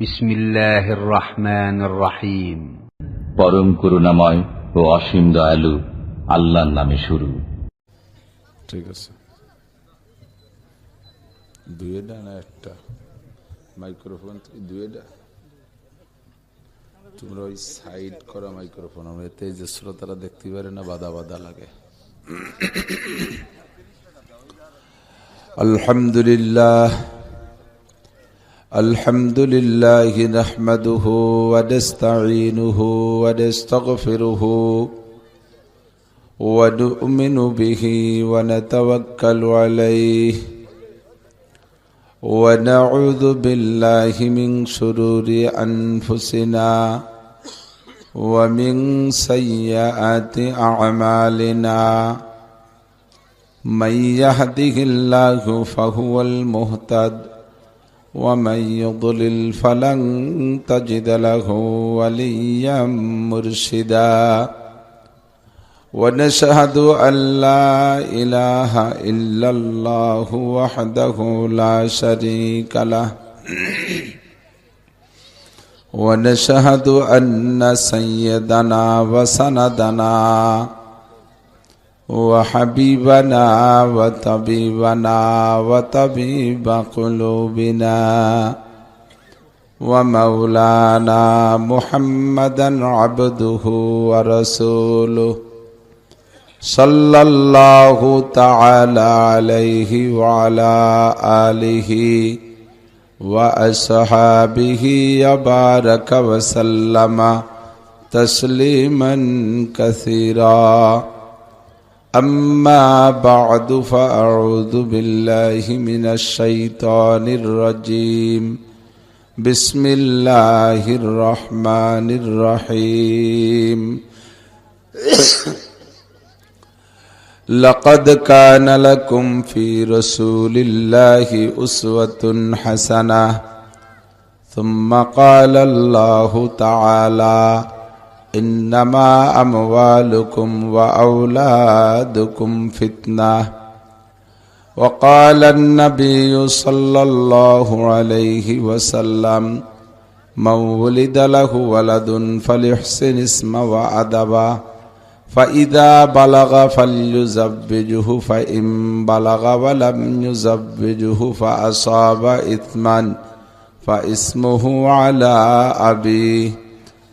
বিসমিল্লাহির রহমানির রহিম। পরম করুণাময় ও অসীম দয়ালু আল্লাহর নামে শুরু। ঠিক আছে, দুইটা না একটা মাইক্রোফোন, দুইটা তোমরা ওই সাইড করা মাইক্রোফোন, আমরা এতে যে শ্রোতারা দেখতে পারে না, বাধা বাধা লাগে। আলহামদুলিল্লাহ আলহামদুলিল্লাহ নাহমাদুহু ওয়া নাস্তাঈনুহু ওয়া নাস্তাগফিরুহু ওয়া নু'মিনু বিহি ওয়া নাতাওয়াক্কালু আলাইহি ওয়া নাউযু বিল্লাহি মিন শুরুরি আনফুসিনা ওয়া মিন সাইয়্যাতি আ'মালিনা মান ইয়াহদিহিল্লাহু ফাহুয়াল মুহতাদ ومن يضلل فلن تجد له وليا مرشدا ونشهد أن لا إله إلا الله وحده لا شريك له ونشهد أن سيدنا وسندنا وحبيبنا وطبيبنا وطبيب قلوبنا ومولانا محمدا عبده ورسوله صلى الله تعالى عليه وعلى آله وأصحابه وبارك وسلم تسليما كثيرا أما بعد فأعوذ بالله من الشيطان الرجيم بسم الله الرحمن الرحيم لقد كان لكم في رسول الله أسوة حسنة ثم قال الله تعالى إنما أموالكم وأولادكم فتنة وقال النبي صلى الله عليه وسلم من ولد له ولد فليحسن اسمه وأدبه فإذا بلغ فليزوجه فإن بلغ ولم يزوجه فأصاب إثما فاسمه على أبيه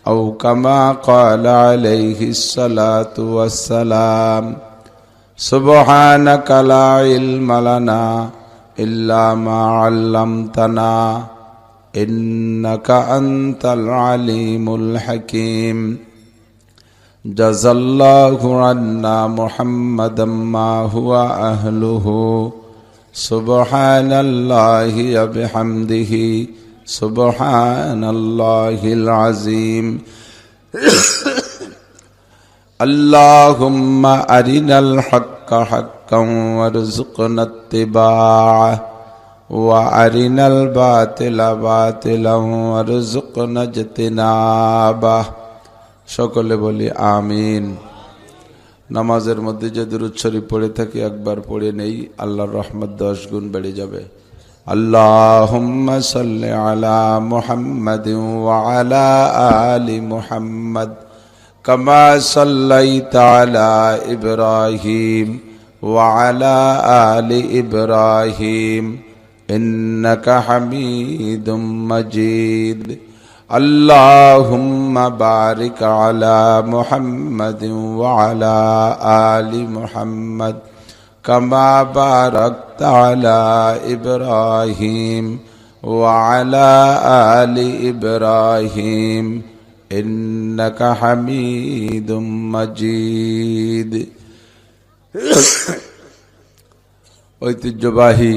أو كما قال عليه الصلاة والسلام سبحانك لا علم لنا إلا ما علمتنا إنك أنت العليم الحكيم جزى الله عنا محمدا ما هو أهله سبحان الله وبحمده سبحان الله العظيم اللهم أرنا الحق حقا وارزقنا اتباعه وأرنا الباطل باطلا وارزقنا اجتنابه সকলে বলি আমিন। নামাজের মধ্যে যে দুরূদ শরীফ পড়ে থাকি একবার পড়ে নেই, আল্লাহর রহমত 10 গুণ বেড়ে যাবে। আল্লাহুম্মা সাল্লি আলা মুহাম্মাদিন ওয়া আলা আলি মুহাম্মাদ কামা সাল্লাইতা আলা ইব্রাহিম ওয়া আলা আলি ইব্রাহিম ইন্নাকা হামিদুম মাজিদ। আল্লাহুম্মা বারিক আলা মুহাম্মাদিন ওয়া আলা আলি মুহাম্মাদ كما باركت على إبراهيم وعلى آل إبراهيم إنك حميد مجيد। ঐতিহ্যবাহী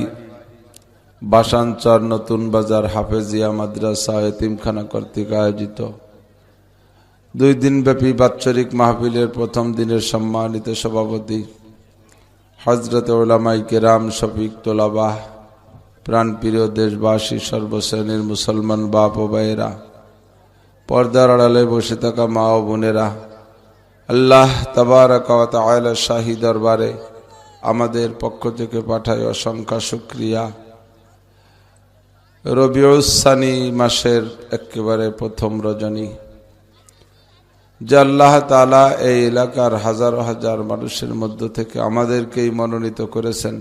বাসানচর নতুন বাজার হাফেজিয়া মাদ্রাসা এতিমখানা কর্তৃক আয়োজিত 2 দিনব্যাপী বাৎসরিক মাহফিলের প্রথম দিনের সম্মানিত সভাপতি হযরত উলামায়ে কেরাম শফিক তোলাবাহ, প্রাণপ্রিয় দেশবাসী, সর্বশ্রেণীর মুসলমান বাপ ও ভাইয়েরা, পর্দার আড়ালে বসে থাকা মা ও বোনেরা, আল্লাহ তাবারাক ওয়া তাআলা শাহী দরবারে আমাদের পক্ষ থেকে পাঠায় অসংখ্য শুকরিয়া। রবিউস-সানি মাসের একেবারে প্রথম রজনী, যে আল্লাহ তাআলা এই এলাকার হাজার হাজার মানুষের মধ্য থেকে আমাদেরকেই মনোনীত করেছেন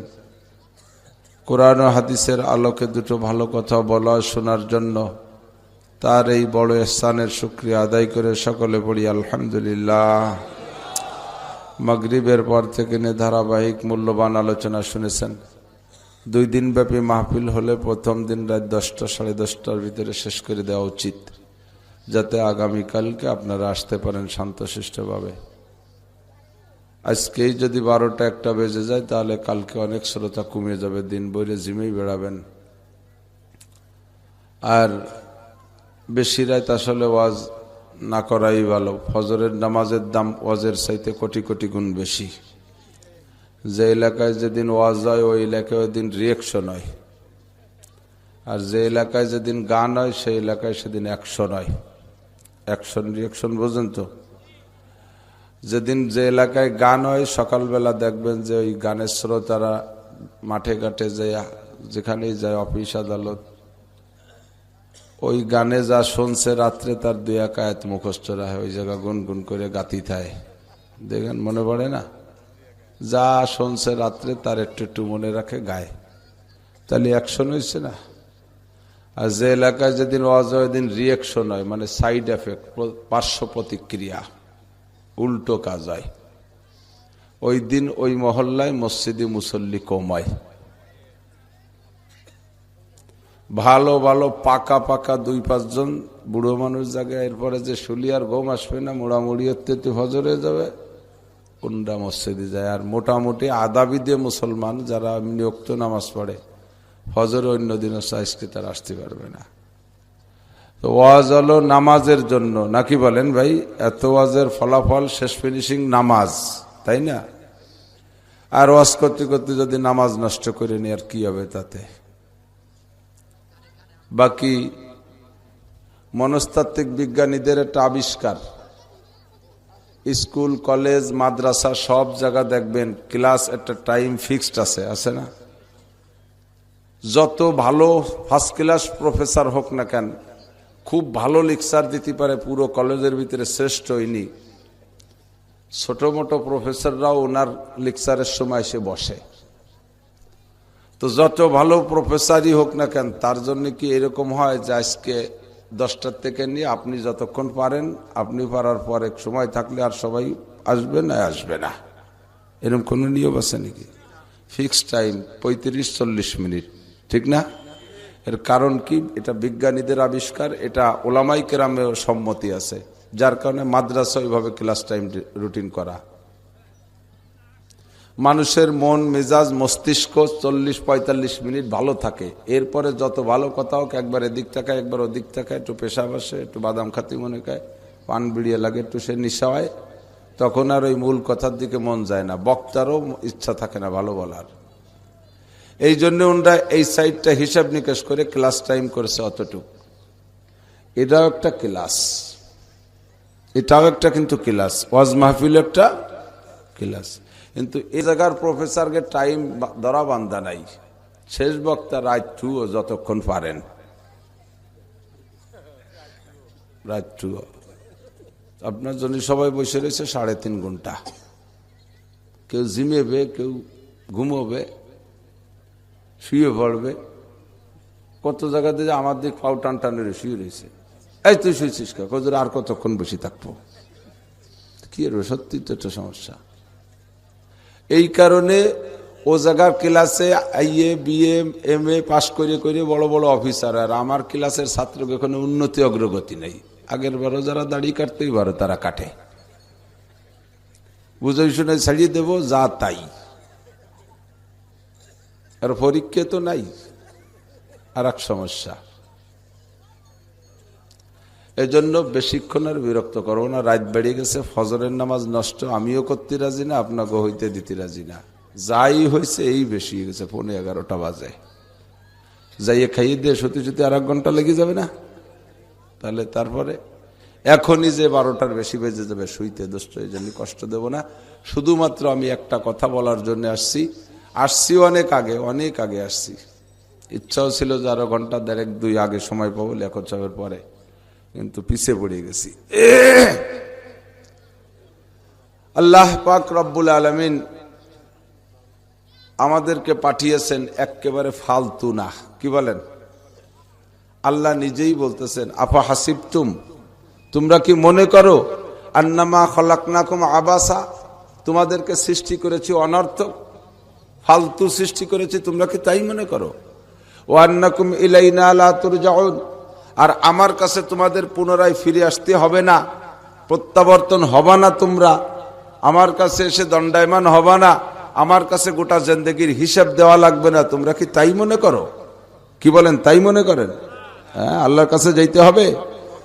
কোরআন ও হাদিসের আলোকে দুটো ভালো কথা বলা শোনার জন্য, তার এই বড় ইহসানের শুকরিয়া আদায় করে সকলে পড়ি আলহামদুলিল্লাহ। মাগরিবের পর থেকে ধারাবাহিক মূল্যবান আলোচনা শুনেছেন। 2 দিন ব্যাপী মাহফিল হলে প্রথম দিন রাত 10টা সাড়ে 10টার ভিতরে শেষ করে দেওয়া উচিত, যাতে আগামীকালকে আপনারা আসতে পারেন শান্তশিষ্টভাবে। আজকেই যদি 12টা 1টা বেজে যায় তাহলে কালকে অনেক শ্রোতা কমে যাবে, দিন বইরে জিমেই বেড়াবেন। আর বেশি রাত আসলে ওয়াজ না করাই ভালো। ফজরের নামাজের দাম ওয়াজের চাইতে কোটি কোটি গুণ বেশি। যে এলাকায় যেদিন ওয়াজ হয় ওই এলাকায় ওই দিন রিয়েকশন হয়, আর যে এলাকায় যেদিন গান হয় সেই এলাকায় সেদিন অ্যাকশন হয়। অ্যাকশন রিয়েকশন বোঝেন তো? যেদিন যে এলাকায় গান হয় সকালবেলা দেখবেন যে ওই গানের শ্রোতারা মাঠে ঘাটে যায়, যেখানেই যায় অফিস আদালত, ওই গানে যা শুনছে রাত্রে তার 2-1 আয়াত মুখস্থ রাখে, ওই জায়গা গুনগুন করে গাতি থাকে। দেখেন মনে পড়ে না? যা শুনছে রাত্রে তার একটু একটু মনে রাখে গায়ে, তাহলে অ্যাকশন হয়েছে না? আর যে এলাকায় যেদিন ওয়াজ হয় ওই দিন রিয়েকশন হয়, মানে সাইড এফেক্ট, পার্শ্ব প্রতিক্রিয়া, উল্টো কাজ হয়। ওই দিন ওই মহল্লায় মসজিদে মুসল্লি কমায়। ভালো ভালো পাকা পাকা 2-5 জন বুড়ো মানুষ জায়গায়, এরপরে যে শুলি আর ঘুম আসবে না, মোড়ামুড়ি হতে ফজর হয়ে যাবে, কোনটা মসজিদে যায়। আর মোটামুটি আদাবিদে মুসলমান যারা নিয়মিত নামাজ পড়ে ফজর অন্য দিনও আজকে তারা আসতে পারবে না। তো ওয়াজ হলো নামাজের জন্য, নাকি বলেন ভাই? এত ওয়াজের ফলাফল শেষ ফিনিশিং নামাজ, তাই না? আর ওয়াজ করতে করতে যদি নামাজ নষ্ট করে নি আর কি হবে তাতে? বাকি মনস্তাত্ত্বিক বিজ্ঞানীদের একটা আবিষ্কার, স্কুল কলেজ মাদ্রাসা সব জায়গা দেখবেন ক্লাস একটা টাইম ফিক্সড আছে, আছে না? যত ভালো ফার্স্ট ক্লাস প্রফেসর হোক না কেন, খুব ভালো লেকচার দিতে পারে, পুরো কলেজের ভিতরে শ্রেষ্ঠ হয়নি, ছোট মোটো প্রফেসররাও ওনার লেকচারের সময় এসে বসে। তো যত ভালো প্রফেসরই হোক না কেন, তার জন্য কি এরকম হয় যে আজকে 10টার থেকে নিয়ে আপনি যতক্ষণ পারেন, আপনি পারার পর এক সময় থাকলে আর সবাই আসবে না আসবে না, এরকম কোনো নিয়ম আছে নাকি? ফিক্সড টাইম 35-40 মিনিট, ঠিক না? এর কারণ কি? এটা বিজ্ঞানীদের আবিষ্কার, এটা ওলামাই কেরামের সম্মতি আছে, যার কারণে মাদ্রাসা ওইভাবে ক্লাস টাইম রুটিন করা। মানুষের মন মেজাজ মস্তিষ্ক 40-45 মিনিট ভালো থাকে, এরপরে যত ভালো কথা হোক একবার এদিক তাকায় একবার ওদিক তাকায়, একটু পেশাব আসে, একটু বাদাম খাতি মনে খায়, পান বিড়িয়ে লাগে, একটু সে নিশা হয়, তখন আর ওই মূল কথার দিকে মন যায় না, বক্তারও ইচ্ছা থাকে না ভালো বলার। এই জন্য ওনারা এই সাইডটা হিসাব নিকাশ করে ক্লাস টাইম করেছে অতটুকু। এটাও একটা ক্লাস, এটাও একটা কিন্তু ক্লাস, ওয়াজ মাহফিল একটা ক্লাস। কিন্তু এই জায়গার প্রফেসরকে টাইম ধরা বান্ধা নাই, শেষ বক্তা রাত 2 যতক্ষণ পারেন, রাত 2 আপনার জন্য সবাই বসে রয়েছে 3.5 ঘন্টা, কেউ জিমেবে, কেউ ঘুমোবে, শুয়ে পড়বে। কত জায়গাতে যে আমার দিক পাও টান টানের শুয়ে রয়েছে, এই তুই শুয়েছিস কত আর কতক্ষণ বসে থাকবো? কি আর সত্যি তো একটা সমস্যা। এই কারণে ও জায়গার ক্লাসে আইএ বিএ এমএ পাশ করে করে বড় বড় অফিসার, আর আমার ক্লাসের ছাত্রকে কোনো উন্নতি অগ্রগতি নেই। আগের বারও যারা দাড়ি কাটতেই পারে তারা কাটে, বুঝে শুনে ছাড়িয়ে দেবো যা তাই, আর পরীক্ষা তো নাই, আর এক সমস্যা। এজন্য বেশিক্ষণ আর বিরক্ত করবো না, রাত বেড়ে গেছে, ফজরের নামাজ নষ্ট আমিও করতে রাজি না, আপনাকে হইতে দিতে রাজি না। যাই হয়েছে এই বেশি গেছে, 11:15 বাজে, যাইয়ে খাইয়ে দিয়ে সত্যি সত্যি আর 1 ঘন্টা লেগে যাবে না? তাহলে তারপরে এখনই যে 12টার বেশি বেজে যাবে শুইতে, দোস্ত এই জন্য কষ্ট দেব না। শুধুমাত্র আমি একটা কথা বলার জন্য আসছি, অনেক আগে আসছি। ইচ্ছাও ছিল যে আরো ঘন্টা দেড়েক দুই আগে সময় পাবো লেখক সাহেবের পরে, কিন্তু পিছে পড়ে গেছি। আল্লাহ পাক রব্বুল আলামিন আমাদেরকে পাঠিয়েছেন একেবারে ফালতু না, কি বলেন? আল্লাহ নিজেই বলতেছেন, আফা হাসিবতুম, তোমরা কি মনে করো, আন্নামা খলাকনাকুম আবাসা, তোমাদেরকে সৃষ্টি করেছি অনর্থক, ফালতু সৃষ্টি করেছি, তোমরা কি তাই মনে করো? ওয়া আন্নাকুম ইলাইনা লা তুরজাউন, আর আমার কাছে তোমাদের পুনরায় ফিরে আসতে হবে না, প্রত্যাবর্তন হবা না, তোমরা আমার কাছে এসে দণ্ডায়মান হবা না, আমার কাছে গোটা জিন্দেগির হিসাব দেওয়া লাগবে না, তোমরা কি তাই মনে করো? কি বলেন, তাই মনে করেন? হ্যাঁ, আল্লাহর কাছে যাইতে হবে।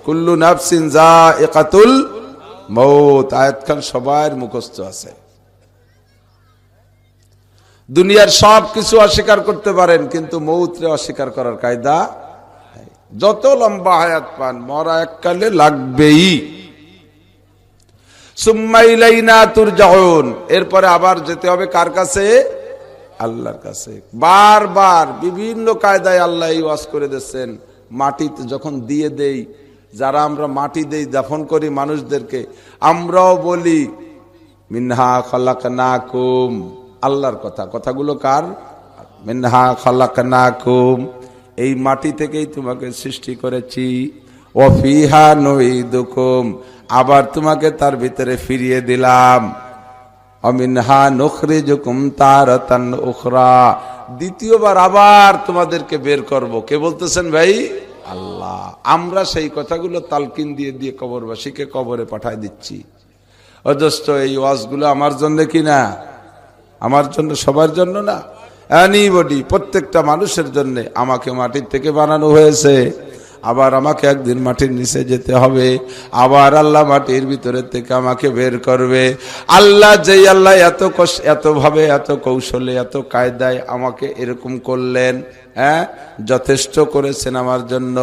কুল্লু নাফসিন যায়িকাতুল মউত, আয়াত খান সবার মুখস্থ আছে। দুনিয়ার সব কিছু অস্বীকার করতে পারেন, কিন্তু মউতরে অস্বীকার করার কায়দা, যত লম্বা হায়াত পান মরা এককালে লাগবেই। সুম্মা ইলাইনা তুরজাউন, এরপরে আবার যেতে হবে কার কাছে? আল্লাহর কাছে। বারবার বিভিন্ন কায়দায় আল্লাহ এই ওয়াজ করে দিচ্ছেন, মাটিতে যখন দিয়ে দেই, যারা আমরা মাটি দেই, দাফন করি মানুষদেরকে, আমরাও বলি মিনহা খালাকনাকুম, আল্লাহর কথা, কথাগুলো কার? মিনহা খালাকনাকুম, এই মাটি থেকেই তোমাকে সৃষ্টি করেছি, ওয়া ফিহা নুইদুকুম, আবার তোমাকে তার ভিতরে ফিরিয়ে দিলাম, অমিনহা নুখরিজুকুম তারাতান উখরা, দ্বিতীয়বার আবার তোমাদেরকে বের করব। কে বলতেছেন ভাই? আল্লাহ। আমরা সেই কথাগুলো তালকিন দিয়ে দিয়ে কবরবাসীকে কবরে পাঠায় দিচ্ছি। অজস্র এই ওয়াজগুলো আমার জন্য কি না? আমার জন্য, সবার জন্য না, এনিবডি, প্রত্যেকটা মানুষের জন্য। আমাকে মাটির থেকে বানানো হয়েছে, আবার আমাকে একদিন মাটির নিচে যেতে হবে, আবার আল্লাহ মাটির ভিতরে থেকে আমাকে বের করবে। আল্লাহ, যেই আল্লাহ এত ভাবে, এত কৌশলে, এত কায়দায় আমাকে এরকম করলেন, হ্যাঁ, যথেষ্ট করেছেন আমার জন্য,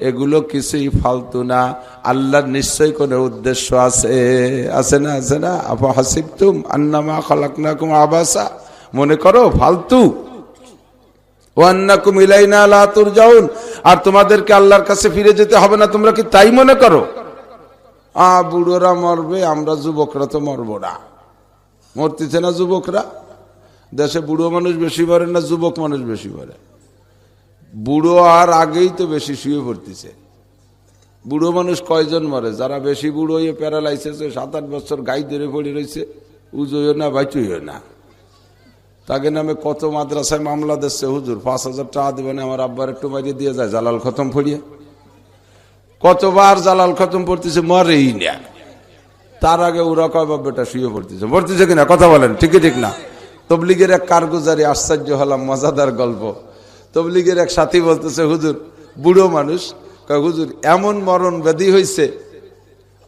এগুলো কিছুই ফালতু না। আল্লাহর নিশ্চয়ই কোনো উদ্দেশ্য আছে, আছে না? আছে না? আফা হাসিবতুম আন্নামা খালাকনাকুম আবাসা, মনে করো ফালতু? ওয়ান্নাকুম ইলাইনা লা তুরজাউন, আর তোমাদেরকে আল্লাহর কাছে ফিরে যেতে হবে না, তোমরা কি তাই মনে করো? বুড়োরা মরবে, আমরা যুবকরা তো মরবো না। মরতেছে না যুবকরা? দেশে বুড়ো মানুষ বেশি মরে না যুবক মানুষ বেশি মরে? বুড়ো আর আগেই তো বেশি শুয়ে পড়তেছে। বুড়ো মানুষ কয়জন মরে? যারা বেশি বুড়ো হয়ে প্যারালাইসিস, 7-8 বছর গাই ধরে পড়ে রয়েছে, উজইও না বাইচইও না, তাকে নামে কত মাদ্রাসায় মামলা দিচ্ছে, হুজুর 5,000 টাকা দেবেন, আমার আব্বার একটু মারিয়ে দিয়ে যায় জালাল খতম পড়িয়ে। কতবার জালাল খতম পড়তেছে, মরেই না। তার আগে ওরা কয় বেটা শুয়ে পড়তেছে কিনা? কথা বলেন, ঠিক ঠিক না? তবলিগের এক কারগুজারি, আশ্চর্য হলাম, মজাদার গল্প। তবলিগের এক সাথী বলতেছে, হুজুর, বুড়ো মানুষ, হুজুর এমন মরণ ব্যাধি হয়েছে,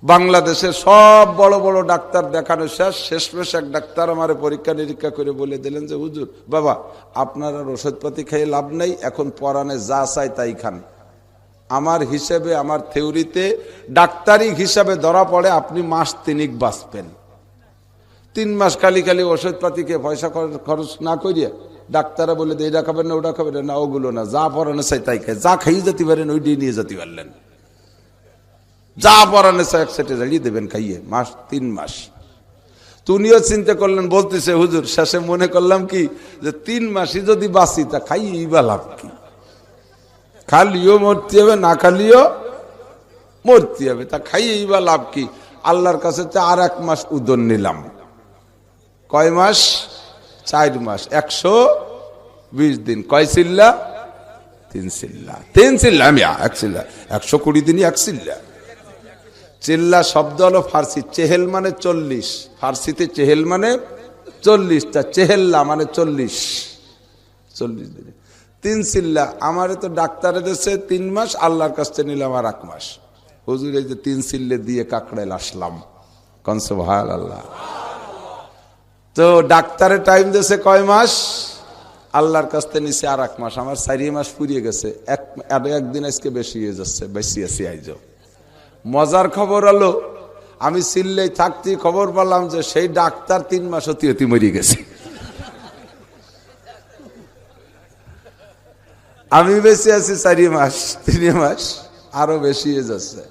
বাংলাদেশের সব বড় বড় ডাক্তার দেখানো শেষমেশ এক ডাক্তার আমার পরীক্ষা নিরীক্ষা করে বলে দিলেন যে, হুজুর বাবা, আপনার আর ওষুধপাতি খেয়ে লাভ নেই, এখন পরাণে যা চাই তাই খান। আমার হিসেবে, আমার থিওরিতে, ডাক্তারি হিসাবে ধরা পড়ে আপনি মাস 3 বাঁচবেন। 3 মাস খালি খালি ওষুধপাতি খেয়ে পয়সা খরচ না করিয়ে ডাক্তাররা বলে দিয়ে, এটা খাবেন না, ওটা খাবেন না, ওগুলো না, যা পরাণে চাই তাই খায়, যা খাইয়ে যেতে পারেন ওইটাই নিয়ে যেতে পারলেন, যা পরানে চাই একসাথে জ্বালিয়ে দেবেন খাইয়ে, 3 মাস। তুনিও চিন্তা করলেন, বলতেছে, হুজুর শেষে মনে করলাম কি, যে 3 মাসই যদি বাঁচি তা খাইয়েই বা লাভ কি? খালিও মরতে হবে, না খালিও মরতে হবে, তা খাইয়েই বা লাভ কি? আল্লাহর কাছে আর 1 মাস উদর নিলাম। কয় মাস? 4 মাস, 120 দিন। কয় চিল্লা? 3 চিল্লা। 3 চিল্লা, আমি 1 চিল্লা, 120 দিনই 1 চিল্লা। চিল্লা শব্দ হলো ফার্সি, চেহেল মানে 40, ফার্সিতে চেহেল মানে 40, তা চেহেল্লা মানে 40 দিনে 3 চিল্লা। আমারে তো ডাক্তারে দিয়েছে 3 মাস, আল্লাহর কাছে নিলাম আর 1 মাস। হুজুর এই যে 3 চিল্লে দিয়ে কাকড়াইল আসলাম, কোন সুবহানাল্লাহ। তো ডাক্তারে টাইম দিয়েছে কয় মাস? আল্লাহর কাছে নিচে আর 1 মাস। আমার 4 মাস ফুরিয়ে গেছে, একদিন আজকে বেশি হয়ে যাচ্ছে, বেশি আছি আইজো। মজার খবর হলো, আমি সিল্লেই থাকতে খবর পেলাম যে সেই ডাক্তার 3 মাস অতি মরে গেছে। আমি বেশি আছি 4 মাস 3 মাস, আরো বেশি হয়ে যাচ্ছে।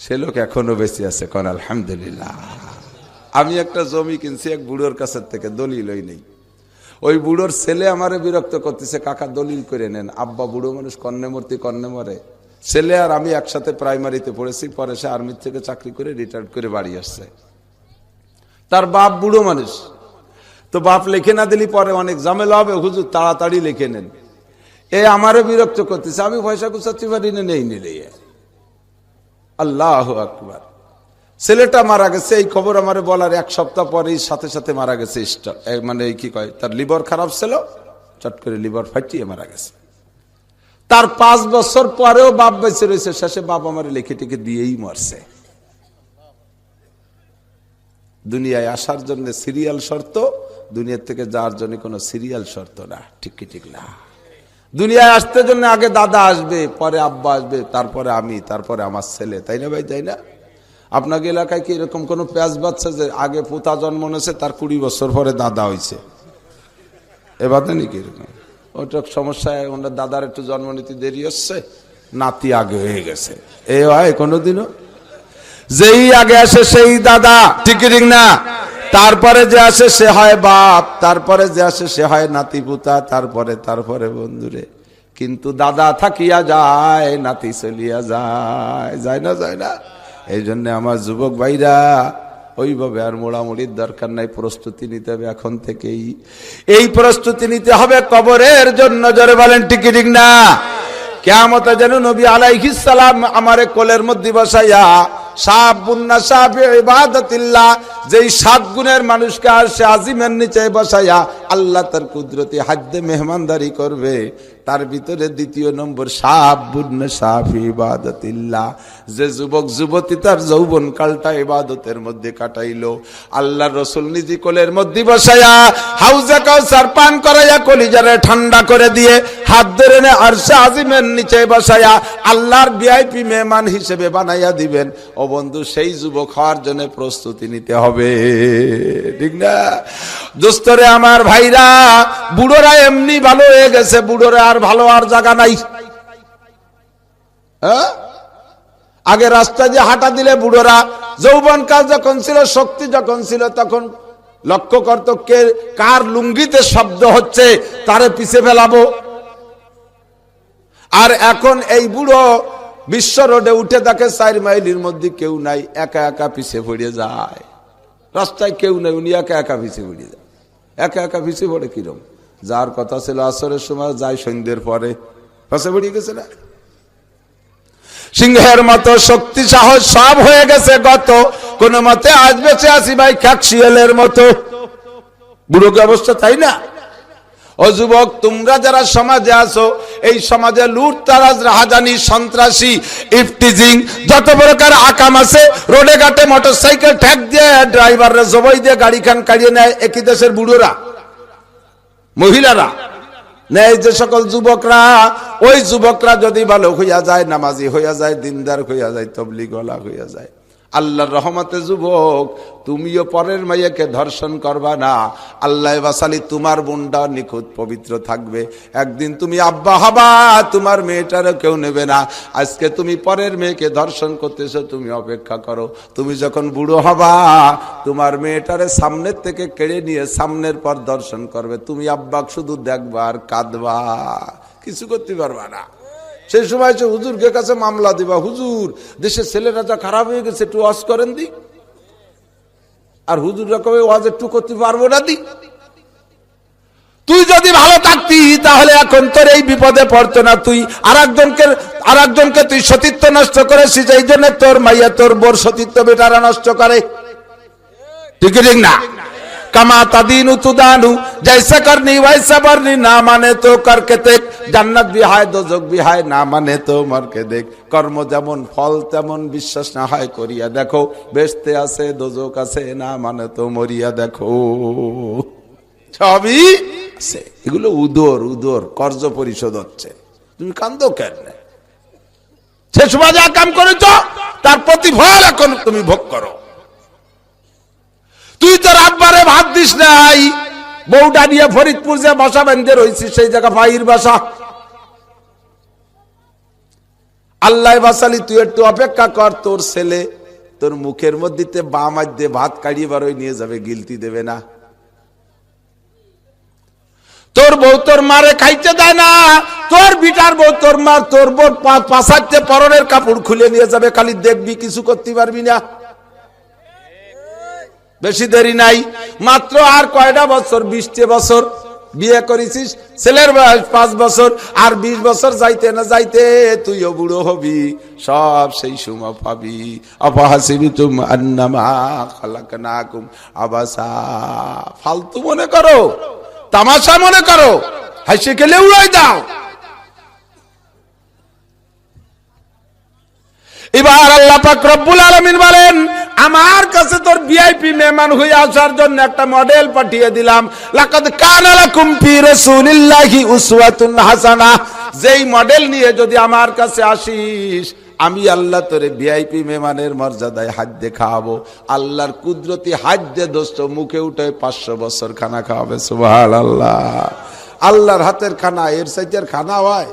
সে লোক এখনো বেশি আছে, কোন আলহামদুলিল্লাহ। আমি একটা জমি কিনছি এক বুড়োর কাছের থেকে, দলিল ওই নেই। ওই বুড়োর ছেলে আমারে বিরক্ত করতেছে, কাকা দলিল করে নেন। আব্বা বুড়ো মানুষ, কর্ণে মূর্তি কর্ণে মরে। ছেলে আর আমি একসাথে প্রাইমারিতে পড়েছি, পরে সে আর্মির থেকে চাকরি করে রিটায়ার্ড করে বাড়ি আসছে। তার বাপ বুড়ো মানুষ, তো বাপ লিখে না দিলি পরে অনেক ঝামেলা হবে, হুজুর তাড়াতাড়ি লিখে নেন। এ আমারে বিরক্ত করতেছে, আমি পয়সা কুচাতে পারি না, নেই নিলে। আল্লাহু আকবার। ছেলেটা মারা গেছে, এই খবর আমারে বলার 1 সপ্তাহ পরেই সাথে সাথে মারা গেছে। মানে কি কয়, তার লিভার খারাপ ছিল, চট করে লিভার ফাটিয়ে মারা গেছে। তার 5 বছর পরেও বাপ বেঁচে রয়েছে। শেষে বাপ আমার লিখে টিকে দিয়েই মরছে। দুনিয়ায় আসার জন্য সিরিয়াল শর্ত, দুনিয়ার থেকে যাওয়ার জন্য কোনো সিরিয়াল শর্ত না। ঠিক কি ঠিক না? দুনিয়ায় আসতে জন্য আগে দাদা আসবে, পরে আব্বা আসবে, তারপরে আমি, তারপরে আমার ছেলে, তাই না ভাই? তাই না? আপনাকে এলাকায় কি এরকম কোন পেঁয়াজ বাচ্চা যে আগে পোতা জন্ম নিয়েছে, তার 20 বছর পরে দাদা হয়েছে? এবার নাকি এরকম ওটা সমস্যায় ওনার দাদার একটু জন্ম নিতে দেরি হচ্ছে, নাতি আগে হয়ে গেছে। এ হয় কোনোদিনও? যেই আগে আসে সেই দাদা, ঠিক ঠিক না? তারপরে যে আসে সে হয় বাপ, তারপরে যে আসে সে হয় নাতি পুতা, তারপরে বন্ধুরে। কিন্তু দাদা থাকিয়া যায়, নাতি চলিয়া যায়, যায় না? যায় না? এই জন্য আমার যুবক ভাইরা, ওইভাবে আর মোড়ামুড়ির দরকার নাই, প্রস্তুতি নিতে হবে এখন থেকেই। এই প্রস্তুতি নিতে হবে কবরের জন্য। জোরে বলেন ঠিক ঠিক না? কিয়ামতে যেন নবী আলাইহিস সালাম আমারে কোলের মধ্যে বসাইয়া, শাবুন নাশা ফি ইবাদাতিল্লাহ, যেই 7 গুণের মানুষকে আর সে আজিমের নিচে বসাইয়া আল্লাহ তার কুদরতি হাদ্দে মেহমানদারি করবে, তার ভিতরে 2 নম্বর শাবুন নাশা ফি ইবাদাতিল্লাহ, যে যুবক যুবতী তার যৌবন কালটা ইবাদতের মধ্যে কাটাইলো, আল্লাহর রাসূল নিজে কোলের মধ্যে বসাইয়া হাউজে কাউসার পান করাইয়া কলিজারে ঠান্ডা করে দিয়ে হাত ধরে নে আরশে আজিমের নিচে বসাইয়া আল্লাহর ভিআইপি মেহমান হিসেবে বানাইয়া দিবেন। ও বন্ধু, সেই যুবক হওয়ার জন্য প্রস্তুতি নিতে হবে, ঠিক না? দোস্তরে আমার ভাইরা, বুড়োরা এমনি ভালো হয়ে গেছে, বুড়োরা আর ভালো আর জায়গা নাই। আগে রাস্তা যে হাঁটা দিলে বুড়োরা যৌবন কাল যখন ছিল, শক্তি যখন ছিল, তখন লক্ষ্য করত কে কার লুঙ্গিতে শব্দ হচ্ছে, তারে পিছে ফেলাবো। আর এখন এই বুড়ো বিশ্ব রোডে উঠে দেখে 4 মাইলের মধ্যে কেউ নাই, একা একা পিছে পড়ে যায়। রাস্তায় কেউ নাই, উনি একা একা পিছে পড়ে যায়। একা একা পিছে পড়ে কিরম? যার কথা ছিল আসরের সময় যায় সন্ধ্যের পরে, পাশে পড়ে গেছে না? সিংহের মতো শক্তি সাহস সব হয়ে গেছে গত, কোন মতে আজ বেঁচে আছি ভাই খ্যাকশিয়ালের মতো। বুড়োকে অবস্থা, তাই না? ও যুবক, তোমরা যারা সমাজে আছো, এই সমাজে লুটতারাজ, রাহাজানি, সন্ত্রাসী, ইফটিজিং, যত প্রকার আকাম আছে, রোডে ঘাটে মোটরসাইকেল ঠ্যাক দিয়ে ড্রাইভাররা জবাই দিয়ে গাড়ি খান কাড়িয়ে নেয় একই দেশের বুড়োরা, মহিলারা নেয়। যে সকল যুবকরা, ওই যুবকরা যদি ভালো হইয়া যায়, নামাজি হইয়া যায়, দিনদার হইয়া যায়, তবলিগওয়ালা হইয়া যায়, আল্লাহর রহমতে যুবক তুমিও পরের মাইয়াকে ধর্ষণ করবা না। আল্লাহ বাসালি তোমার বোনটা নিখুঁত পবিত্র থাকবে। একদিন তুমি আব্বা হবা, তোমার মেয়েটারও কেউ নেবে না। আজকে তুমি পরের মেয়েকে ধর্ষণ করতেছো, তুমি অপেক্ষা করো, তুমি যখন বুড়ো হবা, তোমার মেয়েটারে সামনের থেকে কেড়ে নিয়ে সামনের পর ধর্ষণ করবে। তুমি আব্বা শুধু দেখবা আর কাঁদবা, কিছু করতে পারবা না। সেই সময় হুজুরকে কাছে মামলা দিবা, হুজুর দেশের ছেলেরা যা খারাপ হয়ে গেছে, একটু ওয়াজ করেন দি। আর হুজুররা কবে ওয়াজ একটু করতে পারবো না দি। তুই যদি ভালো থাকতি তাহলে এখন তোর এই বিপদে পড়তো না। তুই আরেকজনকে তুই সতীত্ব নষ্ট করেছিস, এই জন্য তোর মাইয়া তোর বোর সতীত্ব বেটারা নষ্ট করে, ঠিক ঠিক না? কামা তাদিনু তুদানু, জৈসা করনি वैसा बरनी, না মানে তো করকে দেখ, জান্নাত भी है दोजख भी है, না মানে তো মরকে দেখ। কর্ম যেমন ফল তেমন, বিশ্বাস না হয় করিয়া দেখো, বেহেশতে আছে দোজখ আছে, না মানে তো মরিয়া দেখো। সবই আছে, এগুলো উদর কর্জ পরিশোধ হচ্ছে। তুমি কান্দো কেন? সে সময় যা কাম করেছো তার প্রতিফল এখন তুমি ভোগ করো। তুই তোর আব্বারে ভাত দিস নাই, বউটা নিয়ে ফরিদপুর যে বাসা বেঁধে রয়েছি, সেই জায়গা ভাইয়ের বাসা। আল্লাহ বাসালি, তুই একটু অপেক্ষা কর, তোর ছেলে তোর মুখের মধ্যে বাম হাত দিয়ে ভাত কাড়িয়ে বারোই নিয়ে যাবে, গিলতি দেবে না। তোর বউ তোর মারে খাইতে দেয় না, তোর বিটার বউ তোর মার তোর বউ পাশাতে পরনের কাপড় খুলে নিয়ে যাবে, খালি দেখবি, কিছু করতে পারবি না। বেশি দেরি নাই, মাত্র আর কয়টা বছর, 20 বছর বিয়ে করেছিস, ছেলের বয়স 5 বছর, আর 20 বছর যাইতে না যাইতে তুইও বুড়ো হবি, সব সেই সময় পাবি। আফাহাসিবিতুম আন্নামা খালাকনাকুম আবাসা, ফালতু মনে করো, তামাশা মনে করো, হাসি খেলে উড়াই দাও। এবার আল্লাহ পাক রব্বুল আলামিন বলেন, আমার কাছে তোর ভিআইপি মেহমান হয়ে আসার জন্য একটা মডেল পাঠিয়ে দিলাম। লাকাদ কানা লাকুম ফি রাসূলিল্লাহি উসওয়াতুন হাসানাহ। যেই মডেল নিয়ে যদি আমার কাছে আসিস, আমি আল্লাহ তোরে ভিআইপি মেহমানের মর্যাদায় হাত দিয়ে খাওয়াবো। আল্লাহর কুদরতি হাত দিয়ে দোস্ত মুখে উঠে 500 বছর খানা খাওয়াবে। সুবহানাল্লাহ। আল্লাহর হাতের খানা এর চাইতে খানা হয়?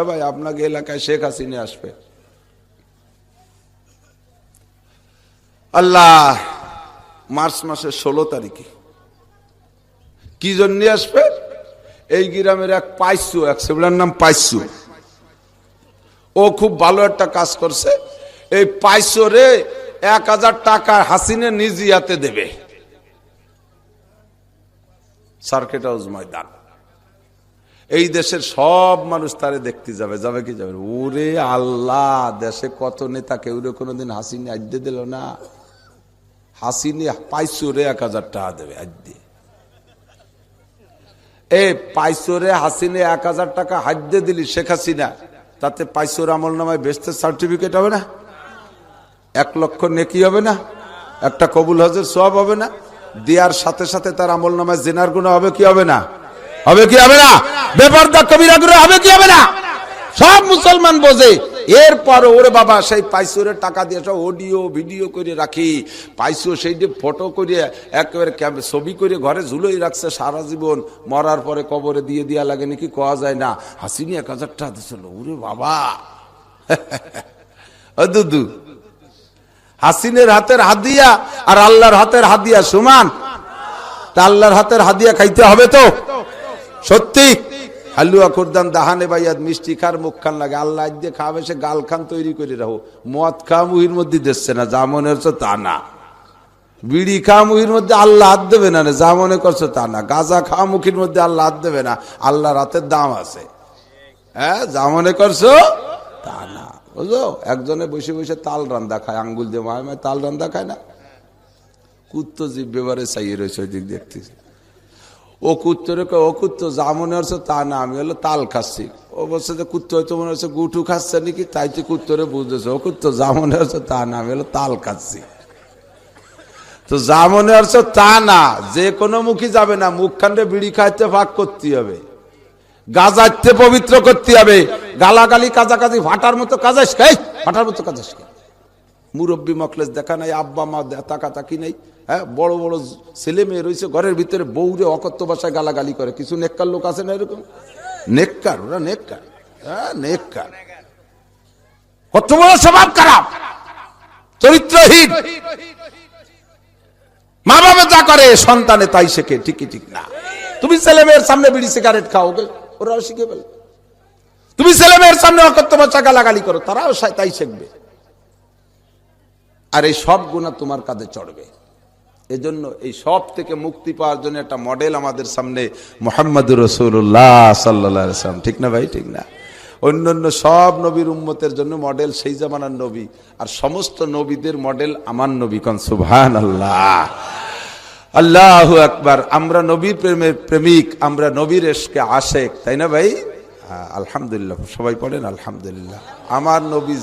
ভাই, আপনাকে এলাকায় শেখ হাসিনা আসবে, আল্লাহ মার্চ মাসের 16 তারিখে কি জন্য আসবে? এই গ্রামের এক পাইসু, এক সেবলার নাম পাইসু, ও খুব ভালো একটা কাজ করছে। এই পাইসরে 1000 টাকা হাসিনা নিজিয়াতে দেবে, সার্কিট হাউস ময়দান। এই দেশের সব মানুষ তারে দেখতে যাবে, যাবে কি যাবে? ওরে আল্লাহ, দেশে কত নেতা কেউ কোনোদিন হাসিনা আদ্যে দিল না। হাসিনা পাইসরে 1000 টাকা দেবে আদ্যে। এ পাইসরে হাসিনা 1000 টাকা হাদ্যে দিলি শেখ হাসিনা, তাতে পাইসর আমল নামায় বেস্টের সার্টিফিকেট হবে না? 1 লক্ষ নেকি হবে না? একটা কবুল হজের সওয়াব হবে না? দেওয়ার সাথে সাথে তার আমল নামায় জিনার গুনাহ হবে কি হবে না? হবে কি হবে না? বেপরদা কবিরা গুনাহ হবে কি হবে না? সব মুসলমান বোঝে। এরপর ওরে বাবা, সেই পাইসুরের টাকা দিয়ে সব অডিও ভিডিও করে রাখি, পাইসু সেই দিয়ে ফটো করে একেবারে ছবি করে ঘরে ঝুলোই রাখছে সারা জীবন। মরার পরে কবরে দিয়ে দিয়া লাগে নাকি, কোয়া যায় না। হাসিনি 1000 টাকা দিছিল, ওরে বাবা। দুদু, হাসিনের হাতের হাদিয়া আর আল্লাহর হাতের হাদিয়া সমান? তা আল্লাহর হাতের হাদিয়া খাইতে হবে তো সত্যি। হালুয়া খুরদান দাহানে বাইয়াদ মিষ্টি খার মুখ খান লাগে, আল্লাহ দিয়ে খাবে, সে গাল খান তৈরি করে রাখো। মদ খা মুহির মধ্যে দিচ্ছে না, যা মনে হচ্ছে তা না। বিড়ি খা মুহির মধ্যে আল্লাহ হাত দেবে না, যা মনে করছো তা না। গাঁজা খা মুখির মধ্যে আল্লাহ হাত দেবে না, আল্লাহর হাতের দাম আছে। হ্যাঁ, যা মনে করছো তা না, বুঝো। একজনে বসে বসে তাল রান্দা খায়, আঙ্গুল দিয়ে মায় মায় তাল রান্দা খায় না? কুত্তো জিব্বেবারে চাইয়ে রয়েছে ওই দিক দেখতেছি। ও কুত্তরে ও কুত্তো যা মনে হচ্ছে তা না, আমি হলো তাল খাচ্ছি। ও বলছে যে কুত্তো হয়তো মনে হচ্ছে গুটু খাচ্ছে নাকি, তাই তো কুত্তরে বুঝতেছে। ও কুত্তো যা মনে হচ্ছে তা না, আমি হলো তাল খাচ্ছি। তো যা মনে হচ্ছে তা না, যে কোনো মুখী যাবে না। মুখখানে বিড়ি খাইতে ভাগ করতে হবে, গাজাইতে পবিত্র করতে হবে। গালাগালি কাজাকাজি ফাটার মতো কাজাস খাই, ফাটার মতো কাজাস খাই। মুরব্বী মখলেস দেখা নাই, আব্বা মা তাকাতাকি নেই। হ্যাঁ, বড় বড় ছেলে মেয়ে রয়েছে ঘরের ভিতরে, বউরে অকথ্য ভাষায় গালাগালি করে। কিছু নেককার লোক আছে না এরকম? নেককার, ওরা নেককার। হ্যাঁ, নেককার। কত বড় স্বভাব খারাপ, চরিত্রহীন। মা বাবা যা করে সন্তানে তাই শেখে, ঠিকই ঠিক না? তুমি ছেলে মেয়ের সামনে বিড়ি সিগারেট খাও, ওরাও শিখে ফেলে। তুমি ছেলে মেয়ের সামনে অকথ্য ভাষা গালাগালি করো, তারাও তাই শিখবে। আর এই সব গুনাহ তোমার কাঁধে চড়বে। এজন্য এই সব থেকে মুক্তি পাওয়ার জন্য একটা মডেল আমাদের সামনে, মুহাম্মদুর রাসূলুল্লাহ সাল্লাল্লাহু আলাইহি ওয়াসাল্লাম। ঠিক না ভাই? ঠিক না? অন্যান্য সব নবীর উম্মতের জন্য মডেল সেই জামানার নবী, আর সমস্ত নবীদের মডেল আমার নবী। কোন সুবহানাল্লাহ, আল্লাহু আকবার। আমরা নবীর প্রেমের প্রেমিক, আমরা নবীর ইশকে আশেক, তাই না ভাই? আলহামদুলিল্লাহ, সবাই পড়েন আলহামদুলিল্লাহ। আমার নবী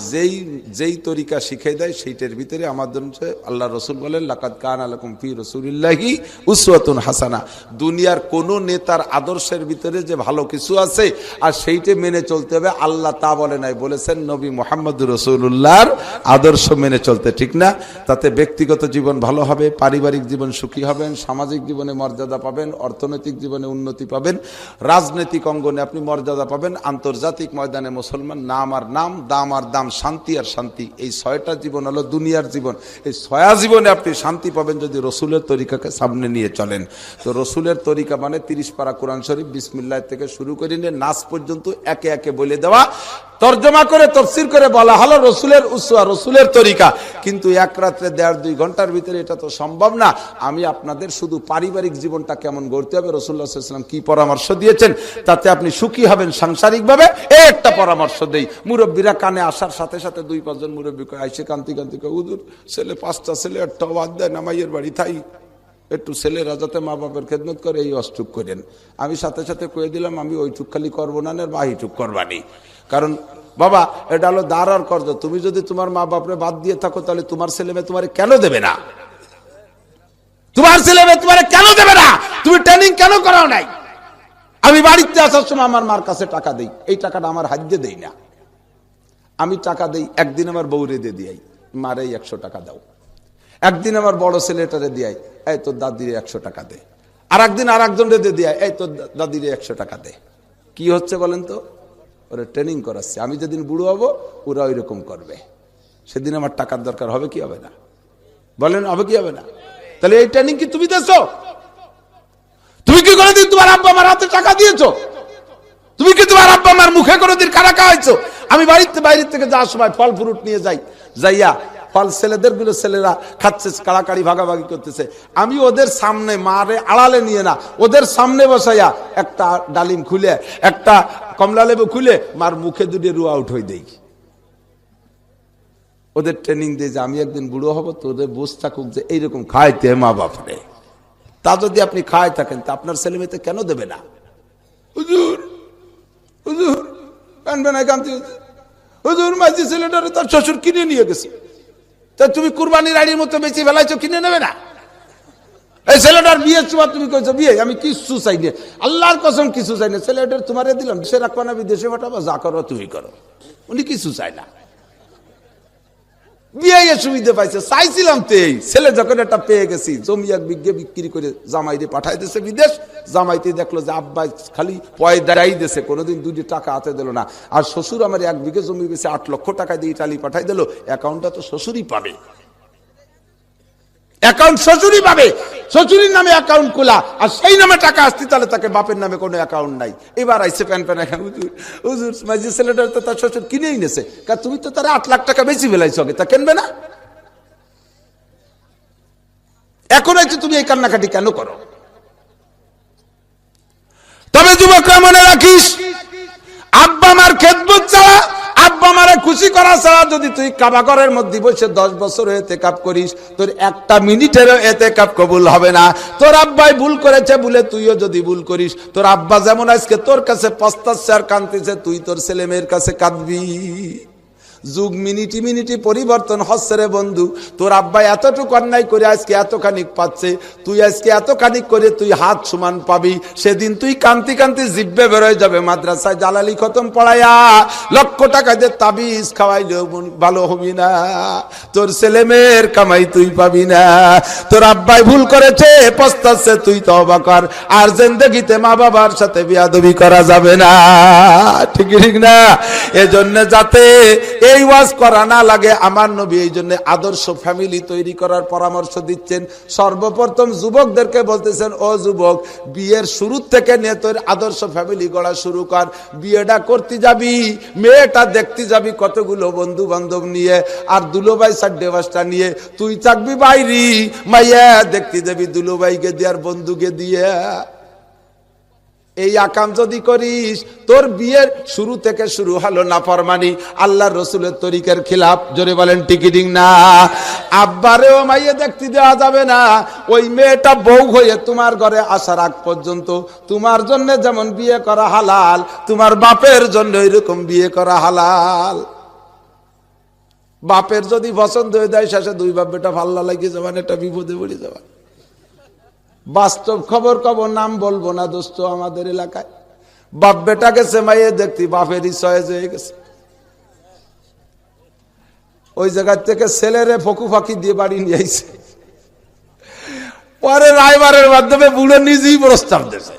যেই তরিকা শিখিয়ে দেয় সেইটার ভিতরে আমার জন্য আল্লাহ রসুল বলেন লাকাদ কানা লাকুম ফি রাসূলিল্লাহি উসওয়াতুন হাসানা। দুনিয়ার কোন নেতার আদর্শের ভিতরে যে ভালো কিছু আছে আর সেইটা মেনে চলতে হবে, আল্লাহ তা বলে নাই, বলেছেন নবী মুহাম্মদুর রাসূলুল্লাহর আদর্শ মেনে চলতে, ঠিক না? তাতে ব্যক্তিগত জীবন ভালো হবে, পারিবারিক জীবন সুখী হবেন, সামাজিক জীবনে মর্যাদা পাবেন, অর্থনৈতিক জীবনে উন্নতি পাবেন, রাজনৈতিক অঙ্গনে আপনি মর্যাদা পাবেন, আন্তর্জাতিক ময়দানে মুসলমান নাম আর নাম, দাম আর দাম, শান্তি আর শান্তি। এই 6টা জীবন হলো দুনিয়ার জীবন। এই 6 জীবনে আপনি শান্তি পাবেন যদি রসুলের তরিকাকে সামনে নিয়ে চলেন। তো রসুলের তরিকা মানে 30 পারা কোরআন শরীফ বিসমিল্লাহ থেকে শুরু করে নিয়ে নাস পর্যন্ত একে একে বলে দেওয়া, তর্জমা করে তফসির করে বলা হলো রসুলের উসওয়া, রসুলের তরিকা। কিন্তু এক রাত্রে 1.5-2 ঘন্টার ভিতরে এটা তো সম্ভব না। আমি আপনাদের শুধু পারিবারিক জীবনটা কেমন গড়তে হবে, রাসূলুল্লাহ সাল্লাল্লাহু আলাইহি ওয়াসাল্লাম কি পরামর্শ দিয়েছেন তাতে আপনি সুখী হবেন সাংসারিকভাবে, এই একটা পরামর্শ দেই। মুরব্বীরা কানে আসার সাথে সাথে 2-5 জন মুরব্বী আইসে কান্তি কান্তি হুজুর ছেলে 5টা ছেলে, একটা বাদ দেয় না, মাইয়ের বাড়ি থাই, একটু ছেলেরা যাতে মা বাপের খেদমত করে এই অষ্টুক করেন। আমি সাথে সাথে কয়ে দিলাম আমি ওইটুক খালি করবো না, বাহিটুক করবানি। কারণ বাবা এটা হলো দাঁড়ার কর্জ। তুমি যদি তোমার মা বাপরে বাদ দিয়ে থাকো তাহলে তোমার ছেলে মেয়ে তোমার কেন দেবে না? তোমার ছেলে মেয়ে তোমার কেন দেবে না? তুমি ট্রেনিং কেন করাও নাই? আমি বাড়িতে আসার সময় আমার মার কাছে টাকা দেই, এই টাকাটা আমার হাত দিয়ে দেই না, আমি টাকা দেই। একদিন আমার বউরে দিয়ে দিই, মারে 100 টাকা দাও। একদিন আমার বড় ছেলেটারে দিয়াই, এই তোর দাদিরে 100 টাকা দে। আর একদিন আর একজন রে দিয়ে, এই তোর দাদিরে 100 টাকা দে। কি হচ্ছে বলেন তো? ওরা ট্রেনিং করাচ্ছে। আমি যেদিন বুড়ো হবো ওরা ওই রকম করবে, সেদিন আমার টাকার দরকার হবে কি হবে না? বলেন হবে কি হবে না? তাহলে এই ট্রেনিং কি তুমি দিয়েছো? তুমি কি কোনোদিন তোমার আব্বা আমার হাতে টাকা দিয়েছো? তুমি কি তোমার আব্বা আমার মুখে কোনোদিন কারা খাওয়াইছো? আমি বাইরে থেকে যাওয়ার সময় ফল ফ্রুট নিয়ে যাইয়া ফল ছেলেরা খাচ্ছে, কাড়াকাড়ি ভাগাভাগি করতেছে। আমি ওদের সামনে, মারে আড়ালে নিয়ে না, ওদের সামনে বসাইয়া একটা ডালিম খুলে, একটা কমলা লেবু খুলে মার মুখে দুটো রু আউট হয়ে দেই। ওদের ট্রেনিং দিয়ে যে আমি একদিন বুড়ো হব, তো ওদের বুঝ থাকুক যে এইরকম খাইতে মা বাপরে। তা যদি আপনি খায় থাকেন তা আপনার ছেলে মেয়েতে কেন দেবে না? হুজুর হুজুর হুজুর মাঝি ছেলেটারে তার শ্বশুর কিনে নিয়ে গেছে, তা তুমি কুরবানির আড়ির মতো বেশি ফেলাইছো, কিনে নেবে না? এই ছেলেটার বিয়ের সময় তুমি কইছো বিয়ে, আমি কিছু চাই না, আল্লাহর কসম কিছু চাই না। ছেলেটার তোমারে দিলাম, দেশে রাখবা না বিদেশে পাঠাবো, যা করো তুমি করো। উনি কিছু চাই না, বিয়ে সুবিধা পাইছে। চাইছিলাম তো এই ছেলে যখন একটা পেয়ে গেছি, জমি 1 বিঘে বিক্রি করে জামাইরে পাঠাই দিয়েছে বিদেশ। জামাইতে দেখলো যে আব্বা খালি পয়দারাই দিয়েছে, কোনোদিন 2 টাকা হাতে দিল না। আর শ্বশুর আমার 1 বিঘে জমি বেশি 8 লক্ষ টাকা দিয়ে ইটালি পাঠাই দিল। অ্যাকাউন্টটা তো শ্বশুরই পাবে, অ্যাকাউন্ট শ্বশুরই পাবে, শ্বশুরের নামে অ্যাকাউন্ট খোলা, আর সেই নামে টাকা আসতে তাহলে তাকে বাপের নামে কোনো অ্যাকাউন্ট নাই। এবার আইসে প্যান হুজুর মাঝি ছেলেটার তো তার শ্বশুর কিনেই নেছে, কারণ তুমি তো তার 8 লাখ টাকা বেশি ফেলাইছো, তা কিনবে না? এখন হয়তো তুমি এই কান্নাকাটি কেন করো? তবে যুবকরা মনে রাখিস, আব্বা মার খেদমত ছাড়া, আব্বা মারে খুশি করা ছাড়া যদি তুই কাবা ঘরের মধ্যে বসে 10 বছর এতেকাপ করিস, তোর 1 মিনিটেরও এতেকাপ কবুল হবে না। তোর আব্বাই ভুল করেছে বলে তুইও যদি ভুল করিস, তোর আব্বা যেমন আজকে তোর কাছে পস্তাচ্ছে আর কাঁদতেছে, তুই তোর ছেলে মেয়ের কাছে কাঁদবি। যুগ মিনিটি পরিবর্তন হচ্ছে রে বন্ধু। তোর আব্বা এতটুকু অন্যায় করে আজকে এতখানি পাচ্ছে, তুই আজকে এতখানি করে তুই হাত সমান পাবি। সেদিন তুই কান্তি কান্তি জিব্বে বেরোয় যাবে। মাদ্রাসায় জালালি খতম পড়াইয়া লক্ষ টাকা দিয়ে তাবিজ খাওয়াইলেও ভালো হবি না, তোর ছেলে মেয়ের কামাই তুই পাবি না। তোর আব্বাই ভুল করেছে, পস্তাচ্ছে, তুই তওবা কর। আর জিন্দেগিতে মা বাবার সাথে বিয়াদবি করা যাবে না, ঠিক না? এজন্য যাতে এই ওয়াজ করা না লাগে, আমার নবী এই জন্য আদর্শ ফ্যামিলি তৈরি করার পরামর্শ দিচ্ছেন। সর্বপ্রথম যুবকদেরকে বলতেছেন, ও যুবক, বিয়ের শুরু থেকে নিয়ে তোর আদর্শ ফ্যামিলি গড়া শুরু কর। বিয়েটা করতে যাবি, মেয়েটা দেখতে যাবি কতগুলো বন্ধু বান্ধব নিয়ে, আর দুলোবাই 4-5টা নিয়ে। তুই থাকবি বাইরি, মাইয়া দেখতে যাবি দুলোবাইকে দিয়ে আর বন্ধুকে দিয়ে। এই আকাম যদি করিস, তোর বিয়ের শুরু থেকে শুরু হলো নাফরমানি, আল্লাহর রসুলের তরিকার খিলাফ। জোরে বলেন টিকিটিং না? আব্বারেও মাইয়ে দেখতে দেওয়া যাবে না। ওই মেয়েটা বউ হয়ে তোমার ঘরে আসার আগ পর্যন্ত তোমার জন্য যেমন বিয়ে করা হালাল, তোমার বাপের জন্য এরকম বিয়ে করা হালাল। বাপের যদি পছন্দ হয়ে দেয়, শেষে দুই বাপ বেটা ভাল্লা লাগিয়ে যাবেন, এটা বিপদে পড়ে যাবেন। বাস্তব খবর খবর নাম বলবো না দোস্ত, আমাদের এলাকায় বাপ বেটা গেছে মাইয়ে দেখতে, বাপেরই চয়েস হয়ে গেছে। ওই জায়গা থেকে ছেলেরে ফকু ফাঁকি দিয়ে বাড়ি নিয়ে আইছে, পরে রায়বারের মাধ্যমে বুড়ো নিজেই প্রস্তাব দিয়েছে।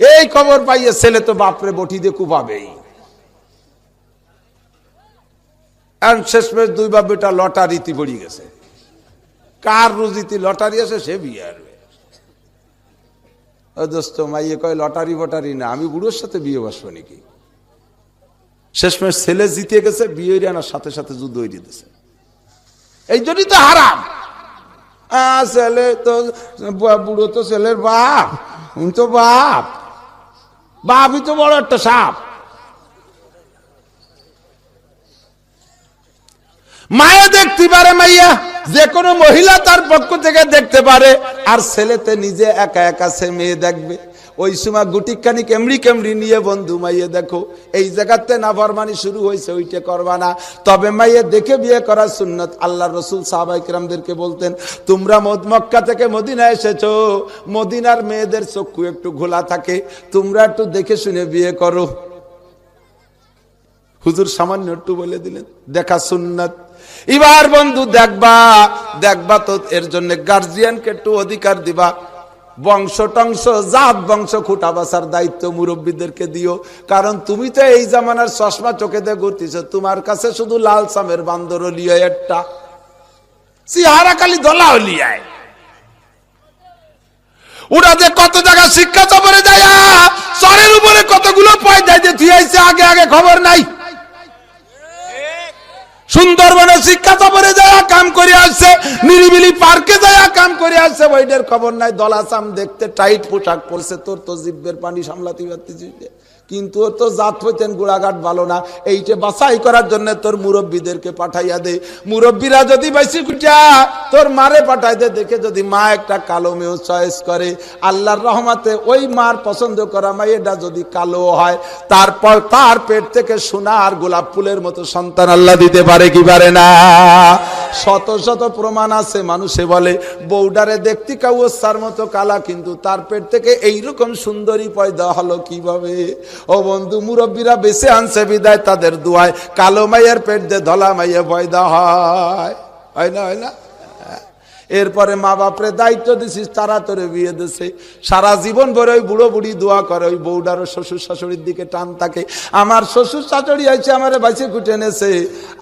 এই খবর পাইয়ে ছেলে তো বাপরে বটি দিয়ে কুপাবেই। শেষমেশ দুই বাপ বেটা লটারিতে পড়ে গেছে। কার রুজিতে লটারি আছে সে বিয়ে আসবে। দোস্ত মাইয়ে কয় লটারি বটারি না, আমি বুড়োর সাথে বিয়ে বসবো নাকি? শেষমেশ ছেলে জিতে গেছে, বিয়ে আনার সাথে সাথে যুদ্ধ হয়ে দিতেছে। এই জন্যই তো হারাম। ছেলে তো বুড়ো তো ছেলের বাপ, তো বাপই তো বড় একটা সাপ। মায়া দেখতে পারে, মাইয়া যে কোনো মহিলা তার পক্ষ থেকে দেখতে পারে, আর ছেলেতে নিজে একা একা সে মেয়ে দেখবে। ওই সময় গুটিখানি কেমড়ি নিয়ে বন্ধু মাইয়ে দেখো, এই জায়গাতে নাফরমানি শুরু হয়েছে, ওইটা করবা না। তবে মাইয়ে দেখে বিয়ে করা সুন্নত। আল্লাহ রসুল সাহাবায়ে কেরামদেরকে বলতেন, তোমরা মক্কা থেকে মদিনা এসেছো, মদিনার মেয়েদের চক্ষু একটু ঘোলা থাকে, তোমরা একটু দেখে শুনে বিয়ে করো। হুজুর সামান্য একটু বলে দিলেন, দেখা সুন্নত। এবার বন্ধু দেখবা তো এর জন্য গার্জিয়ানকে একটু অধিকার দিবা। বংশ টংশ জাত বংশ খুঁটা বাসার দায়িত্ব মুরব্বীদেরকে দিও। কারণ তুমি তো এই জামানার চশমা চোখে দিয়ে ঘুরতেছো, তোমার কাছে শুধু লাল সামের বান্দর লিয়ায় একটা সিহারা কালি দলা লিয়ায়। ওরা যে কত জায়গা শিক্ষা সফরে যায়, চরের উপরে কতগুলো পয়দা দিয়ে আইছে, আগে খবর নাই। সুন্দরবনে শিক্ষা সফরে যায় কাম করে আসছে, নিরিবিলি পার্কে যায় কাম করে আসছে, ওইটার খবর নাই। দলাসাম দেখতে টাইট পোশাক পরছে, তোর তো জিব্বের পানি সামলাতে পারতেছিস, কিন্তু ওর তো জাত হইতেন গোড়াঘাট ভালো না। এইটা বাছাই করার জন্য তোর মুরব্বীদেরকে পাঠাইয়া দে। মুরব্বীরা যদি বেশি কুটা তোর মারে পাঠাই দে, দেখে যদি মা একটা কালো মেয়ে চয়েস করে, আল্লাহর রহমতে ওই মার পছন্দ করা মেয়েটা যদি কালো হয়, তারপর তার পেট থেকে সোনা আর গোলাপ ফুলের মতো সন্তান আল্লাহ দিতে পারে কি পারে না? শত শত প্রমাণ আছে। মানুষে বলে বউডারে দেখতে কাউসার মতো কালা, কিন্তু তার পেট থেকে এইরকম সুন্দরী পয়দা হলো কিভাবে? ও বন্ধু, মুরব্বীরা বেঁচে আনছে বিদায় তাদের দুয়ায় কালো মাইয়ের পেট দিয়ে ধলা মাইয়ে পয়দা হয় না? এরপরে মা বাপরে দায়িত্ব দিছিস, তারা তোরে বিয়ে দিছে। সারা জীবন ভরে ওই বুড়ো বুড়ি দোয়া করে, ওই বউডারও শ্বশুর শাশুড়ির দিকে টান থাকে। আমার শ্বশুর শাশুড়ি আইছে, আমারে বাইছে কুটে এনেছে।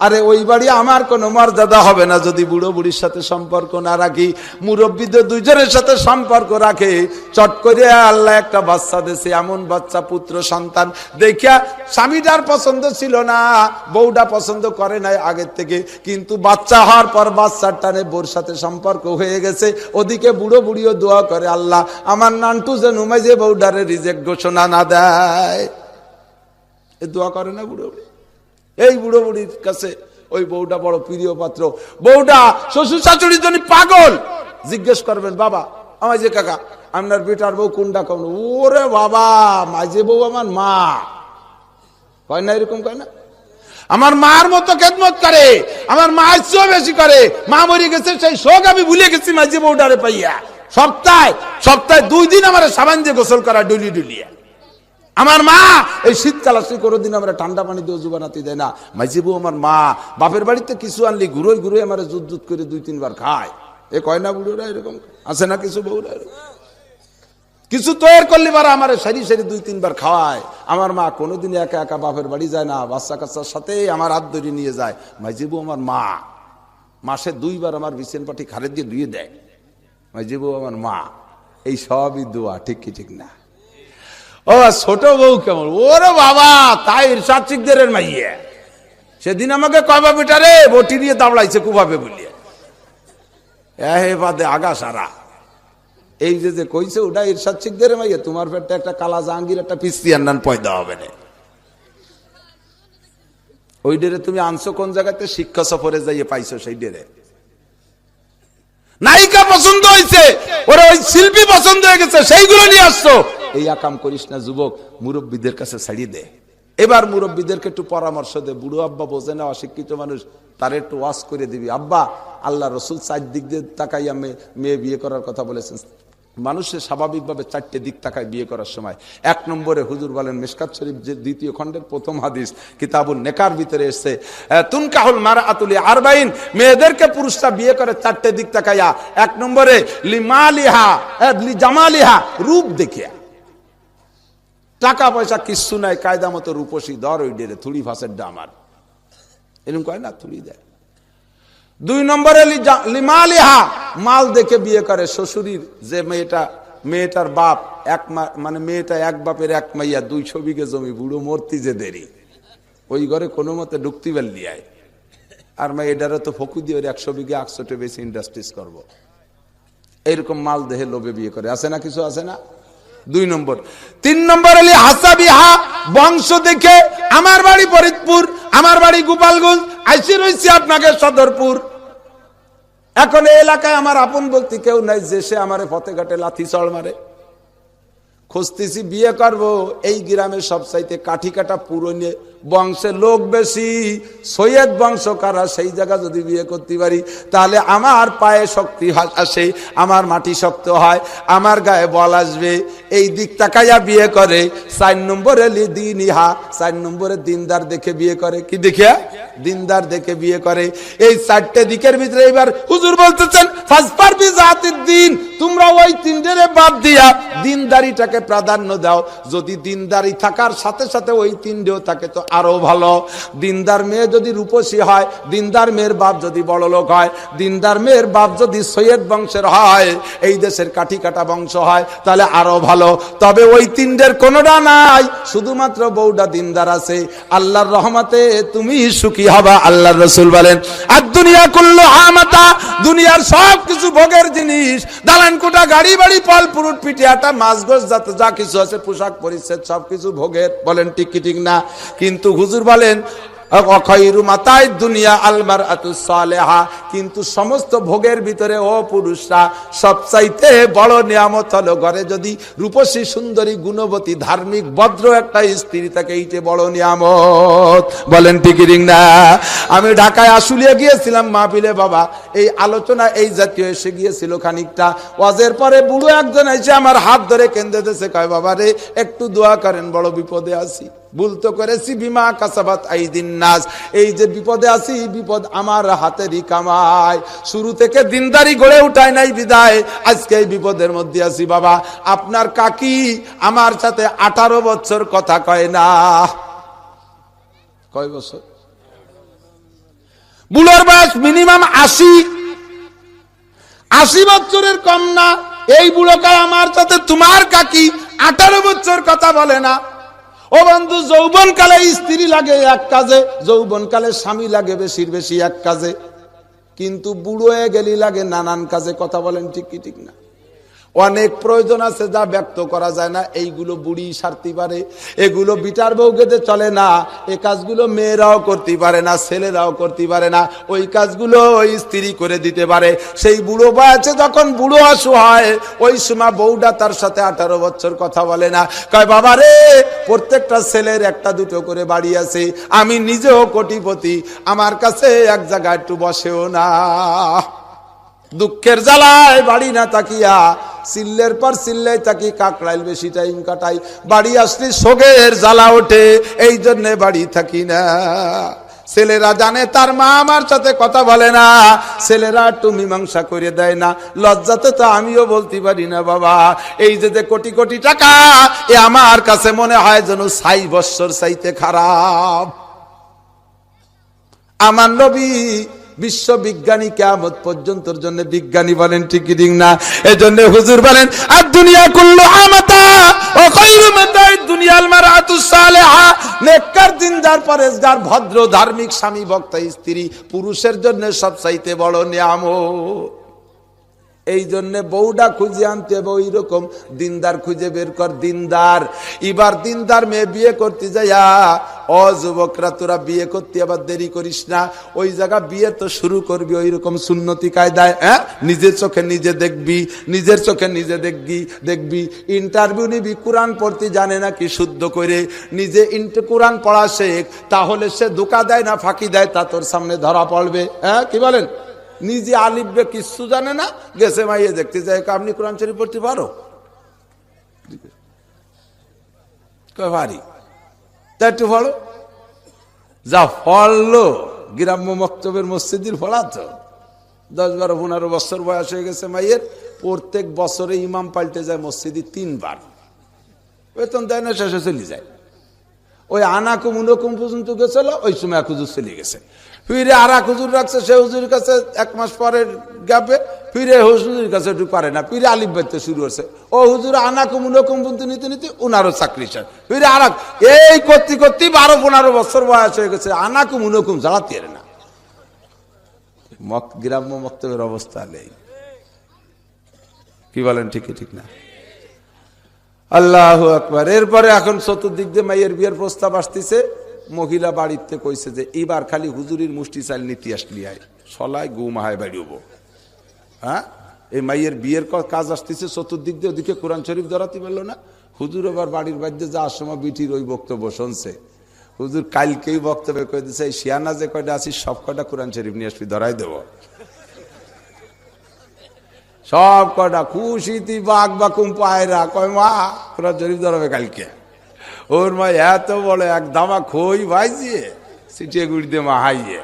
আরে ওই বাড়ি আমার কোনো মর্যাদা হবে না যদি বুড়ো বুড়ির সাথে সম্পর্ক না রাখি। মুরব্বীদের দুইজনের সাথে সম্পর্ক রাখে। চট করে আল্লাহ একটা বাচ্চা দিয়েছে, এমন বাচ্চা পুত্র সন্তান দেখিয়া স্বামীটার পছন্দ ছিল না, বউটা পছন্দ করে নাই আগের থেকে, কিন্তু বাচ্চা হওয়ার পর বাচ্চার টানে বোর সাথে সম্পর্ক হয়ে গেছে। ওদিকে বুড়ো বুড়িও দোয়া করে, আল্লাহ আমার নান্টু যেন মাঝে বউডারে রিজেক্ট ঘোষণা না দেয়। এ দোয়া করে না বুড়ো বুড়ি? এই বুড়ো বুড়ির কাছে ওই বউটা বড় প্রিয় পাত্র। বউটা শ্বশুর শাশুড়ির জন্য পাগল। জিজ্ঞেস করবেন, বাবা আমার যে কাকা আপনার বেটার বউ কোনটা? কোন? ওরে বাবা, মাঝে বউ আমার মা। কয় না এরকম? কয় না? আমার মার মতো খেদমত করে, আমার মা চেয়েও বেশি করে। মা মরে গেছে সেই শোক আমি ভুলে গেছি মাঝে বউডারে পাইয়া। সপ্তাহে 2 দিন আমার সাবান দিয়ে গোসল করা ডুলিয়া। আমার মা এই শীতকাল আসলে কোনোদিন আমরা ঠান্ডা পানি দিয়ে উজু বানাতে দেয় না। মাঝে বউ আমার মা। বাপের বাড়িতে কিছু আনলি ঘুরোই আমার জুত করে 2-3 বার খায়। এ কয় না বুড়োরা এরকম? আছে না কিছু বউরা? কিছু তৈরি করলে বার আমার সারি 2-3 বার খাওয়ায়। আমার মা কোনোদিন একা একা বাপের বাড়ি যায় না, বাচ্চা কাচ্চার সাথে আমার হাত ধরে নিয়ে যায়। মাইজিবু আমার মা মাসে 2 বার আমার বিছান পাটি খারে দিয়ে ধুয়ে দেয়। মাইজিবু আমার মা। এই সবই দোয়া, ঠিক কি ঠিক না? ও ছোট বউ কেমন? ওরে বাবা, তাই ইরশাদ শিকদারের মাইয়া। সেদিন আমাকে কবা বেটারে বটি নিয়ে দাঁড়াইছে কুভাবে বলিয়ে, এ বাদে আগা সারা এই যে কইছে ওটা ইরশাদ শিখদের মাইয়া, তোমার পেটটা একটা কালা জাহাঙ্গীর একটা পিস্তিয়ার নান পয়দা হবে না। ওই ডেরে তুমি আনছো কোন জায়গাতে? শিক্ষা সফরে যাইয়ে পাইছো সেই ডেরে। নায়িকা পছন্দ হয়েছে, ওরা ওই শিল্পী পছন্দ হয়ে গেছে, সেইগুলো নিয়ে আসছো। এই আকাম করিস না যুবক, মুরব্বীদের কাছে ছাড়িয়ে দে। এবার মুরব্বীদেরকে একটু পরামর্শ দে। বুড়ো আব্বা বোঝে না, অশিক্ষিত মানুষ, তার একটু ওয়াজ করে দিবি। আব্বা, আল্লাহ রসুল 4 দিক দিয়ে তাকাইয়া মেয়ে বিয়ে করার কথা বলেছেন। মানুষের স্বাভাবিকভাবে 4টে দিক তাকায় বিয়ে করার সময়। 1 নম্বরে হুজুর বলেন, মিশকাত শরীফ যে 2য় খণ্ডের 1ম হাদিস, কিতাবুন নেকার ভিতরে এসেছে, তুনকাহুল মারআতু লিআরবাইন, মেয়েদেরকে পুরুষরা বিয়ে করে 4টে দিক তাকাইয়া। 1 নম্বরে লিমালিহা, লিজামালিহা, রূপ দেখিয়া। টাকা পয়সা কিচ্ছু নাই, কায়দা মতো রূপসী ধর, ওই ডেরে থুড়ি ফাঁসের ডামার, এরকম কয় না, থুড়ি দেয়। 2 নম্বরে লিমালিহা, মাল দেখে বিয়ে করে। শ্বশুরির যে মেয়েটার বাপ মানে মেয়েটা এক বাপের 1 মাইয়া, 200 বিঘে জমি, বুড়ো মূর্তি যে দেরি, ওই ঘরে কোনো মতে ঢুকতে পারলি আয়। আর মেয়েটারে তো ফকু দিয়ে 100 বিঘে 100 বেশি ইন্ডাস্ট্রিজ করবো, এইরকম মাল দেহে লোভে বিয়ে করে। আছে না কিছু, আছে না? 2 নম্বর। 3 নম্বর হলি হাসাবিহা, বংশ দেখে। আমার বাড়ি ফরিদপুর, আমার বাড়ি গোপালগঞ্জ, আইসি রয়েছি আপনাকে সদরপুর। এখন এই এলাকায় আমার আপন বলতে কেউ নাই, যে সে আমার ফতেঘাটে লাথি চড় মারে। খুঁজতেছি বিয়ে করবো, এই গ্রামের সবচাইতে কাঠি কাটা পুরনো বংশের লোক বেশি, সৈয়দ বংশ কারা, সেই জায়গা যদি বিয়ে করতে পারি তাহলে আমার পায়ে শক্তি আসে, আমার মাটি শক্ত হয়, আমার গায়ে বল আসবে। এই দিক তাকাইয়া বিয়ে করে। 4 নম্বরে লিদিনিহা, 4 নম্বরে দিনদার দেখে বিয়ে করে। কি দেখে? দিনদার দেখে বিয়ে করে। এই 4টে দিকের ভিতরে এবার হুজুর বলতেছেন, ফাসফার বিজাতিদ দ্বীন, তোমরা ওই 3টেরে বাদ দিয়া দিনদারিটাকে প্রাধান্য দাও। যদি দিনদারি থাকার সাথে সাথে ওই 3টেও থাকে তো আরো ভালো। দিনদার মেয়ে যদি রূপসী হয়, দিনদার মেয়ের বাপ যদি বড় লোক হয়, দিনদার মেয়ের বাপ যদি সৈয়দ বংশের হয়, এই দেশের কাঠি কাটা বংশ হয়, তাহলে আরো ভালো। তবে ওই 3টের কোনোটা নাই, শুধুমাত্র বউটা দিনদার আছে। আল্লাহর রহমতে তুমি সুখী হবা। আল্লাহর রাসূল বলেন, আর দুনিয়া কুল্লুহা মাতা, দুনিয়ার সব কিছু ভোগের জিনিস, দালান কোঠা, গাড়ি বাড়ি, ফল ফ্রুট, পিঠে আটা, মাছ গোস, যা কিছু আছে, পোশাক পরিচ্ছদ, সবকিছু ভোগের। বলেন ঠিক কি ঠিক না? কিন্তু হুজুর বলেন, কিন্তু সমস্ত ভোগের ভিতরে ও পুরুষরা সবচাইতে বড় নিয়ামত হলো ঘরে যদি রূপসী সুন্দরী গুণবতী ধার্মিক ভদ্র একটা স্ত্রী থাকে, এইটা বড় নিয়ামত। বলেন ঠিক না? আমি ঢাকায় আশুলিয়া গিয়েছিলাম মাহফিলে, বাবা এই আলোচনা এই জাতীয় এসে গিয়েছিল খানিকটা। ওয়াজের পরে বুড়ো একজন এসে আমার হাত ধরে কেঁদে দিয়েছে, কয় বাবা রে একটু দোয়া করেন, বড় বিপদে আছি। ভুল তো করেছি, বিমা কাসাবাত আইদিন নাস, এই যে বিপদে আছি, বিপদ আমার হাতেরই কামাই। শুরু থেকে দিনদারি গড়ে উঠায় নাই বিদায় আজকে এই বিপদের মধ্যে আছি। বাবা আপনার কাকি আমার সাথে 18 বছর কথা কয় না। কয় বছর? বুড়োর বয়স মিনিমাম 80 বছরের কম না। এই বুড়োকে আমার সাথে তোমার কাকি 18 বছর কথা বলে না। ও বন্ধু, যৌবন কালে স্ত্রী লাগে এক কাজে, যৌবন কালে স্বামী লাগে বেশির বেশি এক কাজে, কিন্তু বুড়ো হয়ে গেলি লাগে নানান কাজে। কথা বলেন ঠিক কি ঠিক না? অনেক প্রয়োজন আছে যা ব্যক্ত করা যায় না, এইগুলো বুড়ি সারতে পারে, এগুলো বিটার বউকে চলে না। এই কাজগুলো মেয়েরাও করতে পারে না, ছেলেরাও করতে পারে না, ওই কাজগুলো ওই স্ত্রী করে দিতে পারে। সেই বুড়ো বয়সে যখন বুড়ো অসহায়, ওই সময় বউটা তার সাথে 18 বছর কথা বলে না। কয় বাবা রে, প্রত্যেকটা ছেলের 1-2 করে বাড়ি আছে, আমি নিজেও কোটিপতি, আমার কাছে এক জায়গায় একটু বসেও না। দুঃখের জ্বালায় বাড়ি না তাকিয়া সিল্লের পর সিল্লাই তাকি কাকড়াইল বেশি টাইম কাটাই, বাড়ি আসলে শোকের জ্বালা ওঠে, এই জন্য বাড়ি থাকি না। ছেলেরা জানে তার মা আমার সাথে কথা বলে না, ছেলেরা একটু মীমাংসা করে দেয় না। লজ্জাতে তো আমিও বলতে পারি না বাবা, এই যে কোটি কোটি টাকা, এ আমার কাছে মনে হয় যেন 6 বছর চাইতে খারাপ। আমার নবী বিশ্ববিজ্ঞানী কিয়ামত পর্যন্তর জন্য বিজ্ঞানী। বলেন ঠিক কি না? এজন্য হুজুর বলেন, আর দুনিয়া কুল্লুহা মাতা ওয়া খায়রু মাতা'আদ দুনিয়াল মারআতুস সালিহা, নেককার দিনদার পরেজগার ভদ্র ধার্মিক স্বামী ভক্তা স্ত্রী পুরুষের জন্য সবচাইতে বড় নিয়ামত। এই জন্য বউটা খুঁজে আনতে হবে ওই রকম দিনদার খুঁজে বের কর, দিনদার। এবার দিনদার মেয়ে বিয়ে করতে যাইয়া ও যুবকরা তোরা বিয়ে করতে আবার দেরি করিস না, ওই জায়গা বিয়ে তো শুরু করবি ওই রকম সুন্নতি কায়দায়। নিজের চোখে নিজে দেখবি, নিজের চোখে নিজে দেখবি। ইন্টারভিউ নিবি, কোরআন পড়তে জানে না কি শুদ্ধ করে, নিজে কোরআন পড়া শেখ, তাহলে সে ধোঁকা দেয় না ফাঁকি দেয় তা তোর সামনে ধরা পড়বে। কি বলেন? নিজে আলিফবে কিচ্ছু জানে না, গেছে মাইয়ে দেখতে যায়, আপনি কোরআন শরীফ পড়তে পারো? পারি, তা একটু পড়ো। যা ফললো গ্রাম্য মক্তবের মসজিদের পড়া তো 10-12-15 বছর বয়স হয়ে গেছে মাইয়ের, প্রত্যেক বছরে ইমাম পাল্টে যায় মসজিদে 3 বার, বেতন দেয় না, শেষে চলে যায়। ওই আনাকুম উনকুম পর্যন্ত গেছিল, ওই সময় এক হুজুর চলে গেছে, ফিরে আর এক হুজুর রাখছে, সে হুজুরের কাছে 1 মাস পরের গ্যাপে ফিরে হুজুরের কাছে একটু পারে না, ফিরে আলিফ বাইতে শুরু হচ্ছে। ও হুজুর আনাকুম উনকুম পর্যন্ত নিতে নিতে উনারও চাকরি শেষ, ফিরে আর এই করতে করতে 12-15 বছর বয়স হয়ে গেছে, আনাকুম উনকুম জ্বালাতে পারে না। গ্রাম্য মক্তবের অবস্থা নেই। কি বলেন? ঠিক না? আল্লাহু আকবার। এরপরে এখন চতুর্দিক দিয়ে মাইয়ের বিয়ের প্রস্তাব আসতেছে। মহিলা বাড়িতে কইছে যে এবার খালি হুজুরির মুষ্টি চাল নীতি আসলি আয় সলাই গুমাহায় বাড়িব। এই মাইয়ের বিয়ের কাজ আসতেছে চতুর্দিক দিয়ে, ওদিকে কোরআন শরীফ ধরাতে পারলো না। হুজুর এবার বাড়ির বাড়িতে যাওয়ার সময় বিটির ওই বক্তব্য শুনছে। হুজুর কালকেই বক্তব্য কয়ে দিচ্ছে, এই শিয়ানা যে কয়টা আছিস সব কয়টা কোরআন শরীফ নিয়ে আসবি, ধরাই দেব সব কয়টা। খুশিতি বাঘ বাকুম পায়রা কয় মা কোরআন শরীফ ধরাবে কালকে। ওর মা এত বড় এক দামা খই ভাইজিয়ে সিটিয়ে গুড়ি দিয়ে মা হাইয়ে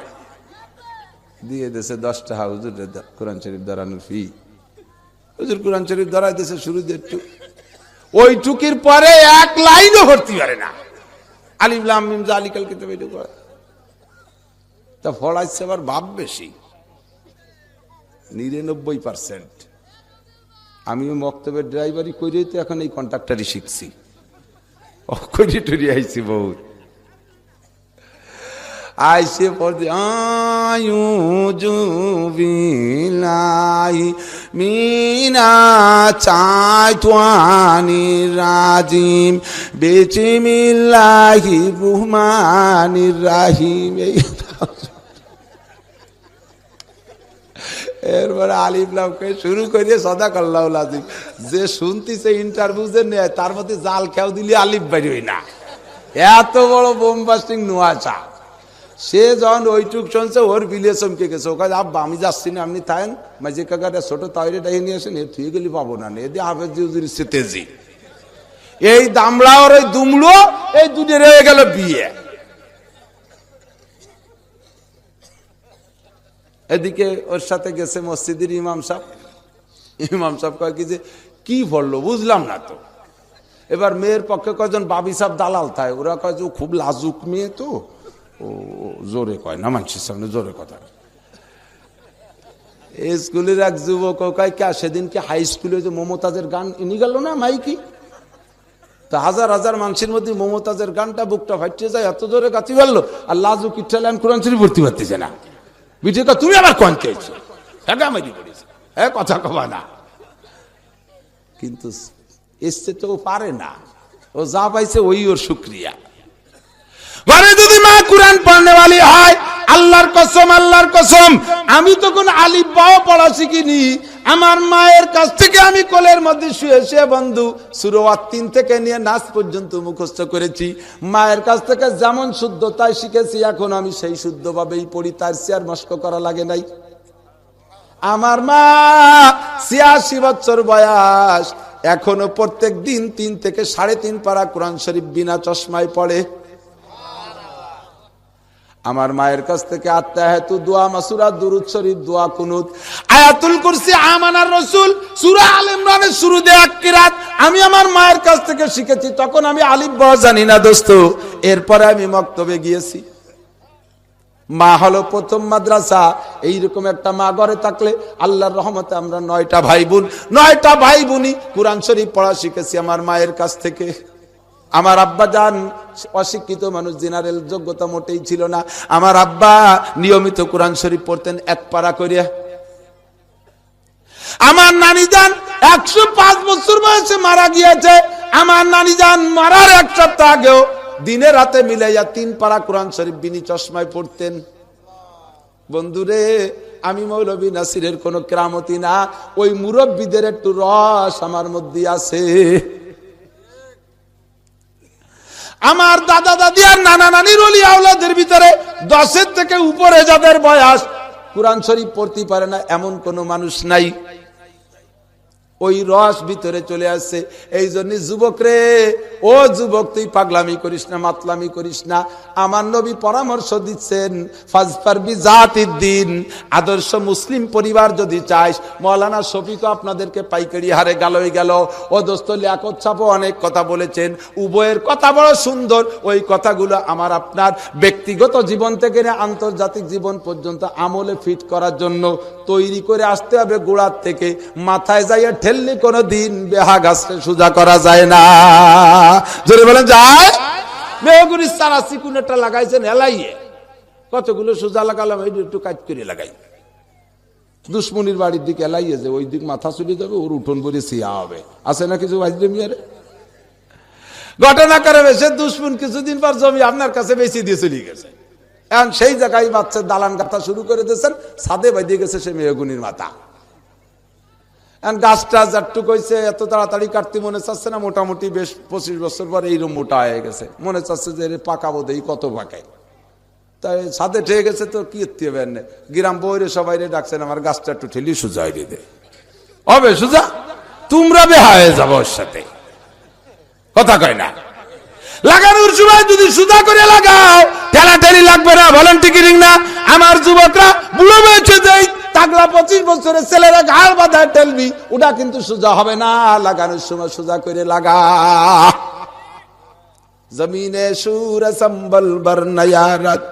দিয়ে দিয়েছে 10 টাকা হুজুর কোরআন শরীফ ধরানোর ফি। হুজুর কোরআন শরীফ ধরাই দিয়েছে শুরু দিয়ে একটু, ওই টুকির পরে 1 লাইনও ভর্তি পারে না। আলিফ লাম মিম যালিকাল কিতাব এটুকু তা ফলাইছে আবার ভাব বেশি 99%। আমিও মক্তবের ড্রাইভারি করেই তো এখন এই কন্ট্রাক্টারই শিখছি, করি টরি আইছি বহুত। আইসে পড়তে আয়ুজুবিল্লাহি মিনা চাইতানির রাজিম বিসমিল্লাহির রহমানির রহিম। এরপরে আলিফ লাম কয়ে শুরু করিয়ে সাদাকাল্লাহুল আযীম। যে শুনতিছে ইন্টারভিউ যে নেয় তার মধ্যে জাল খেয়াও দিলে আলিফ বেরোয় না, এত বড় বোমবাস্টিং নোয়াচা। সে যখন ওইটুক শুনছে ওর বিলিয়ে চমকে গেছে, ও কাজ আব্বা আমি যাচ্ছি না, আপনি থাকেন মাঝে কাকাটা ছোট তাইরে ডাই নিয়ে আসেন, এ তুই গেলি পাবো না, এ দিয়ে হাফেজ হুজুর তেজি এই দামড়া ওর ওই দুমড়ো এই দুটো রয়ে গেল বিয়ে। এদিকে ওর সাথে গেছে মসজিদের ইমাম সাহেব কয় কি যে কি বললো বুঝলাম না তো। এবার মেয়ের পক্ষে কয়জন বাবি সাহেব দালাল থাকে, ওরা কয় যে খুব লাজুক মেয়ে তো, ও জোরে কয় না, মানুষের সামনে জোরে কথা। স্কুলের এক যুবক কয় কে সেদিনকে হাই স্কুলে যে মমতাজের গান এনে গেল না মাইকি, তা হাজার হাজার মানুষের মধ্যে মমতাজের গানটা বুকটা ফাটিয়ে যায়, এত জোরে গাছি ফেললো, আর লাজুক ইটালিয়ান কোরআন শরীফ ভর্তি পারতেছে না। বিটিকা তুমি আবার কোন চেয়েছো, হ্যাঁ কথা কবা না, কিন্তু এসছে তো পারে না, ও যা পাইছে ওই ওর শুক্রিয়া। ঘরে যদি মা কোরআন পড়নেওয়ালি হয়, আল্লাহর কসম আমি তখন আলিফ বাও পড়া শিখিনি, আমার মায়ের কাছ থেকে আমি কোলের মধ্যে শুয়ে শুয়ে বন্ধু সূরা 3 থেকে নিয়ে নাস পর্যন্ত মুখস্থ করেছি। মায়ের কাছ থেকে যেমন শুদ্ধতায় শিখেছি এখন আমি সেই শুদ্ধভাবেই পড়ি, তার চেয়ার মস্ক করা লাগে নাই। আমার মা 86 বছর বয়স, এখনো প্রত্যেক দিন 3 থেকে 3.5 পারা কোরআন শরীফ বিনা চশমায় পড়ে। আমার মায়ের কাছ থেকে আত্তাহিয়াতু দোয়া, মাসুরা, দুরূদ শরীফ, দোয়া, কুনুত, আয়াতুল কুরসি, আমানার রাসূল, সূরা আল ইমরানের শুরুতে এক কিরাত আমি আমার মায়ের কাছ থেকে শিখেছি। তখন আমি আলিফ বা জানি না দোস্ত। এরপরে আমি মক্তবে গিয়েছি, মা হলো প্রথম মাদ্রাসা। এইরকম একটা মা ঘরে থাকলে আল্লাহর রহমতে আমরা 9টা ভাই বোনই কোরআন শরীফ পড়া শিখেছি আমার মায়ের কাছ থেকে। আমার আব্বা জান অশিক্ষিত মানুষ, জেনারেল যোগ্যতা মোটেই ছিল না। আমার আব্বা নিয়মিত কোরআন শরীফ পড়তেন 1 পারা করিয়া। আমার নানি যান 105 বছর বয়সে মারা গিয়েছে। আমার নানি যান মারার এক সপ্তাহ আগেও দিনে রাতে মিলাইয়া 3 পারা কোরআন শরীফ বিনি চশমায় পড়তেন। বন্ধুরে, আমি মৌলভী নাসিরের কোন কেরামতি না, ওই মুরব্বীদের একটু রস আমার মধ্যে আছে। আমার দাদা দাদি আর নানা নানির ওলি আওলাদের ভিতরে 10 থেকে উপরে যাদের বয়স কোরআন শরীফ পড়তে পারে না এমন কোন মানুষ নাই। ওই রস ভিতরে চলে আসছে। এই জন্য যুবক রে, ও যুবক, তুই পাগলামি করিস না, মাতলামি করিস না। আমার নবী পরামর্শ দিচ্ছেন, ফাজফার বিজাতিদ্দিন, আদর্শ মুসলিম পরিবার যদি চাইস। মৌলানা শফিকও আপনাদেরকে পাইকারি হারে গালই গেল। ও দোস্ত লিয়াকত সাহেবও অনেক কথা বলেছেন, উভয়ের কথা বড় সুন্দর। ওই কথাগুলো আমার আপনার ব্যক্তিগত জীবন থেকে আন্তর্জাতিক জীবন পর্যন্ত আমলে ফিট করার জন্য তৈরি করে আসতে হবে গোড়ার থেকে। মাথায় যাইয়া ঠেললে কোনো দিন বেহা গাছকে সোজা করা যায় না। জোরে বলেন যায়? মেহগুড়ি সারা চিকুনেটা লাগাইছেন এলাইয়ে, কতগুলো সোজা লাগালাম, এই একটু কাজ করে লাগাই। দুশ্মনির বাড়ির দিকে এলাইয়ে যে ওই দিক মাথা চলে যাবে, ওর উঠোন বলে সিয়া হবে। আছে না কিছু ভাইজে মিয়ারে ঘটনা করে বেশে দুশ্মন কিছুদিন পর জমি আপনার কাছে বেশি দিয়ে চলে গেছে। এখন সেই জায়গায় বাচ্চা দালান গাঁথা শুরু করে দিয়েছেন, ছাদে বাইদিয়ে গেছে সে মেহগুনির মাথা। গাছটা যাটুক হয়েছে, এত তাড়াতাড়ি কাটতে মনে চাচ্ছে না। মোটামুটি বেশ 25 বছর পর এইরকম মোটা হয়ে গেছে। মনে চাচ্ছে যে পাকাবো, দেই কত পাকাই। তাই ছাদে ঠেয়ে গেছে তো কি হবে। গ্রাম বইরে সবাই ডাকছেন, আমার গাছটা একটু ঠেলি সোজা হয়ে দে। হবে সোজা? তোমরা বেহা হয়ে যাবো ওর সাথে, কথা কয় না। লাগানোর সময় যদি সুদা করে লাগাও, ঠেলাঠেলি লাগবে না। বলেন ঠিক না? আমার যুবকরা বুড়ো বয়সে যাই তাগলা 25 বছরের ছেলেরা ঘাল বাঁধায় ঠেলবি, ওটা কিন্তু সোজা হবে না। লাগানোর সময় সোজা করে লাগা। জমিনে সুর সম্বল বর নয়া রাত,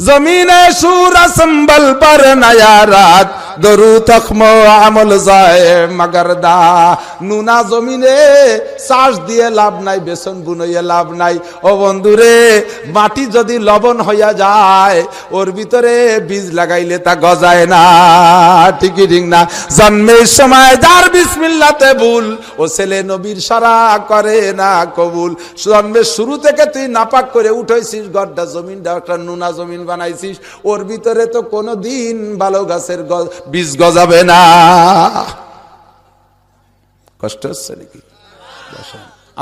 জমিনে সুর সম্বল বর নয়া রাত, দরু তখমো আমল যায় মগরদা। নুনা জমিনে চাষ দিয়ে লাভ নাই, বেসন বুনইয়ে লাভ নাই। ও বন্ধুরে, মাটি যদি লবণ হইয়া যায়, ওর ভিতরে বীজ লাগাইলে তা গজায় না। ঠিকই ঠিক না? জন্মের সময় যার বিসমিল্লাতে ভুল, ও ছেলে নবীর সারা করে না কবুল। জন্মের শুরু থেকে তুই নাপাক করে উঠাইছিস, গড্ডা জমিনটা একটা নুনা জমিন বানাইছিস, ওর ভিতরে তো কোনো দিন ভালো গাছের বীজ গজাবে না। কষ্ট হচ্ছে নাকি?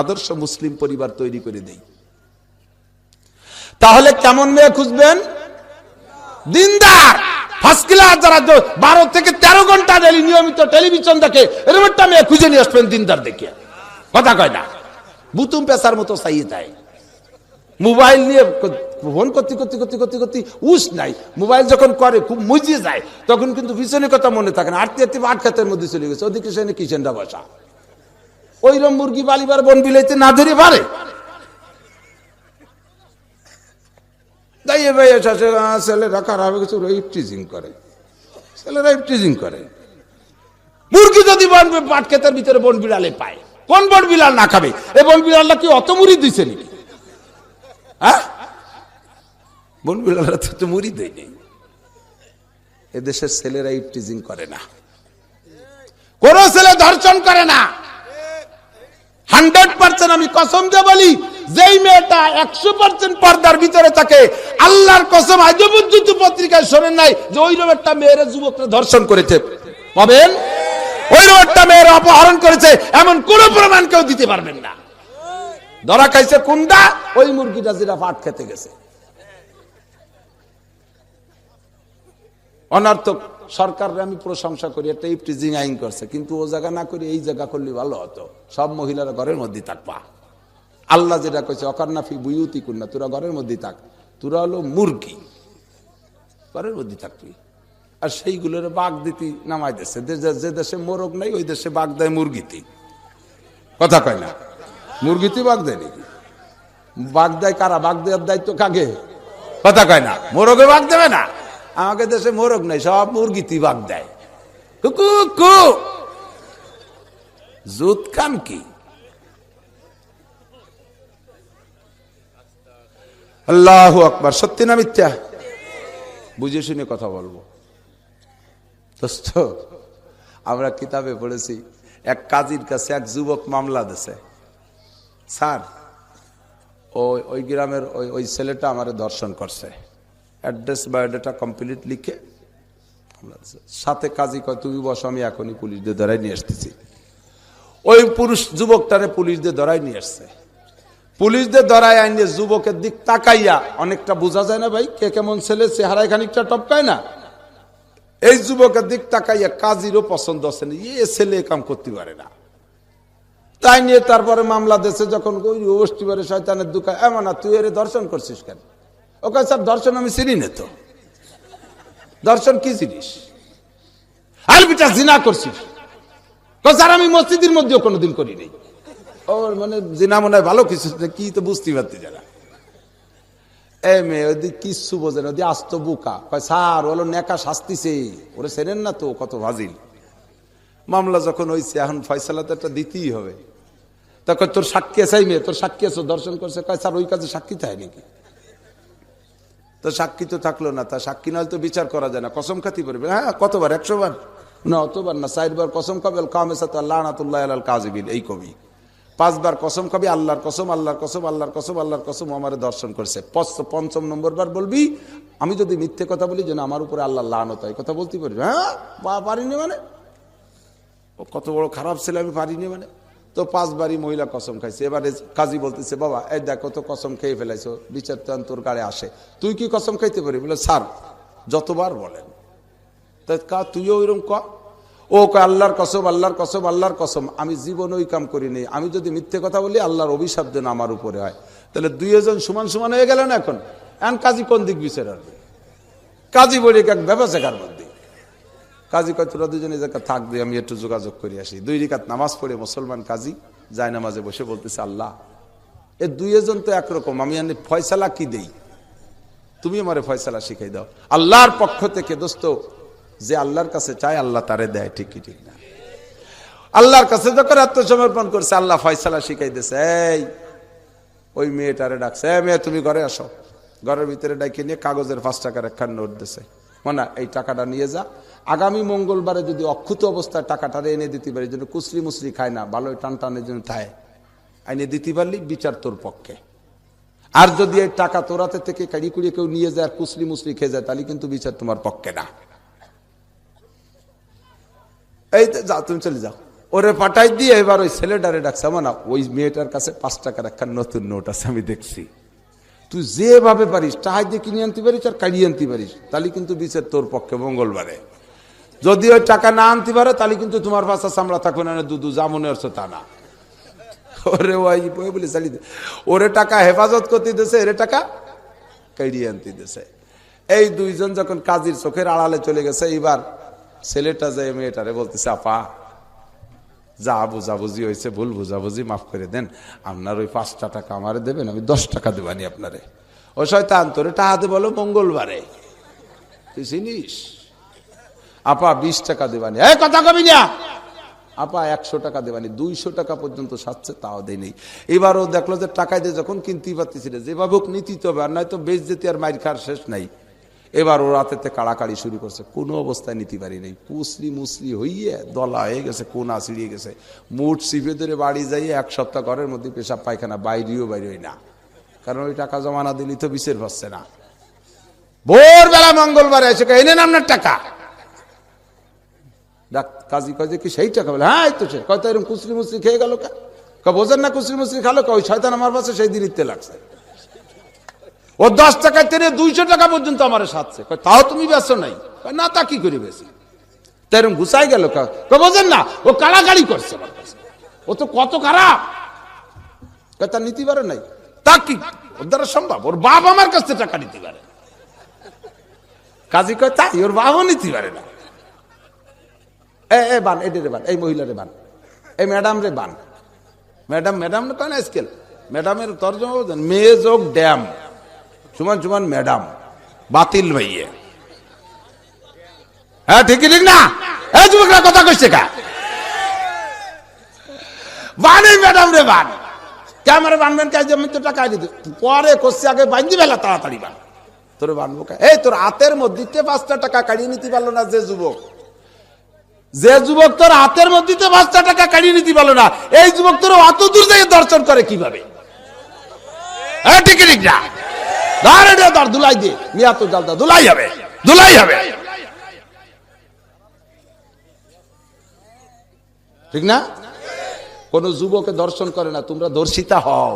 আদর্শ মুসলিম পরিবার তৈরি করে দেই। তাহলে কেমন মেয়ে খুঁজবেন? দিনদার, ফার্স্ট ক্লাস, যারা 12 থেকে 13 ঘন্টা ডেলি নিয়মিত টেলিভিশন দেখে, এরকম একটা মেয়ে খুঁজে নিয়ে আসবেন দিনদার দেখে। কথা কয় না? বুতুম পেশার মতো চাইয়ে যায়। মোবাইল নিয়ে ফোন করতে করতে করতে করতে করতে উস নাই। মোবাইল যখন করে খুব মুজিয়ে যায়, তখন কিন্তু পিছনে কথা মনে থাকে না। আটতে আটতে আট খাতের মধ্যে চলে গেছে, ওদিকে সে কিচেনটা বসা। ওইরকম মুরগি বালিবার বন বিলাইতে না ধরে পারে। ছেলেরা খারাপ হয়ে গেছে, টিজিং করে। ছেলেরা টিজিং করে। মুরগি যদি পাট ক্ষেতের ভিতরে বন বিড়ালে পায়, কোন বন বিড়াল না খাবে? এই বন বিড়ালটা কি অত মুড়ি দিছে নাকি? হ্যাঁ, বন বিড়ালরা তো মুড়ি দেয়নি। এদেশের ছেলেরা ইফটিজিং করে না, কোন ছেলে ধর্ষণ করে না। 100% আমি কসম দিয়ে বলি, যেই মেয়েটা 100% পর্দার ভিতরে থাকে, আল্লাহর কসম আজ পর্যন্ত পত্রিকায় শোনেন নাই যে ওইরকম একটা মেয়ের যুবকরা ধর্ষণ করেছে। পাবেন? ওইরকম একটা মেয়ের অপহরণ করেছে এমন কোন প্রমাণ কেউ দিতে পারবেন না। ধরা খাইছে কোনটা? ওই মুরগিটা যেটা পাট খেতে গেছে। অনর্থক। সরকারের আমি প্রশংসা করি, একটা ইফটিজিং আইন করছে, কিন্তু ও জায়গা না করে এই জায়গা করলে ভালো হতো। সব মহিলারা ঘরের মধ্যে থাকবা। আল্লাহ যেটা কইছে, অকান্নাফি বুয়ুতি কুন্না, তোরা ঘরের মধ্যে থাক। তোরা হলো মুরগি, ঘরের মধ্যে থাকবি। আর সেইগুলোর বাঘ দিতে নামাই দিচ্ছে। যে দেশে মোরগ নাই, ওই দেশে বাঘ দেয় মুরগিতে। কথা কয় না? মুরগিতে বাঘ দেয় নাকি? বাঘ দেয় কারা? বাঘ দেওয়ার দায়িত্ব কাকে? কথা কয় না? মোরগে বাঘ দেবে না। আমাকে দেশে মোরগ নাই, সব মুরগিতে বাঘ দেয়। কুকু জুত খান কি? আল্লাহু আকবার। সত্যি না মিথ্যা? বুঝে শুনে কথা বলবো। দোস্ত, আমরা কিতাবে পড়েছি এক কাজীর কাছে এক যুবক মামলা দিছে, স্যার ওই গ্রামের ওই ছেলেটা আমারে দর্শন করছে, অ্যাড্রেস বায়োডাটা কমপ্লিট লিখে সাথে কাজী কয় তুমি বসো, আমি এখনই পুলিশ দিয়ে ধরাই নিয়ে আসতেছি। ওই পুরুষ যুবকটারে পুলিশ দিয়ে ধরাই নিয়ে আসছে। পুলিশ দিয়ে ধরায় আইনে যুবকের দিক তাকাইয়া অনেকটা বোঝা যায় না ভাই কে কেমন ছেলে, চেহারায় খানিকটা টপকায় না। এই যুবকের দিক তাকাইয়া কাজীরও পছন্দ আছে না, এ ছেলে কাম করতে পারে না। তাই নিয়ে তারপরে মামলা দিয়েছে। যখন বসতে পারে শয়তানের দুঃখা, এমন না তুই এর দর্শন করছিস কেন? ওকে স্যার দর্শন আমি চিনি না তো। দর্শন কি জিনিস? আর বিটা জিনা করছিস? স্যার আমি মসজিদের মধ্যেও কোনোদিন করি নাই। ওর মানে জিনা মনে হয় ভালো কিছু, কি তো বুঝতে পারতে যারা মেয়ে ওদি কিচ্ছু বোঝে না, ওদি আস্ত বুকা। কয় স্যার ওলো নেকা শাস্তিছে, ওরে চেনেন না তো কত ভাজিল। মামলা যখন হয়েছে এখন ফয়সালা তো একটা দিতেই হবে। তখন তোর সাক্ষী আছে, মেয়ে তোর সাক্ষী আছে, দর্শন করছে। কয় স্যার ওই কাজে সাক্ষী থাকে নাকি? তো সাক্ষী তো থাকলো না, তা সাক্ষী নাহলে তো বিচার করা যায় না, কসম খাতি পারবে। হ্যাঁ কতবার? 100 বার না, অতবার না, 4 বার কসম খাবে লানাতুল্লাহ আলাল কাযিবিন, এই কবি 5 বার কসম খাবি আল্লাহর কসম, আল্লাহর কসম, আল্লাহর কসম, আল্লাহর কসম আমারে দর্শন করছে। 5ম নম্বর বার বলবি আমি যদি মিথ্যে কথা বলি যেন আমার উপরে আল্লাহ লানত হয়, কথা বলতে পারবি? হ্যাঁ পারিনি মানে ও কত বড় খারাপ ছেলে, আমি পারিনি মানে। তো 5 বারই মহিলা কসম খাইছে। এবারে কাজী বলতেছে বাবা এই দেখো তো কসম খেয়ে ফেলাইছো, বিচার তো তোর গাড়ে আসে, তুই কি কসম খাইতে পারবি? বলে স্যার যতবার বলেন। তা তুইও ওইরকম ক। ও আল্লাহর কসম, আল্লাহর কসম, আল্লাহর কসম, আমি জীবন ওই কাম করিনি। আমি যদি মিথ্যে কথা বলি আল্লাহর অভিশাপ যেন আমার উপরে হয়। তাহলে দুইজন সমান সমান হয়ে গেল না? এখন কাজী কোন দিক বিচার আসবে? কাজী বলি এক ব্যবসাকার মধ্যে। কাজী কয় তোরা দুজনে জায়গা থাকবে, আমি একটু যোগাযোগ করে আসি। 2 রাকাত নামাজ পড়ে মুসলমান কাজী যায় নামাজে বসে বলতেছে আল্লাহ এ দুইজন তো একরকম, আমি ফয়সালা কি দেই? তুমি আমারে ফয়সালা শিখাই দাও। আল্লাহর পক্ষ থেকে দোস্ত যে আল্লাহর কাছে চায় আল্লাহ তারে দেয়, ঠিক কি ঠিক না? আল্লাহর কাছে যখন আত্মসমর্পণ করছে আল্লাহ ফয়সালা শিখাই দিয়েছে। এই ওই মেয়েটারে ডাকছে, মেয়ে তুমি ঘরে আসো। ঘরের ভিতরে ডাকে নিয়ে কাগজের 5 টাকার একখান নোট দিছে। মানে এই টাকাটা নিয়ে যা, আগামী মঙ্গলবারে যদি অক্ষুত অবস্থায় টাকাটা এনে দিতে পারি, যেন কুসরি মুসরি খায় না, ভালোই টান টানের জন্য থায়, এনে দিতে পারলি বিচার তোর পক্ষে। আর যদি এই টাকা তোরাতে থেকে কাড়ি কুড়িয়ে কেউ নিয়ে যায় আর কুসরি মুসরি খেয়ে যায়, তাহলে কিন্তু বিচার তোমার পক্ষে না। এই যাও তুমি চলে যাও। ওরে পাঠাই দিয়ে এবার ওই ছেলেটারে ডাকছে, না ওই মেয়েটার কাছে 5 টাকার একটা নতুন নোট আছে, আমি দেখছি। তুই যেভাবে পারিস টাকা দিয়ে কিনে আনতে পারিস আর কাড়িয়ে আনতে পারিস, তাহলে কিন্তু বিচার তোর পক্ষে মঙ্গলবারে। যদি ওই টাকা না আনতে পারে তাহলে কিন্তু তোমার ভাষা চামড়া থাকবে না, দুদু যা মনে হচ্ছে তা না। ওরে ওই বলে চালিয়ে ওরে টাকা হেফাজত করতে দিয়েছে, এর টাকা কাড়িয়ে আনতে দিয়েছে। এই দুইজন যখন কাজীর চোখের আড়ালে চলে গেছে, এবার ছেলেটা যায় মেয়েটারে বলতেছে আপা যা বুঝাবুঝি হয়েছে, ভুল বুঝাবুঝি মাফ করে দেন, আপনার ওই 5 টাকা আমারে দেবেন, আমি 10 টাকা দেবানি আপনারে। ও শয়তান তোরে টাকা দে বলো মঙ্গলবারে, তুই চিনিস? আপা 20 টাকা দেবানি। এই কথা কবি না। আপা 100 টাকা দেবানি। 200 টাকা পর্যন্ত সাচ্ছে, তাও দেয় নেই। এবারও দেখলো যে টাকায় দিয়ে যখন কিনতেই পারতেছিল, যেভাবে হোক নীতি তো হবে, আর নয়তো বেচ যেতে আর মাইর খাওয়ার শেষ নাই। এবার ও রাতেতে কাড়াকাড়ি শুরু করছে, কোনো অবস্থায় নিতে পারি নাই। কুসরি মুসরি হইয়ে দলা হয়ে গেছে, কোনা ছিড়িয়ে গেছে। মুঠ চিপে ধরে বাড়ি যাইয়ে 1 সপ্তাহ ঘরের মধ্যে পেশাব পায়খানা, বাইরেও বাইরে না, কারণ ওই টাকা জমা না দিলে তো বিচার পাচ্ছে না। ভোরবেলা মঙ্গলবারে এসে এনে না আপনার টাকা। কাজী কয় যে কি সেই টাকা? বলে হ্যাঁ এই তো সে। কয়তো এরকম কুসরি মুসরি খেয়ে গেল কে? বোঝেন না কুসরি মুসরি খালো? ওই শয়তান আমার পাশে সেই দিন ইতে লাগছে। ও 10 টাকায় তেনে 200 টাকা পর্যন্ত আমার সাথে, তাও তুমি বেছো নাই? না তা কি করি বেশি? তাই এরকম ঘুষাই গেল। বোঝেন না ও কাড়াকাড়ি করছে আমার কাছে, ও তো কত খারাপ, তার নিতে পারে নাই। তা কি ওর দ্বারা সম্ভব? ওর বাপ আমার কাছ থেকে টাকা নিতে পারে। কাজী কয় তাই, ওর বাপও নিতে পারে না। বান এডে বান, এই মহিলারে বান, এই ম্যাডাম রে বান। ম্যাডাম ম্যাডাম না কেন স্কেল, ম্যাডামের তর্জমা বোঝেন? মেয়ে যোগ ড্যাম সমান সমান ম্যাডাম, বাতিল ভাইয়ে। হ্যাঁ ঠিক ঠিক না? এই যুবকরা কথা কইছে কা? বান এই ম্যাডাম রে বান। ক্যামেরা বানবেন কাজ, আমি তো টাকা দিতে পরে করছে, আগে বান্ধি বেলা তাড়াতাড়ি বান। তোর বানবো কা? এই তোর হাতের মধ্যে 5টা টাকা কাড়িয়ে নিতে পারলো না যে যুবক, যে যুবক তোর হাতের মধ্যে 5 টাকা কাড়িয়ে নিতে পারলো না, এই যুবক তোর অত দূর থেকে দর্শন করে কিভাবে? ঠিক না? ধুলাই দিয়ে মিয়া তো জালদা ধুলাই হবে, ধুলাই হবে, ঠিক না? কোন যুবকে দর্শন করে না, তোমরা দর্শিতা হও।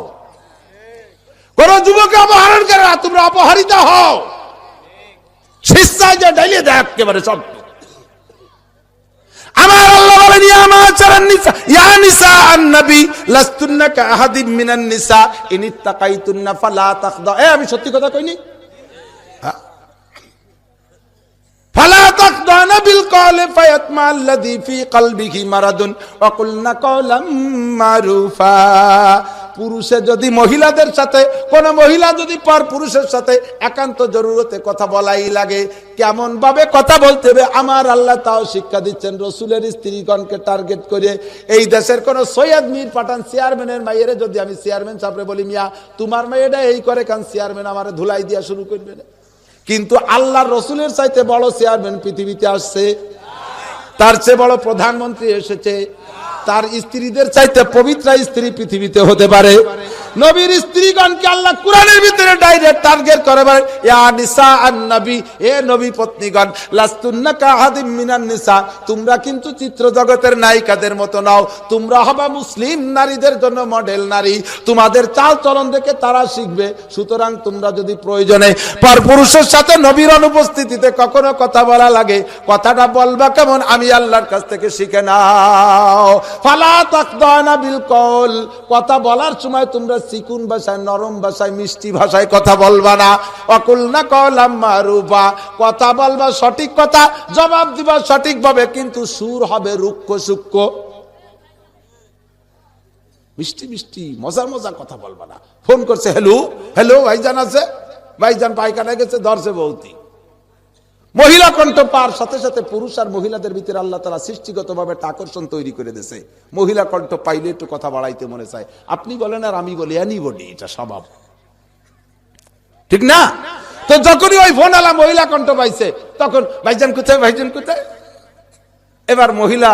কোন যুবকে অপহরণ করে না, তোমরা অপহরিতা হও। শিষ্যায় যে ডাইলে দেয় একেবারে সব। আমার আল্লাহ বলেন ইয়া মাশারান নিসা ইয়া নিসা আন-নবী লাস্তুন্না কাআহাদিম মিনান নিসা ইনিত্তাকাইতুন্না ফালা তাখদা। আমি সত্যি কথা কইনি? ফালা তাখদানা বিল কওলি ফায়াতমা আল্লাযী ফি কলবিহি মারাদুন ওয়া কুলনা কওলাম মারুফা। পুরুষে যদি মহিলাদের সাথে, কোন মহিলা যদি পর পুরুষের সাথে একান্ত জরুরতে কথা বলাই লাগে, কেমন ভাবে কথা বলতে হবে আমার আল্লাহ তাও শিক্ষা দিচ্ছেন। রসুলের স্ত্রীগণকে টার্গেট করে এই দেশের কোন সৈয়দ মীর পাঠান চেয়ারম্যানের মাইয়েরে যদি আমি চেয়ারম্যান সাহেবরে বলি মিয়া তোমার মেয়েটা এই করে, কারণ চেয়ারম্যান আমার ধুলাই দিয়া শুরু করবে না। কিন্তু আল্লাহর রসুলের চাইতে বড় চেয়ারম্যান পৃথিবীতে আসছে, তার চেয়ে বড় প্রধানমন্ত্রী এসেছে, তার স্ত্রীদের চাইতে পবিত্র স্ত্রী পৃথিবীতে হতে পারে। নবীর স্ত্রীগণকে আল্লাহ কোরআনের ভিতরে ডাইরেক্ট টার্গেট করে বলে ইয়া নিসা আন-নবী, এ নবী পত্নীগণ লাস্তুন্না কাআহাদিম মিনান নিসা, তোমরা কিন্তু চিত্র জগতের নায়িকাদের মতো নাও, তোমরা হবা মুসলিম নারীদের জন্য মডেল নারী, তোমাদের চাল চলন দেখে তারা শিখবে। সুতরাং তোমরা যদি প্রয়োজনে পরপুরুষের সাথে নবীর অনুপস্থিতিতে কখনো কথা বলা লাগে, কথাটা বলবা কেমন আমি আল্লাহর কাছ থেকে শিখে নাও। ফালা তাকদানা বিল কওল, কথা বলার সময় তোমরা চিকুন ভাষায়, নরম ভাষায়, মিষ্টি ভাষায় কথা বলবা না। ওয়াকুলনা কওলাম মারুফা, কথা বলবা সঠিক কথা, জবাব দিবা সঠিকভাবে, কিন্তু সুর হবে রুক্ষ সূক্ষ্ম, মিষ্টি মিষ্টি মজার মজার কথা বলবা না। ফোন করছে, হ্যালো হ্যালো ভাইজান আছে, ভাইজান পায়খানায় গেছে, ধরছে বৌতি। মহিলা কণ্ঠ পার সাথে সাথে পুরুষ আর মহিলাদের ভিতরে আল্লাহ তাআলা সৃষ্টিগতভাবে একটা আকর্ষণ তৈরি করে দিয়েছে। মহিলা কণ্ঠ পাইলে একটু কথা বাড়াইতে মনে চায়, আপনি বলেন আর আমি বলি, এনিবডি, এটা স্বভাব, ঠিক না? তো যখনই ওই ফোন আলা মহিলা কণ্ঠ পাইছে, তখন ভাইজান কোথায়, ভাইজান কোথায়। এবার মহিলা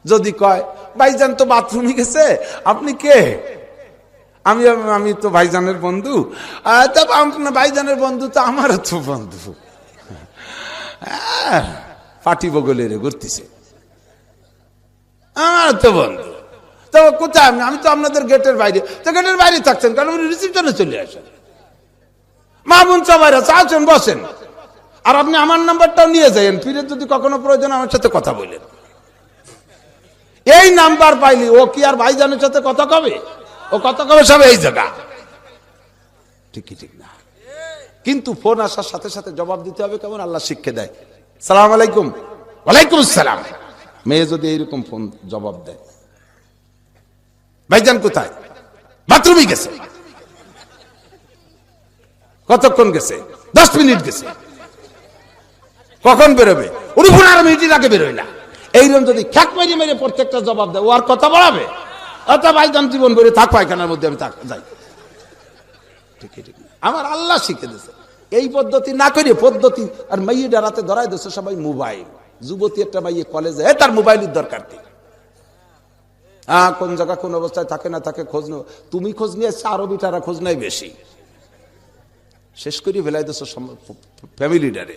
যদি কয় ভাইজান তো বাথরুমে গেছে, আপনি কে? আমি তো ভাইজানের বন্ধু। ভাইজানের বন্ধু তো আমারও তো বন্ধু, পাটি বগলের ঘুরতেছে, আমার তো বন্ধু। তো কোথায়? আমি তো আপনাদের গেটের বাইরে। তো গেটের বাইরে থাকছেন কারণ উনি রিসিপশনে চলে আসেন, মা বোন সবাই আসেন, বসেন, আর আপনি আমার নাম্বারটাও নিয়ে যাবেন, ফিরে যদি কখনো প্রয়োজন আমার সাথে কথা বলেন। এই নাম্বার পাইলি ও কি আর ভাইজানের সাথে কথা কবে? ও কথা কবে সব এই জায়গা, ঠিক কি ঠিক না? কিন্তু ফোন আসার সাথে সাথে জবাব দিতে হবে কেমন আল্লাহ শিক্ষা দেয়। সালাম আলাইকুম, ওয়ালাইকুম আসসালাম। মেয়ে যদি এইরকম ফোন জবাব দেয়, ভাইজান কোথায়? বাথরুমে গেছে। কতক্ষণ গেছে? 10 মিনিট গেছে। কখন বেরোবে? উনি 15 মিনিটের আগে বেরোয় না। এইরকম যদি খ্যাক মেরে মেরে প্রত্যেকটা জবাব দেয়, ও আর কথা বলাবে? অর্থাৎ ভাইজান জীবন বেরো থাক, পায়খানার মধ্যে আমি যাই, ঠিক ঠিক না? আমার আল্লাহ শিখে দিয়েছে এই পদ্ধতি না করে পদ্ধতি। আর মাইয়েটা রাতে ধরাই দিচ্ছে সবাই মোবাইল। যুবতী একটা মাইয়ে কলেজে, তার মোবাইলের দরকার কি? কোন জায়গা কোন অবস্থায় থাকে না থাকে খোঁজ নেব। তুমি খোঁজ নিয়ে আরবিটারা খোঁজ নাই বেশি, শেষ করে ফেলাই দিচ্ছ ফ্যামিলিটারে।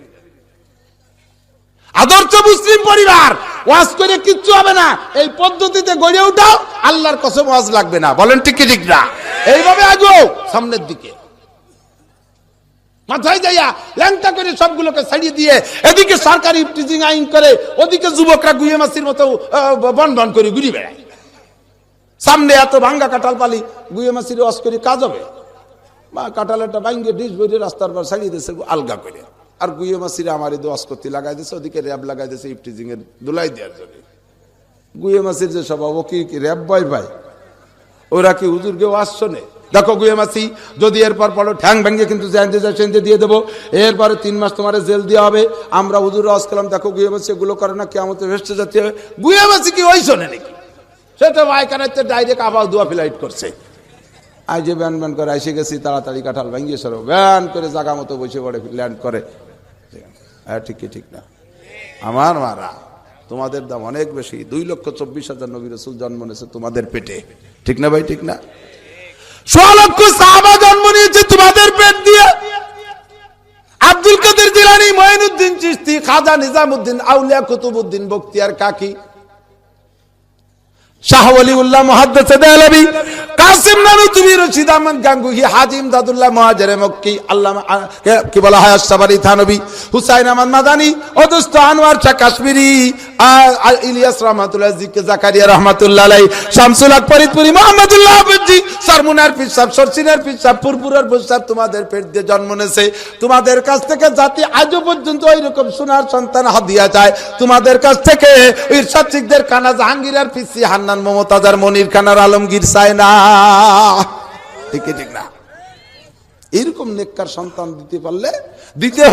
আদর্শ মুসলিম পরিবার, ওয়াজ করে কিচ্ছু হবে না, এই পদ্ধতিতে গড়ে উঠাও, আল্লাহর কসম ওয়াজ লাগবে না। বলেন ঠিক কি ঠিক না? এইভাবে আগো সামনের দিকে, মাথায় যাইয়া ল্যাংটা করে সবগুলোকে ছাড়িয়ে দিয়ে এদিকে সরকারি টিচিং আইন করে, ওদিকে যুবকরা গুয়ে মাছির মতো বন বন করে ঘুরি বেড়ায়। সামনে এত ভাঙ্গা কাঁঠাল পালি, গুয়ে মাছির ওয়াজ করে কাজ হবে? বা কাঁঠালেরটা ভাঙ্গে ডিশ বইরে রাস্তার পর ছাড়িয়ে দিয়েছে আলগা করে, আর গুয়ে মাছিরে আমার এই দোয়াজ করতে লাগাই দিয়েছে, ওদিকে র্যাব লাগাই দিয়েছে ইফটিজিং এর দুলাই দেওয়ার জন্য। গুয়ে মাছির যে স্বভাব, ও কি র্যাব ভয় পায়? ওরা কি হুজুরকে ওয়াজ শোনে? দেখো গুয়ে মাছি, যদি এরপর পড়ো ঠ্যাং ভেঙে কিন্তু সেন্টে দিয়ে দেবো, এরপরে 3 মাস তোমার জেল দেওয়া হবে। আমরা হুজুর ওয়াজ করলাম, দেখো গুয়ে মাছি এগুলো করে না, কেমন ভেস্টে যাচ্ছে হবে। গুয়ে মাছি কি ওই শোনে নাকি? সেটা ভাইকানাতে ডাইরেক্ট আবার দোয়া ফ্লাইট করছে। আই যে ব্যান ব্যান করে এসে গেছি, তাড়াতাড়ি কাঁঠাল ভেঙে সরো, ব্যান করে জাগা মতো বসে পড়ে ল্যান্ড করে। হ্যাঁ ঠিক কি ঠিক না? আমার মারা তোমাদের দাম অনেক বেশি। 2,24,000 নবী রাসূল জন্ম নিয়েছে তোমাদের পেটে, ঠিক না ভাই? ঠিক না? 100 লক্ষ সাহাবা জন্ম নিয়েছে তোমাদের পেট দিয়ে। আব্দুল কাদের জিলানী, মঈনুদ্দিন চিশতি, খাজা নিজামুদ্দিন আউলিয়া, কুতুবউদ্দিন বখতিয়ার কাকি, শাহ ওয়ালিউল্লাহ মুহাদ্দিস দেহলভী, কাসিম নানুতুবি, রশিদ আহমদ গাঙ্গুহি, হাজি ইমদাদুল্লাহ মুহাজিরে মক্কি, আল্লামা কি বলা হয় আশরাফী থানভী, হুসাইন আহমদ মাদানী, অদুস্ত আনোয়ার শাহ কাশ্মীরি, ইলিয়াস রহমাতুল্লাহ, জিকে জাকারিয়া রহমাতুল্লাহ আলাইহি, শামসুল হক ফরিদপুরি, মুহাম্মদুল্লাহ হাফিজি, সরমুনার পীর সাহেব, সরসিনার পীর সাহেব, পুরপুরের পীর সাহেব তোমাদের পেট দিয়ে জন্ম নিয়েছে। তোমাদের কাছ থেকে জাতি আজও পর্যন্ত ওইরকম সোনার সন্তান হাদিয়া চায়। তোমাদের কাছ থেকে ইরশাদ শিখদের কানা জাহাঙ্গীরের পিসি হান্নান মমতাজার মনির খানার আলমগীর চায় না, ঠিক না? এরকম নেককার সন্তান দিতে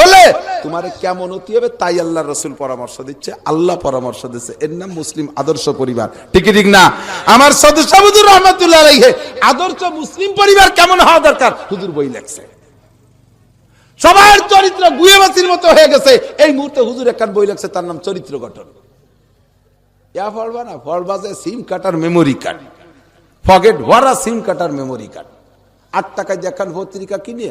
হলে তোমার কেমন হতে হবে, তাই আল্লাহ রসুল পরামর্শ দিচ্ছে, আল্লাহ পরামর্শ দিচ্ছে। এর নাম মুসলিম আদর্শ পরিবার, ঠিক না? আমার সদস্য হুজুর রহমাতুল্লাহ আলাইহি আদর্শ মুসলিম পরিবার কেমন হওয়া দরকার হুজুর বই লেখছে। সবার চরিত্র গুয়েবাসির মতো হয়ে গেছে। এই মুহূর্তে হুজুর একখান বই লেখছে, তার নাম চরিত্র গঠন। ফলবা না, ফলবা যে সিম কাটার মেমোরি কার্ড, ফরগেট ওয়ারা সিম কাটার মেমোরি কার্ড। 8 টাকায় দেখান পত্রিকা কিনে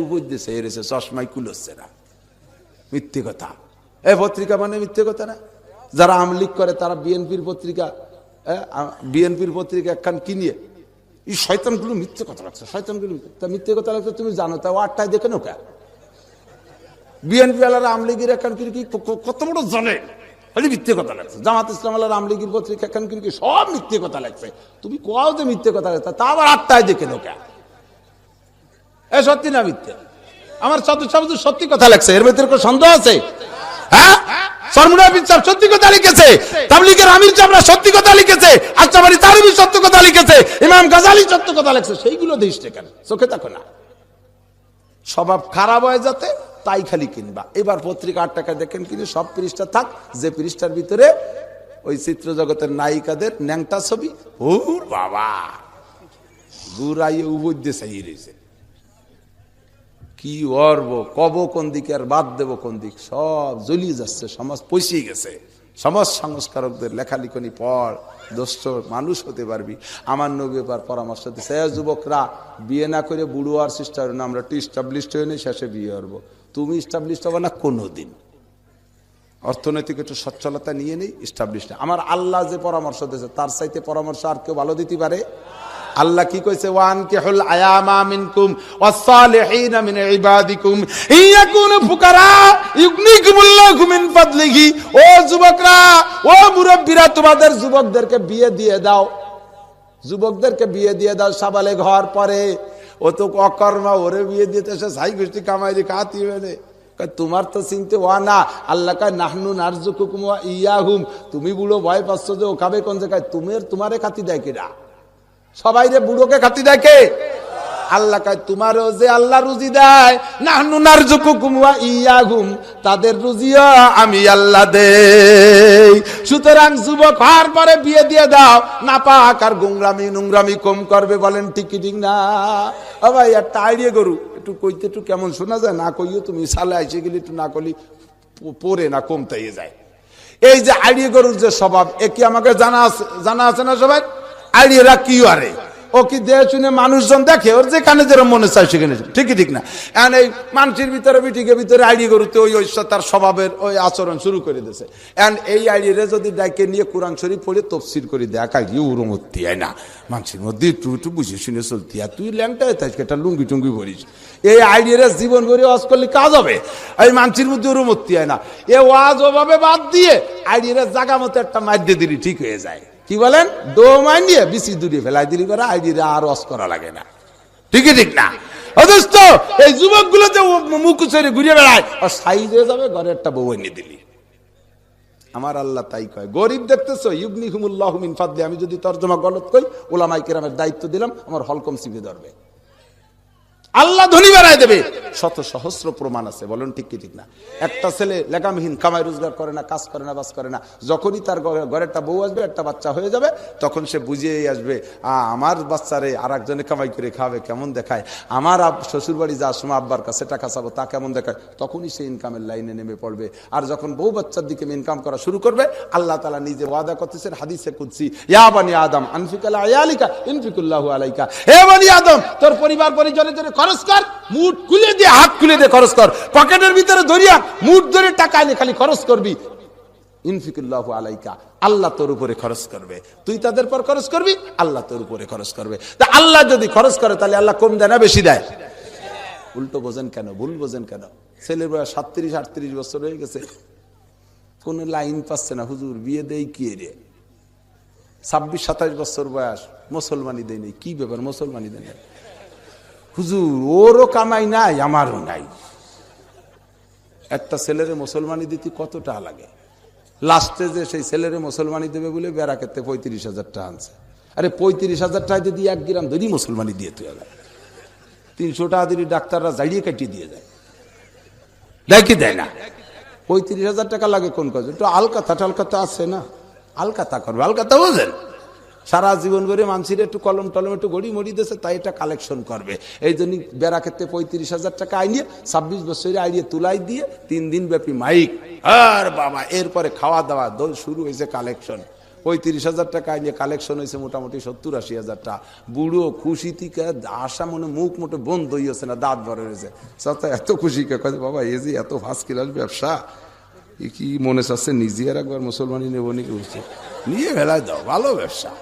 উপদেশে এসে চশমাই কুলোচ্ছে না, মিথ্যে কথা। পত্রিকা মানে মিথ্যে কথা না? যারা আমলিক করে তারা বিএনপির পত্রিকা একখান কিনিয়ে এই শয়তানগুলো মিথ্যে কথা লাগছে, শয়তানগুলো মিথ্যে কথা লাগছে। তুমি জানো তা 8টায় দেখে নো কে? বিএনপি আলারা আমলিগির একখান কিনে কি কত বড় জানে, মিথ্যে কথা লাগছে। জামাত ইসলাম আলার আমলিগির পত্রিকা একখান কিনে সব মিথ্যে কথা লাগছে। তুমি কোয়াও যে মিথ্যে কথা লাগছে, তা আবার 8টায় দেখে নো কে? সত্যি না মিথ্যে? আমার সত্যি কথা লাগছে, এর ভিতরে কোনো সন্দেহ আছে? হ্যাঁ, সরমুনা বিন সাহেব সত্যি কথা লিখেছে, তাবলীগের আমির চামড়া সত্যি কথা লিখেছে, আচ্ছাবাড়ি তারবি সত্য কথা লিখেছে, ইমাম গাজালি সত্য কথা লিখেছে। সেইগুলো দিস কেন? চোখে দেখো না? স্বভাব খারাপ হয়ে যাতে তাই খালি কিনবা। এবার পত্রিকা 8 টাকা দেখেন কিনে সব পৃষ্ঠা থাক, যে পৃষ্ঠার ভিতরে ওই চিত্র জগতের নায়িকাদের ন্যাংটা ছবি, ও বাবা গুরাইয়ে উপদ্যে চাই রয়েছে। কি অর্ব কব কোন দিকে আর বাদ দেব কোন দিক, সব জ্বলিয়ে যাচ্ছে। সমাজ পয়সিয়ে গেছে। সমাজ সংস্কারকদের লেখালিখনি পড়, দোস্ত মানুষ হতে পারবি। আমার নবী এবার পরামর্শ দিচ্ছে, যুবকরা বিয়ে না করে বুড়ো আর চেষ্টা করো না, আমরা একটু স্টাবলিশড হয়ে নেই, শেষে বিয়ে করবো। তুমি স্টাবলিশড হবে না কোনোদিন, অর্থনৈতিক একটু সচ্ছলতা নিয়ে নেই, স্টাবলিশড। আমার আল্লাহ যে পরামর্শ দিয়েছে তার চাইতে পরামর্শ আর কেউ ভালো দিতে পারে? আল্লাহ কি কইছে? ওয়ানকিহুল আয়ামা মিনকুম ওয়াস-সালিহিনা মিন ইবাদিকুম ইয়াকুনু ফুকারা ইউগনিকুমুল্লাহু মিন ফাদলিহি। ও যুবকরা, ও মুরব্বিরা, তোমাদের যুবকদেরকে বিয়ে দিয়ে দাও, যুবকদেরকে বিয়ে দিয়ে দাও। সাবালে ঘর পরে ও তো অকর্মা, ওরে বিয়ে দিতে সে ছাই গোষ্ঠী কামাইরি খাতি বেনে। তোমার তো চিনতে ওয়া না, আল্লাহ কয় নাহনু নারযুকুকুম ওয়া ইয়াহুম। তুমি বুড়ো ভয় পাচ্ছ যে ও খাবে কোন জায়গায়, তোমারে খাতি দেয় কিনা? সবাই রে বুড়োকে খাতি দেখে। আল্লাহ কয় তোমারও যে আল্লাহ রুজি দেয়, নাহনু নারযুকুকুম ওয়া ইয়াহুম, তাদের রুজিও আমি আল্লাহ দেই। সুতরাং যুবক হওয়ার পরে বিয়ে দিয়ে দাও, নাপাক আর নোংরামি কম করবে। বলেন ঠিক কি ঠিক না? ও ভাই একটা আইডিয়া গরু একটু কইতে একটু কেমন শোনা যায়, না কইও তুমি সালে আইসে গেলে একটু না করলি পরে না কমতেই যায়। এই যে আইডিয়া গরুর যে স্বভাব, এ কি আমাকে জানা আছে না সবাই? আইডিয়ারা কি আরে ও কি দেহ শুনে মানুষজন দেখে, ওর যেখানে যেরকম মনে চায় সেখানে, ঠিকই ঠিক না? এখন এই মানুষের ভিতরে বিটিকে ভিতরে আইডিয়া গরুতে ওই তার স্বভাবের ওই আচরণ শুরু করে দিয়েছে। এখন এই আইডিয়ারে যদি ডাইকে নিয়ে কোরআন শরীফ পড়ে তফসির করে দেখা গিয়ে উরমতি হয় না, মানুষের মধ্যে একটু বুঝে শুনে চলতি। আর তুই ল্যাংটায় থাকি একটা লুঙ্গি টুঙ্গি ভরিস, এই আইডিয়ারে জীবন ভরে ওয়াজ করলে কাজ হবে? এই মানুষের মধ্যে উরমতি হয় না। এ ওয়াজ ওভাবে বাদ দিয়ে আইডিয়ারে জাগা মতো একটা মার দিয়ে দিলি ঠিক হয়ে যায়। কি বলেন? দো মাইনিয়ে বিসি দূরে ফেলাই দিলি করে আইডিয়া আর ওয়াজ করা লাগে না, ঠিকই ঠিক না? অথচ এই যুবক গুলো যে মুখ ছেড়ে ঘুরে বেড়ায়, আর সাইজ হয়ে যাবে ঘরে একটা বউ এনে দিলি। আমার আল্লাহ তাই কয়, গরিব দেখতেছো ইউগনিকুমুল্লাহু মিন ফাদলি। আমি যদি তর্জমা গলত কই, উলামায়ে কেরামের দায়িত্ব দিলাম, আমার হলকম চিপে ধরবে। আল্লাহ ধনী বানায় দেবে। শত সহস্র প্রমাণ আছে, বলেন ঠিক কি ঠিক না? একটা ছেলে লেগামহীন, কামাই রোজগার করে না, কাজ করে না, বাস করে না, যখনই তার ঘরে একটা বউ আসবে, একটা বাচ্চা হয়ে যাবে, তখন সে বুঝিয়েই আসবে আমার বাচ্চারে আর একজনে কামাই করে খাওয়াবে কেমন দেখায়, আমার শ্বশুর বাড়ি যাওয়ার সময় আব্বার কাছে টাকা চাবো তা কেমন দেখায়, তখনই সে ইনকামের লাইনে নেমে পড়বে। আর যখন বউ বাচ্চার দিকে ইনকাম করা শুরু করবে, আল্লাহ তাআলা নিজে ওয়াদা করতেছেন হাদিসে কুদসি, ইয়া বানি আদম আনফিক আলা আয়ালিকা ইনফিকুল্লাহু আলাইকা, হে বনি আদম তোর পরিবার পরিজনের জন্য খরচ কর, মুঠ খুলে দিয়ে, হাত খুলে দিয়ে খরচ কর, পকেটের ভিতরে ধরিয়া মুঠ ধরে টাকা এনে খালি খরচ করবি, ইনফিকুল্লাহু আলাইকা, আল্লাহ তোর উপরে খরচ করবে, তুই তাদের পর খরচ করবি, আল্লাহ তোর উপরে খরচ করবে। তা আল্লাহ যদি খরচ করে তাহলে আল্লাহ কম দেয় না বেশি দেয়? উল্টো বোঝেন কেন, ভুল বোঝেন কেন? ছেলের বয়স 37-38 বছর হয়ে গেছে, কোন লাইন পাচ্ছে না, হুজুর বিয়ে দেই কি রে, 26-27 বছর বয়স, মুসলমানি দেয় নেই, কি ব্যাপার মুসলমানি দেয় নাই? হুজুর ওরও কামাই নাই আমারও নাই। একটা ছেলেরে মুসলমানি দিতে কত টাকা লাগে? লাস্টে যে সেই ছেলেরে মুসলমানি দেবে বলে বেড়া ক্ষেত্রে 35,000 টাকা আনছে। আরে 35,000 টাকা যদি 1 গ্রাম ধরি মুসলমানি দিয়ে তুই, 300 টাকা দিলি ডাক্তাররা জাড়িয়ে কাটিয়ে দিয়ে যায়, দেয় কি দেয় না? 35,000 টাকা লাগে কোন কাজ? একটু আলকাতা টালকাতা আছে না, আলকাতা করবে, আলকাতা বোঝেন? সারা জীবন ধরে মানুষের একটু কলম টলম একটু গড়ি মড়ি দিয়েছে, তাই এটা কালেকশন করবে। এই জন্য বেড়া ক্ষেত্রে 35,000 টাকা আইনিয়ে 26 বছরে আইনিয়ে তুলাই দিয়ে 3 দিন ব্যাপী মাইক, আর বাবা এরপরে খাওয়া দাওয়া শুরু হয়েছে কালেকশন। 35,000 টাকা আইনিয়ে কালেকশন হয়েছে মোটামুটি 70-80,000 টাকা। বুড়ো খুশি থেকে আশা মনে মুখ মোটে বন্ধ হইয়াছে না, দাঁত ভরে রয়েছে। এত খুশি কে বাবা, এই যে এত ফার্স্ট ক্লাস ব্যবসা, কি মনে চাচ্ছে নিজে আর একবার মুসলমানি নেব নি, নিয়ে ভেলায় দাও, ভালো ব্যবসা।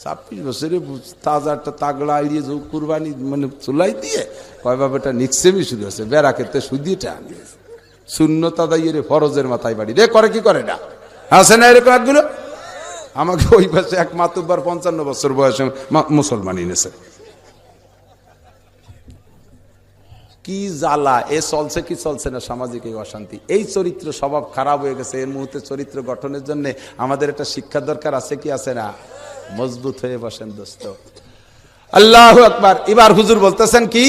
26 বছরে তাজা একটা তাগড়া আইডিয়ে কুরবানি মানে চুলাই দিয়ে কয় বাবাটা নিক্সেমি শুরু হয়েছে, বেড়া ক্ষেত্রে সুদিটা আনিয়েছে, শূন্য তাদাইয়ে ফরজের মাথায় বাড়ি রে করে কি করে না, আছে না এরকম একগুলো? আমাকে ওই পাশে এক মাতুব্বার 55 বছর বয়সে মুসলমানি এনেছে। কি জ্বালা এ চলছে কি চলছে না সামাজিক এই অশান্তি, এই চরিত্র স্বভাব খারাপ হয়ে গেছে। এর মুহূর্তে চরিত্র গঠনের জন্য আমাদের একটা শিক্ষা দরকার আছে কি আছে না? মজবুত হয়ে বসেন দোস্ত। আল্লাহু আকবার। এবার হুজুর বলতেছেন কি,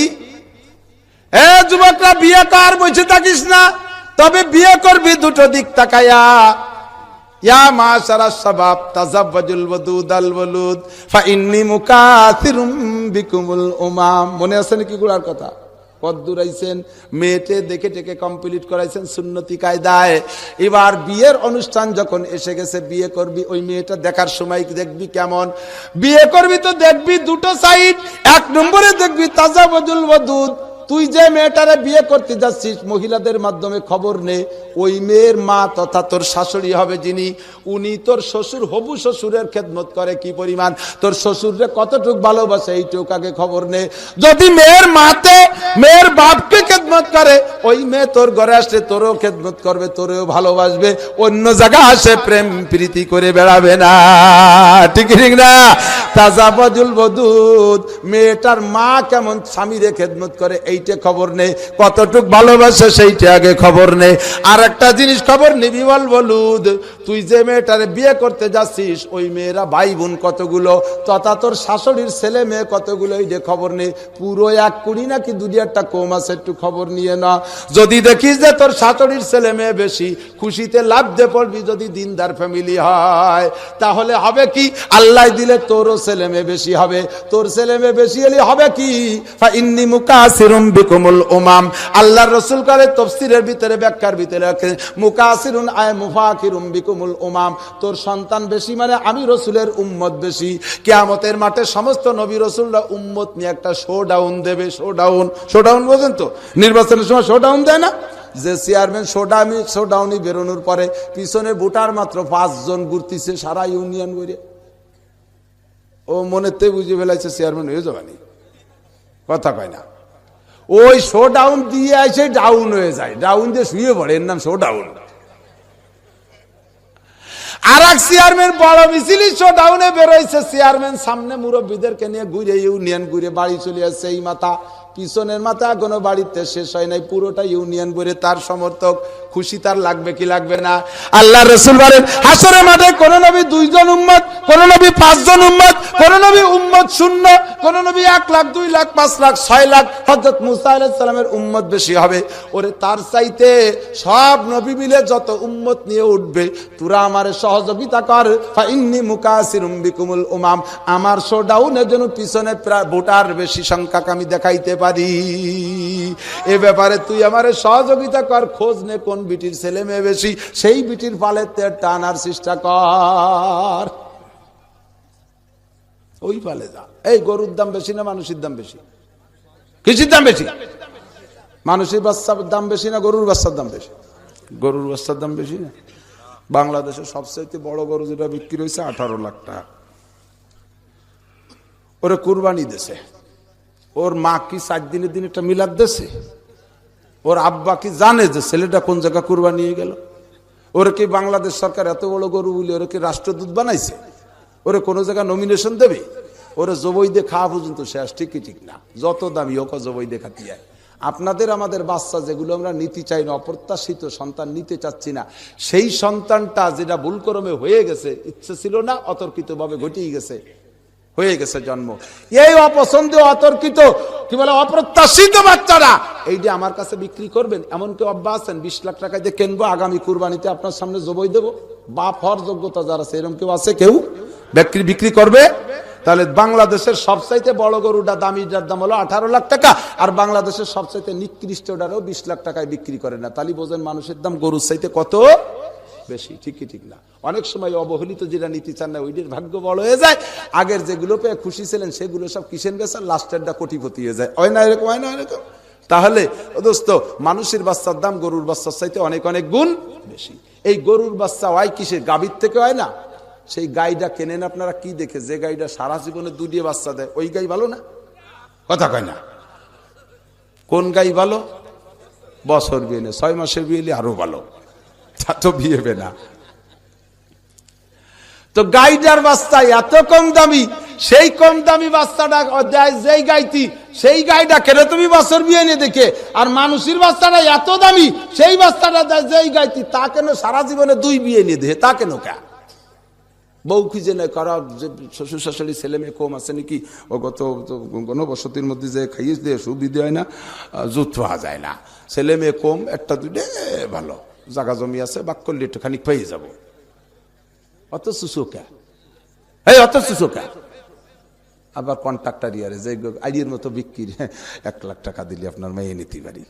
এ যুবকরা বিয়ে কর, বসে থাকিস না, তবে বিয়ে করবি দুটো দিক তাকায়া। ইয়া মাশারাস শাবাব তাযাওয়াজুল ওয়াদুদাল ওয়ালুদ ফা ইন্নী মুকাসিরুম বিকুমুল উমাম। মনে আছে নাকি গুলার কথা? কদ্দুর আইছেন, মেয়েটে দেখে টেকে কমপ্লিট করাইছেন সুন্নতি কায়দায়। এবার বিয়ের অনুষ্ঠান যখন এসে গেছে, বিয়ে করবি, ওই মেয়েটা দেখার সময় দেখবি কেমন? বিয়ে করবি তো দেখবি দুটো সাইড। 1 নম্বরে দেখবি তাযাওয়াজুল ওয়াদুদ, তুই যে মেয়েটারে বিয়ে করতে যাচ্ছিস মহিলাদের মাধ্যমে খবর নে, ওই মেয়ের মা তথা তোর শাশুড়ি হবে যিনি, উনি তোর শ্বশুর হবু শ্বশুরের খেদমত করে কি পরিমাণ, তোর শ্বশুররে কতটুক ভালোবাসে এইটুক আগে খবর নে। যদি মেয়ের মাতে মেয়ের বাপকে খেদমত করে, ওই মেয়ে তোর ঘরে আসলে তোরও খেদমত করবে, তোরেও ভালোবাসবে, অন্য জায়গা আসে প্রেম প্রীতি করে বেড়াবে না, ঠিক ঠিক না? তাযাওয়াজুল ওয়াদুদ, মেয়েটার মা কেমন স্বামীরে খেদমত করে এইটা খবর নেই, কতটুক ভালোবাসে সেইটা আগে খবর নেই। আর একটা জিনিস খবর নিবি, ওয়াল ওয়ালুদ, তুই যে মেয়েটারে বিয়ে করতে যাচ্ছিস ওই মেয়েরা ভাই বোন কতগুলো, তথা তোর শাশুড়ির ছেলে মেয়ে কতগুলো, এই যে খবর নেই। পুরো 1 কুড়ি নাকি 2-1টা কম আছে, একটু খবর নিয়ে না। যদি দেখিস যে তোর শাশুড়ির ছেলে মেয়ে বেশি, খুশিতে লাভ দিয়ে পড়বি। যদি দিনদার ফ্যামিলি হয় তাহলে হবে কি, আল্লাহ দিলে তোরও ছেলে মেয়ে বেশি হবে। তোর ছেলে মেয়ে বেশি হলে হবে কি, ফা ইন্নী মুকাসিরুম বিকুমুল উমাম। আল্লাহর রাসূল করে তাফসীরের ভিতরে, ব্যাখ্যার ভিতরে মুকাসিরুন আয় মুফাকিরুম বিকুমুল উমাম, তোর সন্তান বেশি মানে আমি রাসূলের উম্মত বেশি। কিয়ামতের মাঠে সমস্ত নবী রাসূলরা উম্মত নিয়ে একটা শোডাউন দেবে। শোডাউন বোঝেন তো? নির্বাচনের সময় শোডাউন দেয় না, যে চেয়ারম্যান শোডাউনই বেরোনোর পরে পিছনে ভোটার মাত্র 5 জন ঘুরতেছে সারা ইউনিয়ন করে, ও মনেতে বুঝে ফেলাইছে চেয়ারম্যান হয়ে যাবানি, কথা কয় না। ওই শোডাউন দিয়ে আসে ডাউন হয়ে যায়, ডাউন দিয়ে শুয়ে পড়ে, এর নাম শোডাউন। আর এক চেয়ারম্যান বড় মিছিলি শোডাউনে বেরোইছে, চেয়ারম্যান সামনে মুরব্বীদেরকে নিয়ে ঘুরে ইউনিয়ন ঘুরে বাড়ি চলে আসছে, এই মাথা পিছনের মাথা কোনো বাড়িতে শেষ হয় নাই, পুরোটা ইউনিয়ন ভরে তার সমর্থক। খুশি তার লাগবে কি লাগবে না? আল্লাহ রাসূল বলেন হাসরের মাঠে কোন নবী 2 জন উম্মত, কোন নবী 5 জন উম্মত, কোন নবী উম্মত শূন্য, কোন নবী 1 লাখ 2 লাখ 5 লাখ 6 লাখ, হযরত মুসা আলাইহিস সালামের উম্মত বেশি হবে। ওরে তার চাইতে সব নবী মিলে যত উম্মত নিয়ে উঠবে, তোরা আমারে সহযোগিতা কর, ফা ইন্নী মুকাসিরুম বিকুমুল উমাম, আমার শোডাউনের জন্য পিছনে ভোটার বেশি সংখ্যক আমি দেখাইতে পারি। এ ব্যাপারে তুই আমারে সহযোগিতা কর, খোঁজ নে কোন বিটির ছেলে মেয়ে বেশি, সেই বিটির পালেতে টানার চেষ্টা কর, ওই পালে যা। এই গরুর দাম বেশি না মানুষের দাম বেশি? কিসের দাম বেশি? মানুষের বাচ্চার দাম বেশি না গরুর বাচ্চার দাম বেশি? গরুর বাচ্চার দাম বেশি না? বাংলাদেশের সবচেয়ে বড় গরু যেটা বিক্রি হয়েছে 18 লাখ টাকা, ওরে কুরবানি দেশে। ওর মা কি 4 দিনের দিন একটা মিলাদ দেশে? ওর আব্বা কি জানে যে ছেলেটা কোন জায়গা কুরবানি নিয়ে গেল? ওরে কি বাংলাদেশ সরকার এত বড় গরু বলে ওরে কি রাষ্ট্রদূত বানাইছে? ওরে কোনো জায়গায় নমিনেশন দেবে? ওরে জবই দিয়ে খাওয়া পর্যন্ত শেষ, ঠিকই ঠিক না, যত দামি হোক জবই দেখাতে যায়। আপনাদের আমাদের বাচ্চা যেগুলো আমরা নিতে চাই না, অপ্রত্যাশিত সন্তান নিতে চাচ্ছি না, সেই সন্তানটা যেটা ভুলক্রমে হয়ে গেছে, ইচ্ছে ছিল না, অতর্কিতভাবে ঘটেই গেছে, হয়ে গেছে জন্ম। এই অপছন্দীয় অতর্কিত কি বলে অপ্রত্যাশিত বাচ্চারা এইটা আমার কাছে বিক্রি করবেন, এমন কেউ আব্বা আছেন? 20 লাখ টাকা দিয়ে কিনবো, আগামী কুরবানিতে আপনার সামনে জবই দেবো, বাপ হওয়ার যোগ্যতা যার আছে এরকম কেউ আছে? কেউ বিক্রি করবে? তাহলে বাংলাদেশের সবচাইতে বড় গরুটা দামিটার দাম হলো 18 লাখ টাকা, আর বাংলাদেশের সবচাইতে নিকৃষ্টটারও 20 লাখ টাকায় বিক্রি করে না। তাহলে বোঝেন মানুষের দাম গরুর চাইতে কত বেশি, ঠিকই ঠিক না? অনেক সময় অবহেলিত যেটা নিতে চান না, ওইটার ভাগ্য বড় হয়ে যায়। আগের যেগুলো পেয়ে খুশি ছিলেন সেগুলো সব কিসেন গেছে, লাস্টেরটা কোটিপতি হয়ে যায়। হয় না এরকম? হয় না এরকম? তাহলে দোস্ত, মানুষের বাচ্চার দাম গরুর বাচ্চার চাইতে অনেক অনেক গুণ বেশি। এই গরুর বাচ্চা হয় কিসে? গাভীর থেকে হয় না? সেই গাইটা কেনেন আপনারা কি দেখে? যে গাইটা সারা জীবনে 2 বাচ্চা দেয়, ওই গাই ভালো না? কথা কয় না? কোন গাই ভালো? বছর বিয়ে, 6 মাসের বিয়ে আরো ভালো, তা তো বিয়ে হবে না। তো গাইটার বাচ্চা এত কম দামি, সেই কম দামি বাচ্চাটা যেই গাইতি, সেই গাইটা কেন তুমি বছর বিয়ে নিয়ে দেখে, আর মানুষের বাচ্চাটা এত দামি, সেই বাচ্চাটা যেই গাইতি, তা কেন সারা জীবনে 2 বিয়ে নিয়ে দেখে? তা কেন? কে বউ খুঁজে নেয় করা, শ্বশুর শাশুড়ি ছেলে মেয়ে কম আছে নাকি, ও গত গণবসতির মধ্যে যে খাইয়ে দিয়ে সুবিধে হয় না, জুত পাওয়া যায় না, ছেলে মেয়ে কম, 1টা 2টা ভালো জায়গা জমি আছে, বাক করলে একটুখানি পেয়ে যাবো, অত সুসোকা, এই অত সুসোকা। আবার কন্ট্রাক্টর ইয়ারে যে আইডিয়ার মতো বিক্রি, 1 লাখ টাকা দিলে আপনার মেয়ে নিতে পারি।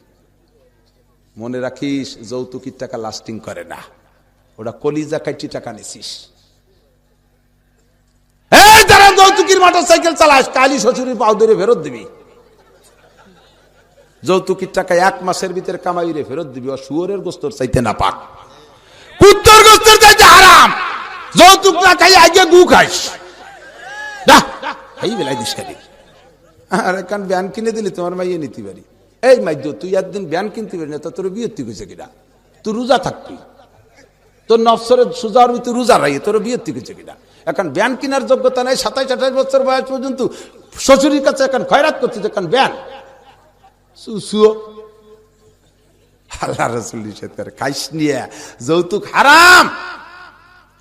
মনে রাখিস, যৌতুকির টাকা লাস্টিং করে না, ওটা কলিজা কাটি টাকা নিছিস। যারা যৌতুকির মোটরসাইকেল চালাস, কালি শ্বশুরের পাও ধরে ফেরত দিবি। যৌতুকির টাকা 1 মাসের ভিতরে কামাই রে ফেরত দিবি। শুয়োরের গোস্তর চাইতে না পাক, কুত্তর গোস্তর চাইতে হারাম। যৌতুক না খাই আগে গু খাইস, এই বেলায় দিস খালি। আর এখন ব্যান কিনে দিলি তোমার মাইয়ে নিতে পারি। এই মাইজ, তুই একদিন ব্যান কিনতে পারি না, তোর বিয়ে তুই কইছে কিনা? তুই রোজা থাকবি, তোর নফসরের সুজার তুই রোজা রাই, তোর বিয়ে তুই কইছে কিনা? এখন ব্যান কেনার যোগ্যতা নাই, 27-28 বছর বয়স পর্যন্ত শ্বশুরের কাছে এখন খয়রাত করছিস, এখন ব্যান সুসুও। আল্লাহ রাসূল নিষেধ করে, খাইস নিয়ে যৌতুক হারাম।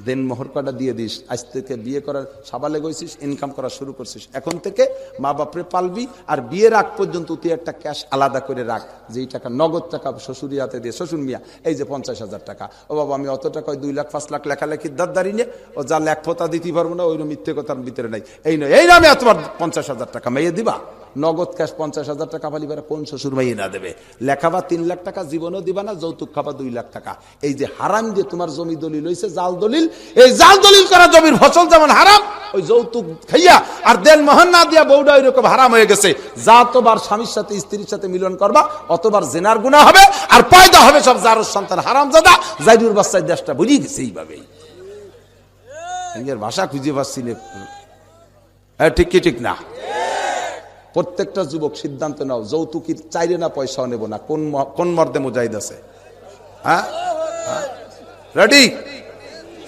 দেন মোহর কটা দিয়ে দিস। আজ থেকে বিয়ে করার সাবালে গেছিস, ইনকাম করা শুরু করছিস, এখন থেকে মা বাপরে পালবি। আর বিয়ের আগ পর্যন্ত তুই একটা ক্যাশ আলাদা করে রাখ, যেই টাকা নগদ টাকা শ্বশুরি হাতে দিয়ে, শ্বশুর মিয়া এই যে 50,000 টাকা, ও বাবা আমি অত টাকা 2 লাখ 5 লাখ লেখালেখির দাঁড়ি নিয়ে, ও যা লেখ ফোতা দিতে পারবো না, ওই মিথ্যে কথার ভিতরে নাই। এই নয়, এই নামে তোমার 50,000 টাকা মেয়ে দিবা, নগদ ক্যাশ 50,000 টাকা পালি, কোন শ্বশুর মেয়ে না দেবে? লেখাবা 3 লাখ টাকা, জীবনও দিবা না, যৌতুক খাবা 2 লাখ টাকা। এই যে হারাম দিয়ে তোমার জমি দলিল হয়েছে, জাল দলিল, এই জাল দলিল করা জমির ফসল যেমন হারাম, ওই যৌতুক খাইয়া আর দেন মোহর না দিয়া বউটা ওইরকম হারাম হয়ে গেছে। যতবার স্বামীর সাথে স্ত্রীর সাথে মিলন করবা, অতবার জেনার গুনাহ হবে, আর পয়দা হবে সব জারুর সন্তান হারামজাদা। জাইদুর বাচ্চার দেশটা বুঝিয়ে গেছে এইভাবেই। ভাষা খুঁজে পাচ্ছি না, ঠিক কি ঠিক না? প্রত্যেকটা যুবক সিদ্ধান্ত নাও, যৌতুকির চাইরে না পয়সা নেব না। কোন মর্দে মুজাহিদ আছে? হ্যাঁ, রেডি?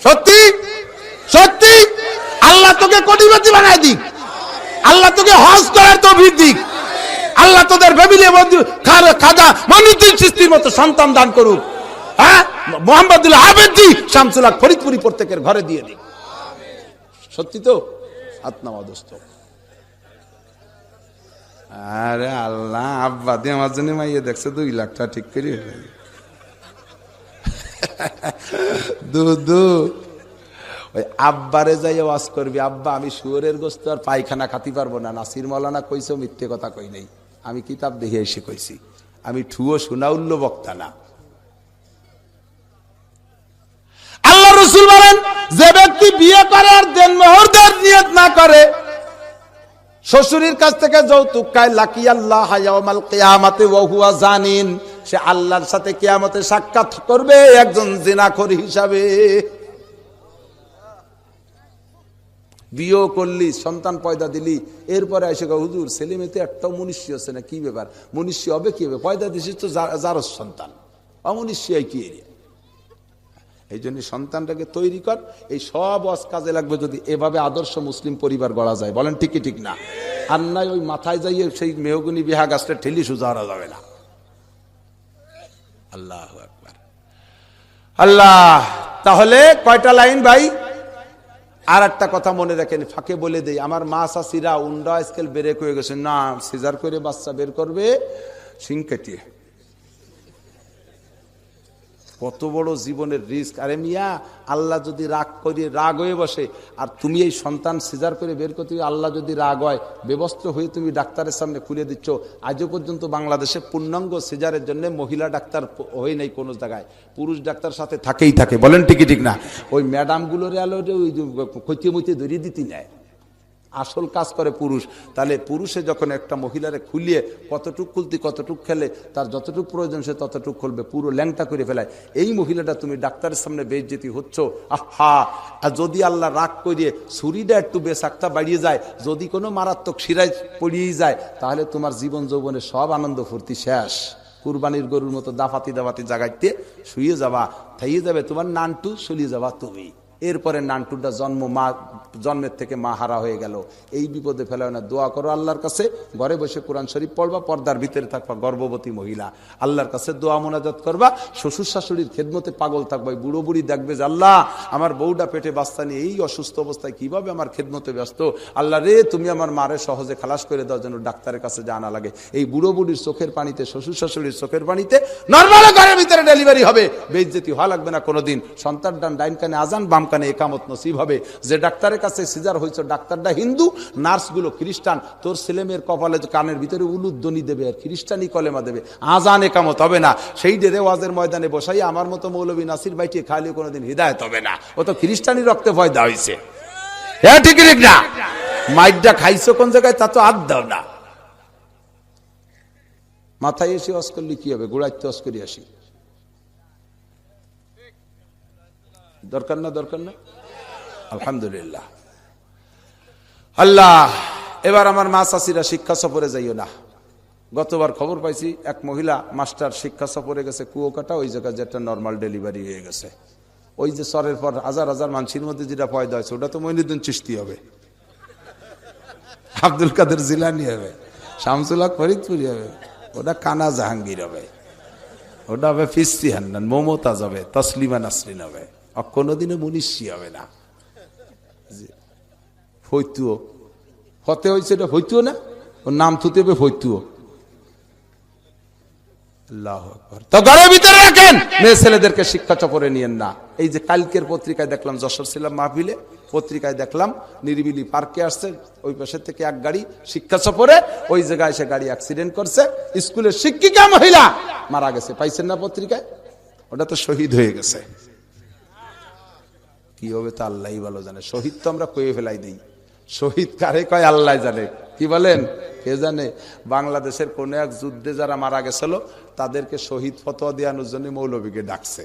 সত্যি সত্যি আল্লাহ তোকে কোটিপতি বানায় দিক, আল্লাহ তোকে হজ করার তৌফিক দিক, আল্লাহ তোদের ফ্যামিলি খাজা মনিউদ্দিন চিশতির মতো সন্তান দান করুক। হ্যাঁ, মোহাম্মদুল আবেদজি শামসুল হক ফরিদপুরি প্রত্যেকের ঘরে দিয়ে দিক। সত্যি তো? আত্মা দোস্ত। আরে আল্লাহ, আব্বা দিয়ে আমার জন্য মাইয়ে দেখছে 2 লাখ টাকা ঠিক করি দুদু ওই আব্বারে যাই ওয়াজ করবি, আব্বা আমি শুয়োরের গোস্ত আর পায়খানা খাতি পারবো না। নাসির মাওলানা কইছো, মিথ্যে কথা কই নাই, আমি কিতাব দেখে এসে কইছি। আমি ঠুয়ো শোনাউল্য বক্তা না। আল্লাহ রাসূল বলেন, যে ব্যক্তি বিয়ে করে আর দেনমোহর দেওয়ার নিয়ত না করে, শ্বশুরের কাছ থেকে যৌতুক খায়, লাকি আল্লাহ ইয়াউমাল কিয়ামাতে ওয়া হুয়া জানিন, সে আল্লাহর সাথে কিয়ামতে সাক্ষাৎ করবে একজন জিনাখোর হিসাবে। বিয়ে করলি, সন্তান পয়দা দিলি, এরপরে এসে হুজুর ছেলে মেয়েতে একটাও মনুষ্য আছে না, কি ব্যাপার? মনুষ্য হবে কি হবে? পয়দা দিছিস তো যারস সন্তান, অমনুষ্য কি এরিয়া? এই জন্য সন্তানটাকে তৈরি কর। এই সব কাজে লাগবে যদি এভাবে আদর্শ মুসলিম পরিবার গড়া যায়। বলেন ঠিক কি ঠিক না? আর নাই ওই মাথায় যাইয়ে সেই মেহগুনি বিহা গাছটা ঠেলি সোজা হওয়া যাবে না। আল্লাহু আকবার। আল্লাহ, তাহলে কয়টা লাইন ভাই? আর একটা কথা মনে রাখেন, ফাঁকে বলে দেই, আমার মা চাষিরা উন্ডা স্কেল বেড়ে হয়ে গেছে না, সিজার করে বাচ্চা বের করবে শিং কাটিয়ে। কত বড় জীবনের রিস্ক। আরে মিয়া, আল্লাহ যদি রাগ হয়ে বসে আর তুমি এই সন্তান সিজার করে বের করতে, আল্লাহ যদি রাগ হয়, বেবস্ত্র হয়ে তুমি ডাক্তারের সামনে খুলে দিচ্ছ। আজও পর্যন্ত বাংলাদেশে পূর্ণাঙ্গ সিজারের জন্য মহিলা ডাক্তার হয়ে নেই কোনো জায়গায়, পুরুষ ডাক্তার সাথে থাকেই থাকে। বলেন ঠিকই ঠিক না? ওই ম্যাডামগুলোর আলো ওই খতিয়ে মতিয়ে ধরিয়ে দিতে নেয়, আসল কাজ করে পুরুষ। তাহলে পুরুষে যখন একটা মহিলারে খুলিয়ে কতটুক খুলতে কতটুক খেলে, তার যতটুক প্রয়োজন সে ততটুক খুলবে, পুরো ল্যাংটা করে ফেলায়। এই মহিলাটা তুমি ডাক্তারের সামনে বেইজ্জতি হচ্ছ। আহা, আর যদি আল্লাহ রাগ করিয়ে ছুরিটা একটু বেসাক্তা বাড়িয়ে যায়, যদি কোনো মারাত্মক শিরায় পড়িয়ে যায়, তাহলে তোমার জীবন যৌবনের সব আনন্দ ফুর্তি শেষ। কুরবানির গরুর মতো দাফাতি দাফাতি জাগাইতে শুয়ে যাবা, থাইয়ে যাবে তোমার নানটু, চলিয়ে যাবা তুমি। এরপরে নানটুটা জন্মের থেকে মা হারা হয়ে গেল। এই বিপদে ফেলায় না, দোয়া করো আল্লাহর কাছে, ঘরে বসে কোরআন শরীফ পড়বা, পর্দার ভিতরে থাকবা, গর্ভবতী মহিলা আল্লাহর কাছে দোয়া মোনাজাত করবা, শ্বশুর শাশুড়ির খেদমতে পাগল থাকবা। বুড়ো বুড়ি দেখবে যে আল্লাহ আমার বউটা পেটে বাচ্চা নিয়ে এই অসুস্থ অবস্থায় কিভাবে আমার খেদমতে ব্যস্ত, আল্লাহ রে তুমি আমার মারে সহজে খালাস করে দাও, যেন ডাক্তারের কাছে জানা লাগে। এই বুড়ো বুড়ির চোখের পানিতে, শ্বশুর শাশুড়ির চোখের পানিতে নরমাল ঘরের ভিতরে ডেলিভারি হবে, বেইজ্জতি হওয়া লাগবে না কোনোদিন। সন্তান ডাইন কানে আজান, বাম কানে একামত নসিব হবে। যে ডাক্তারের কাছে সিজার হয়েছে, ডাক্তারটা হিন্দু, নার্সগুলো খ্রিস্টান, তোর ছেলে মেয়ের কপালে কানের ভিতরে উলুধ্বনি দেবে আর খ্রিস্টানি কলেমা দেবে, আজান একামত হবে না। সেই ডেরে ওয়াজের ময়দানে বসাই আমার মতো মৌলবী নাসির ভাইকে খালি কোনোদিন হিদায়ত হবে না। ও তো খ্রিস্টানি রক্তে পয়দা হয়েছে। হ্যাঁ ঠিক না? মাইকটা খাইছো কোন জায়গায় তা তো আদ দাও না। মাথায় এসে ওয়াজ করলে কি হবে? গোড়াইতে ওয়াজ করে আসি, দরকার না? দরকার না? আলহামদুলিল্লাহ। আল্লাহ, এবার আমার মা চাষিরা শিক্ষা সফরে যাইও না। গতবার খবর পাইছি এক মহিলা মাস্টার শিক্ষা সফরে গেছে কুয়োকাটা, ওই জায়গায় যেটা নর্মাল ডেলিভারি হয়ে গেছে। ওই যে সরের পর হাজার হাজার মানুষের মধ্যে যেটা পয়দা হয়েছে, ওটা তো মঈনুদ্দিন চিশতি হবে, আব্দুল কাদের জিলানী হবে, শামসুল হক ফরিদপুরি হবে, ওটা কানা জাহাঙ্গীর হবে, ওটা হবে ফিস্তি হান্নান, মমতাজ হবে, তসলিমা নাসরিন হবে, কোনোদিনও মুনিশি হবে না। ফৈতুও ফতে হয়েছে, এটা ফৈতুও না, ওর নাম থুতে হবে ফৈতুও। আল্লাহু আকবার। তো ঘরের ভিতরে রাখেন, মেয়ে ছেলেদেরকে শিক্ষা চপরে নিয়েন না। এই যে কালকের পত্রিকায় দেখলাম, যশোর ছিলাম মাহফিলে, পত্রিকায় দেখলাম নিরিবিলি পার্কে আসছে, ওই পাশে থেকে এক গাড়ি শিক্ষা সফরে, ওই জায়গায় এসে গাড়ি অ্যাক্সিডেন্ট করছে, স্কুলের শিক্ষিকা মহিলা মারা গেছে। পাইছেন না পত্রিকায়? ওটা তো শহীদ হয়ে গেছে। কি হবে তা আল্লাহই ভালো জানে। শহীদ তো আমরা কয়ে ফেলাই দিই, শহীদ কারে কয় আল্লাহ জানে। কি বলেন? কে জানে? বাংলাদেশের কোন এক যুদ্ধে যারা মারা গেছিল তাদেরকে শহীদ ফতোয়া দেওয়ানোর জন্য মৌলবীকে ডাকছে।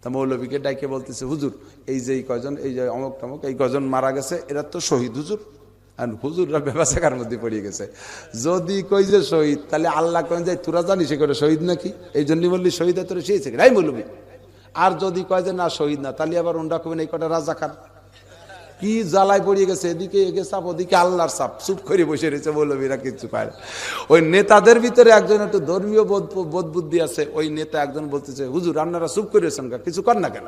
তা মৌলবীকে ডাকে বলতেছে, হুজুর এই যে কয়জন, এই যে অমুক টমুক এই কয়জন মারা গেছে, এরা তো শহীদ হুজুর। আর হুজুররা ব্যবসাকার মধ্যে পড়ে গেছে। যদি কই যে শহীদ, তাহলে আল্লাহ কেন যায় তোরা জানিস সে করে শহীদ নাকি? এই জন্য বললি শহীদ তোরা শিয়েছে রাই মৌলবী। আর যদি কয় যে না শহীদ না, তাহলে আবার ওনরা কবেন এই কটা রাজাকার। কি জ্বালায় পড়িয়ে গেছে, এদিকে এগে চাপ ওদিকে আল্লাহর চাপ, চুপ করে বসে রয়েছে, মৌলবীরা কিছু পায় না। ওই নেতাদের ভিতরে একজন একটু ধর্মীয় বোধ বুদ্ধি আছে, ওই নেতা একজন বলতেছে, হুজুর আপনারা চুপ করেছেন কিছু কর না কেন?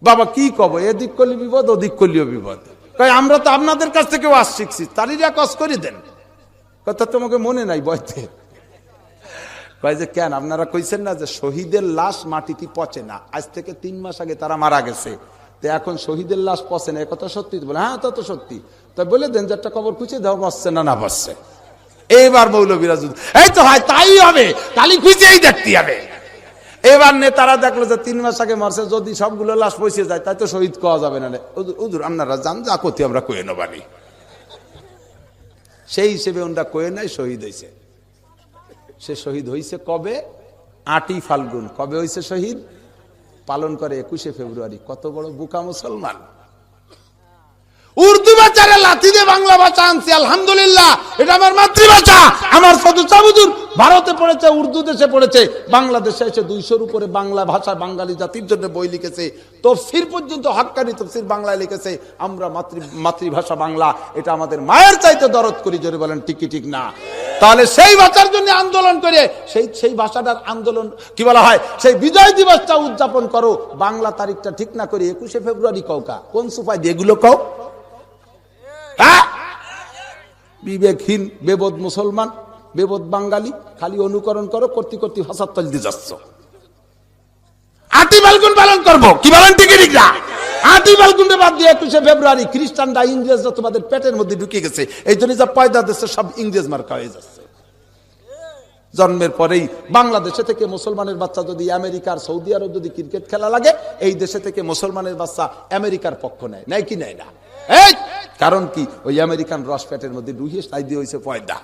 বাবা কি কব, এদিক করলে বিপদ ওদিক করলেও বিপদ। কই আমরা তো আপনাদের কাছ থেকে ওয়াজ শিখছি, তারিরা কস করে দেন। কথা তোমাকে মনে নাই বইতে? কয় যে কেন আপনারা কইছেন না যে শহীদের লাশ মাটিতে পচে না, আজ থেকে 3 মাস আগে তারা মারা গেছে, তো এখন শহীদের লাশ পচে না, একথা সত্যি? বলে হ্যাঁ তা তো সত্যি। তাই বলে দেন যে একটা কবর খুঁজে দাও, বসছে না না বসছে। এইবার মৌলবীরা এই তো হয় তাই হবে, কালি খুঁজেই দেখতে হবে। এবার নেতারা দেখলো যে 3 মাস আগে মারছে, যদি সবগুলো লাশ পৌঁছে যায় তাই তো শহীদ কওয়া যাবে না। হুজুর আপনারা জান যা করতে আমরা কয়ে নেবানি। সেই হিসেবে ওনরা কয়ে নাই, শহীদ হয়েছে। সে শহীদ হয়েছে কবে? 8ই ফাল্গুন। কবে হয়েছে শহীদ? পালন করে 21শে ফেব্রুয়ারি। কত বড় বোকা মুসলমান! উর্দু ভাষারে লাথি দিয়ে বাংলা ভাষা আনছি, আলহামদুলিল্লাহ, এটা আমার মাতৃভাষা। আমার সদুচাবুদুর ভারতে পড়েছে, উর্দু দেশে পড়েছে, বাংলাদেশে এসে 200-র উপরে বাংলা ভাষা বাঙালি জাতির জন্য বই লিখেছে, তফসির পর্যন্ত হক্কানি তফসির বাংলায় লিখেছে। আমরা মাতৃভাষা বাংলা, এটা আমাদের মায়ের চাইতে দরদ করি, জোরে বলেন ঠিক কি ঠিক না? তাহলে সেই ভাষার জন্য আন্দোলন করে সেই ভাষাটার আন্দোলন কি বলা হয়, সেই বিজয় দিবসটা উদযাপন করো। বাংলা তারিখটা ঠিক না করে 21শে ফেব্রুয়ারি কওকা, কোন সুপায় দিয়ে এগুলো কও? বিবেকহীন বেবোধ মুসলমান, বেবোধ বাঙালি, খালি অনুকরণ করো, করতে করতে ভাষার তল দিয়ে যাচ্ছ। 8ই ফাল্গুন পালন করবো, কি বলেন ঠিক ঠিক না? 8ই ফাল্গুনটা বাদ দিয়ে 21শে ফেব্রুয়ারি। খ্রিস্টানরা ইংরেজরা তোমাদের পেটের মধ্যে ঢুকে গেছে, এই জন্য যা পয়দা দেশে সব ইংরেজ মার্কা হয়ে যাচ্ছে। জন্মের পরেই বাংলাদেশে থেকে মুসলমানের বাচ্চা যদি আমেরিকার সৌদি আরব যদি ক্রিকেট খেলা লাগে, এই দেশে থেকে মুসলমানের বাচ্চা আমেরিকার পক্ষ নেয়, নেয় কি নেয় না? কারণ কি, ওই আমেরিকান রস পেটের মধ্যে ঢুকিয়ে তাই দিয়ে হয়েছে পয়দা।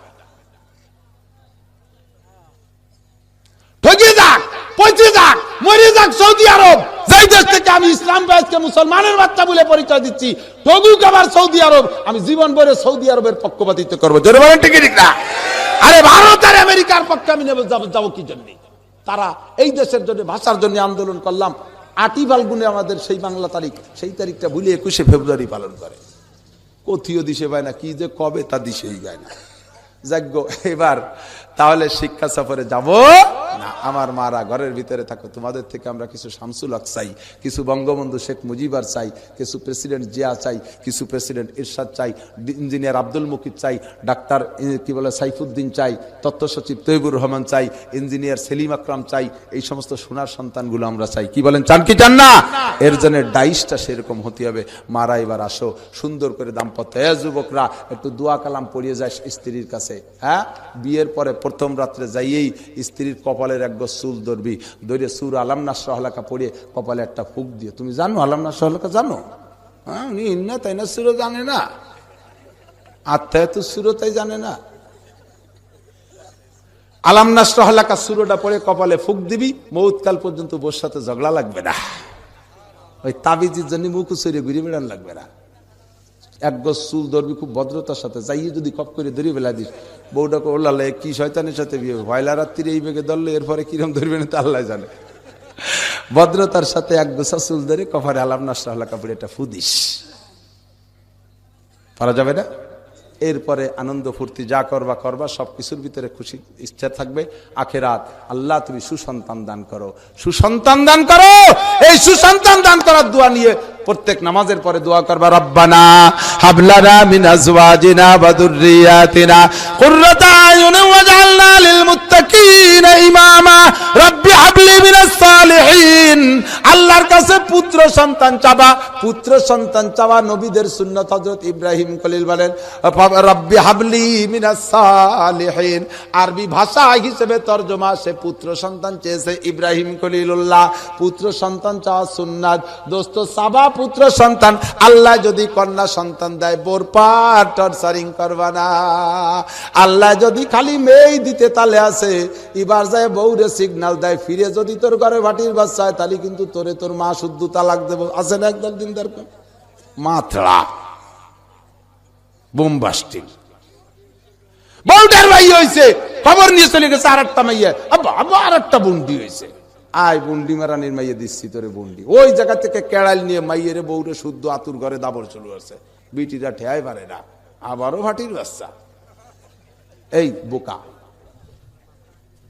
ঠকে যাক, পচে যাক, মরে যাক সৌদি আরব, যেই দেশ থেকে আমি ইসলাম বাইজকে মুসলমানের বাচ্চা বলে পরিচয় দিচ্ছি, ঠগুক আবার সৌদি আরব, আমি জীবন ভরে সৌদি আরবের পক্ষপাতিত্ব করবো। জোরে বলেন ঠিক ঠিক না? আরে ভারত আর আমেরিকার পক্ষে আমি নেব, যাবো কি জন্য? তারা এই দেশের জন্য, ভাষার জন্য আন্দোলন করলাম। 8ই ফাল্গুনে আমাদের সেই বাংলা তারিখ, সেই তারিখটা ভুলে 21শে ফেব্রুয়ারি পালন করে। কথিও দিশে পায় না, কি যে কবে তা দিশেই যায় না। যাজ্ঞ এবার তাহলে শিক্ষা সফরে যাব না। আমার মারা ঘরের ভিতরে থাকো, তোমাদের থেকে আমরা কিছু শামসুল হক চাই, কিছু বঙ্গবন্ধু শেখ মুজিবার চাই, কিছু প্রেসিডেন্ট জিয়া চাই, কিছু প্রেসিডেন্ট ইরশাদ চাই, ইঞ্জিনিয়ার আব্দুল মুকিদ চাই, ডাক্তার কি বলে সাইফুদ্দিন চাই, তথ্য সচিব তৈবুর রহমান চাই, ইঞ্জিনিয়ার সেলিম আকরাম চাই, এই সমস্ত সোনার সন্তানগুলো আমরা চাই। কি বলেন, চান কি চান না? এর জন্য ডাইসটা সেরকম হতে হবে। মারা এবার আসো, সুন্দর করে দাম্পত্য, যুবকরা একটু দোয়া কালাম পড়িয়ে যায় স্ত্রীর কাছে। হ্যাঁ, বিয়ের পরে প্রথম রাত্রে যাইয়েই স্ত্রীর কপালের এক গজ চুল ধরবি, ধরে সুর আলাম নাসরাহ লাকা পড়িয়ে কপালে একটা ফুক দিয়ে। তুমি জানো আলাম নাসরাহ লাকা? জানো? হ্যাঁ, উনি ইন্না তাই না সুরও জানে না, আত্মায় তো সুরও তাই জানে না। আলাম নাসরাহ লাকা সুরটা পড়ে কপালে ফুক দিবি, মৌতকাল পর্যন্ত বোর সাথে ঝগড়া লাগবে না। ওই তাবিজের জন্য মুখ সরিয়ে ঘুরে বেড়ান লাগবে না। এক গজ চুল ধরবি খুব ভদ্রতার সাথে, যাইয়ে যদি খপ করে ধরে বেলা দিস, বউটাকে ওলালে কি শয়তানের সাথে বিয়ে, ভয়লা রাত্রিরে এই বেগে ধরলে এরপরে কিরম ধরবে না তা আল্লাহ জানে। ভদ্রতার সাথে এক গোছা চুল ধরে কপালে আলাম নাসরাহ লাকা পড়ে একটা ফুদিস, পারা যাবে না? এরপরে আনন্দ ফুর্তি যা করবা করবা, সবকিছুর ভিতরে খুশি ইচ্ছা থাকবে। আখেরাত, আল্লাহ তুমি সুসন্তান দান করো, সুসন্তান দান করো। এই সুসন্তান দান করার দোয়া নিয়ে প্রত্যেক নামাজের পরে দোয়া করবা, রব্বানা হাবলানা মিন আজওয়াজিনা ওয়া যুররিয়াতিনা কুররাতা আয়ুন ওয়াজআলনা লিল মুত্তাকিনা ইমামা রব্বি হাবলি মিনাস সালিহিন। আল্লাহর কাছে পুত্র সন্তান চাবা, পুত্র সন্তান চাওয়া নবীদের সুন্নাত। হযরত ইব্রাহিম খলিল বলেন রব্বি হাবলি মিনাস সালিহিন। আরবি ভাষা হিসেবে তরজমা, সে পুত্র সন্তান চেয়েছে ইব্রাহিম খলিলুল্লাহ। পুত্র সন্তান চাওয়া সুন্নাত। দোস্ত সাবা পুত্র সন্তান, আল্লাহ যদি কন্যা সন্তান দেয় বোরপার টর্চারিং করবা না। আল্লাহ যদি খালি মেয়ে দিতে তালে আছে, এবার যায় বউরে সিগন্যাল দেয়, ফিরে যদি তোর ঘরে ভাটির বাচ্চা হয় তাহলে কিন্তু তোরে তোর মা শুদ্ধ তালাক দেব। আছে না একদল দিন দরকার মাথড়া বোমবাস্টিং। বউটার ভাই হয়েছে, খবর নিয়ে চলে গেছে আর একটা মাইয়া, আব্বা আব্বা আর একটা বন্দি হয়েছে। আয় বন্ডি মারানির মাইয়ে দিচ্ছি তোরে বন্ডি। ওই জায়গা থেকে কেড়াল নিয়ে মাইয়েরে বউরে শুদ্ধ আতুর ঘরে দাবর চলু আছে, বিটিরা ঠেয়াই পারে না, আবারও ভাটির বাচ্চা। এই বোকা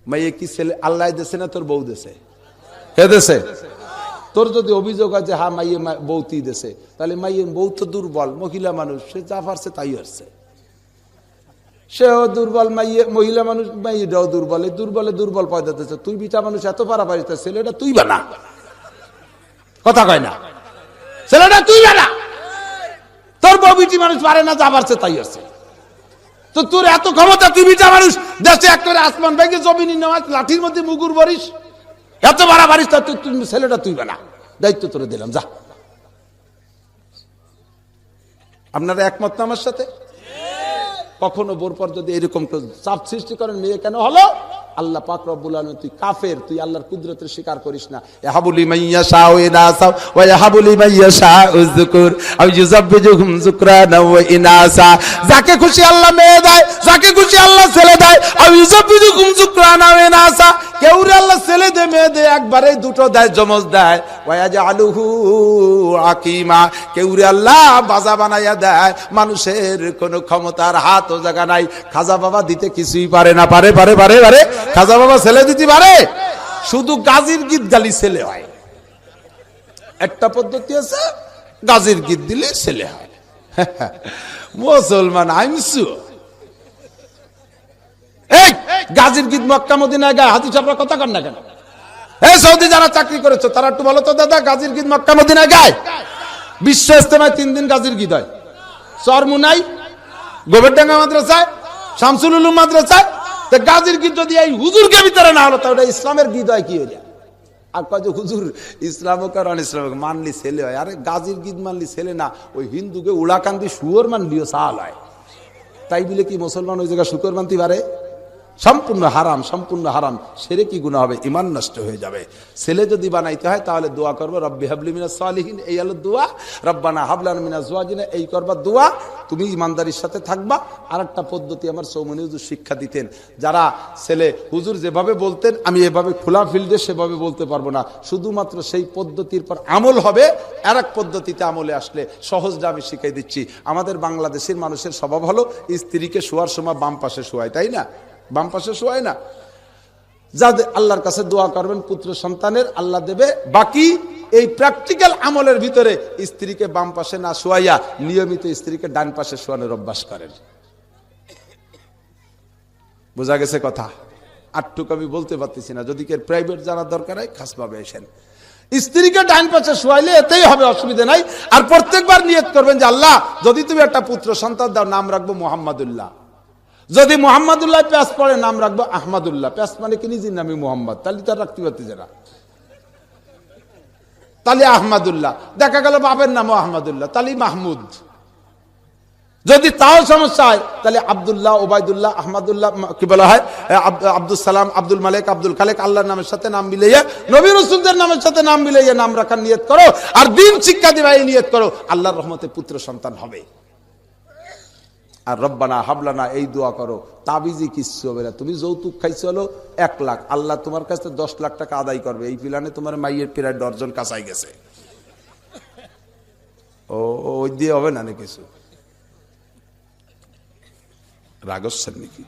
মাইয়ে কি ছেলে আল্লাহ দেশে না তোর বউ দেশে? হে দেশে। তোর যদি অভিযোগ আছে হ্যাঁ মাইয়ে বউতি দেশে, তাহলে মাইয়ে বউ তো দুর্বল, মহিলা মানুষ, সে যা পারছে তাই হচ্ছে। সেও দুর্বল, মাইয়ে মহিলা মানুষ, মাইয়েটাও দুর্বল, এই দুর্বলে দুর্বল পয়দা দিচ্ছে। তুই বিটা মানুষ এত পারাপারি, ছেলেটা তুই বানা, কথা কয় না, ছেলেটা তুই বানা। তোর বউ বিটি মানুষ পারে না, যা পারছে তাই হচ্ছে। তো তোর এত ক্ষমতা, তুই বিটা মানুষ দেশে একটা আসমান ভেঙে জমিন নেওয়া লাঠির মধ্যে মুগুর বরিস, এত বাড়াবাড়িস, তা তুই ছেলেটা তুই বানা, দায়িত্ব তোরে দিলাম, যা। আপনারা একমত না আমার সাথে? কখনো বোর পর যদি এরকম চাপ সৃষ্টি করেন, মেয়ে কেন হলো? আল্লাহ পাক রব্বুল আলামিন, তুই কাফের, তুই আল্লাহর কুদরতের স্বীকার করিস না। ইয়াহাবুলি মাইয়াশা ওয়া ইনাসা ওয়া ইয়াহাবুলি মাইয়াশা উযকুর আও ইউযাব্বিজুহুম যুকরানা ওয়া ইনাসা। যাকে খুশি আল্লাহ মেয়ে দেয়, যাকে খুশি আল্লাহ ছেলে দেয়। আও ইউযাব্বিজুহুম যুকরানা ওয়া ইনাসা, কেউ আল্লাহ ছেলে দে মেয়ে দে, একবারে দুটো দেয়, জমজ দেয়। ওয়া ইয়াজআলুহু আকিমা, কেউ আল্লাহ বাজা বানাইয়া দেয়, মানুষের কোনো ক্ষমতার হাত ও জায়গা নাই। খাজা বাবা দিতে কিছুই পারে না, পারে পারে পারে পারে খাজা বাবা ছেলে দিতে পারে, শুধু গাজীর গীত গালি ছেলে হয়। একটা পদ্ধতি আছে, গাজীর গীত দিলে ছেলে হয়। মুসলমান আইমসু এই গাজীর গীত মক্কা মদিনায় গায়, হাদিস আপনারা কথা কন না কেন? এই সৌদি যারা চাকরি করেছে তারা একটু বলো তো দাদা, গাজীর গীত মক্কা মদিনায় গায়? বিশ্ব ইজতেমায় 3 দিন গাজীর গীত হয়, চরমুনাই, গোবরডাঙ্গা মাদ্রাসায়, শামসুল উলুম মাদ্রাসায়। তো গাজীর গীত যদি এই হুজুরকে ভিতরে না হলো, তাহলে ইসলামের গীত হয় কি হইয়া? আর কয় যে হুজুর ইসলামক আর অনিসলামক মানলি ছেলে হয়। আরে গাজীর গীত মানলি ছেলে না, ওই হিন্দুকে উড়াকান্দি শুয়োর মানলিও সাল হয়। তাই বলে কি মুসলমান ওই জায়গায় শুকর মানতে পারে? সম্পূর্ণ হারাম, সম্পূর্ণ হারাম। সেরে কি গুনাহ হবে? ঈমান নষ্ট হয়ে যাবে। ছেলে যদি বানাইতে হয় তাহলে দোয়া করবে রব্বি হাবলি মিনাস সালিহিন, এই হলো দোয়া। রব্বানা হাবলানা মিনাজ আজওয়াজিনা, এই করবা দোয়া, তুমি ইমানদারির সাথে থাকবা। আরেকটা পদ্ধতি আমার সৌমনি হুজুর শিক্ষা দিতেন, যারা ছেলে হুজুর যেভাবে বলতেন আমি এভাবে খোলা ফিল্ডে সেভাবে বলতে পারবো না, শুধুমাত্র সেই পদ্ধতির পর আমল হবে। আর এক পদ্ধতিতে আমলে আসলে সহজটা আমি শিখাই দিচ্ছি। আমাদের বাংলাদেশের মানুষের স্বভাব হলো স্ত্রীকে শোয়ার সময় বাম পাশে শোয়ায়, তাই না? বাম পাশে শোয়ায় না। যাদের আল্লাহর কাছে দোয়া করবেন পুত্র সন্তানের, আল্লাহ দেবে। বাকি এই প্র্যাকটিক্যাল আমলের ভিতরে স্ত্রীকে বাম পাশে না শোয়াইয়া নিয়মিত স্ত্রীকে ডান পাশে শোয়ানোর অভ্যাস করেন। বোঝা গেছে কথা? আটটুকু আমি বলতে পারতেছি না, যদি কেউ প্রাইভেট জানার দরকার হয় খাসভাবে এসেন। স্ত্রীকে ডান পাশে শোয়াইলে এতেই হবে, অসুবিধা নাই। আর প্রত্যেকবার নিয়ত করবেন যে আল্লাহ যদি তুমি একটা পুত্র সন্তান দাও, নাম রাখবো মুহাম্মাদুল্লাহ। যদি মুহাম্মাদুল্লাহ প্যাস পড়ে, নাম রাখবো আহমদুল্লাহ। প্যাস মানে কি নিজের নামে মুহাম্মদ, তাহলে তার রাখতে পারতেছে না, তাহলে আহমদুল্লাহ। দেখা গেল বাপের নামও আহমদুল্লাহ, তাহলে মাহমুদ। যদি তাও সমস্যা হয় তাহলে আব্দুল্লাহ, ওবায়দুল্লাহ, আহমদুল্লাহ, কি বলা হয়, আব্দুল সালাম, আব্দুল মালিক, আব্দুল খালেক, আল্লাহর নামের সাথে নাম মিলাইয়া, নবী রাসূলদের নামের সাথে নাম মিলাইয়া নাম রাখার নিয়ত করো। আর দিন শিক্ষা দিবা এই নিয়ত করো, আল্লাহর রহমতে পুত্র সন্তান হবে। আর রব্বানা হাবলানা এই দোয়া করো। তাবিজি কিচ্ছু হবে না। তুমি যৌতুক খাইছো হলো 1 লাখ, আল্লাহ তোমার কাছে 10 লাখ টাকা আদায় করবে। এই প্ল্যানে তোমার মাইয়ের প্রায় ডর্জন কাঁচাই গেছে। ওই দিয়ে হবে না কিছু। রাগ হচ্ছেন নাকি?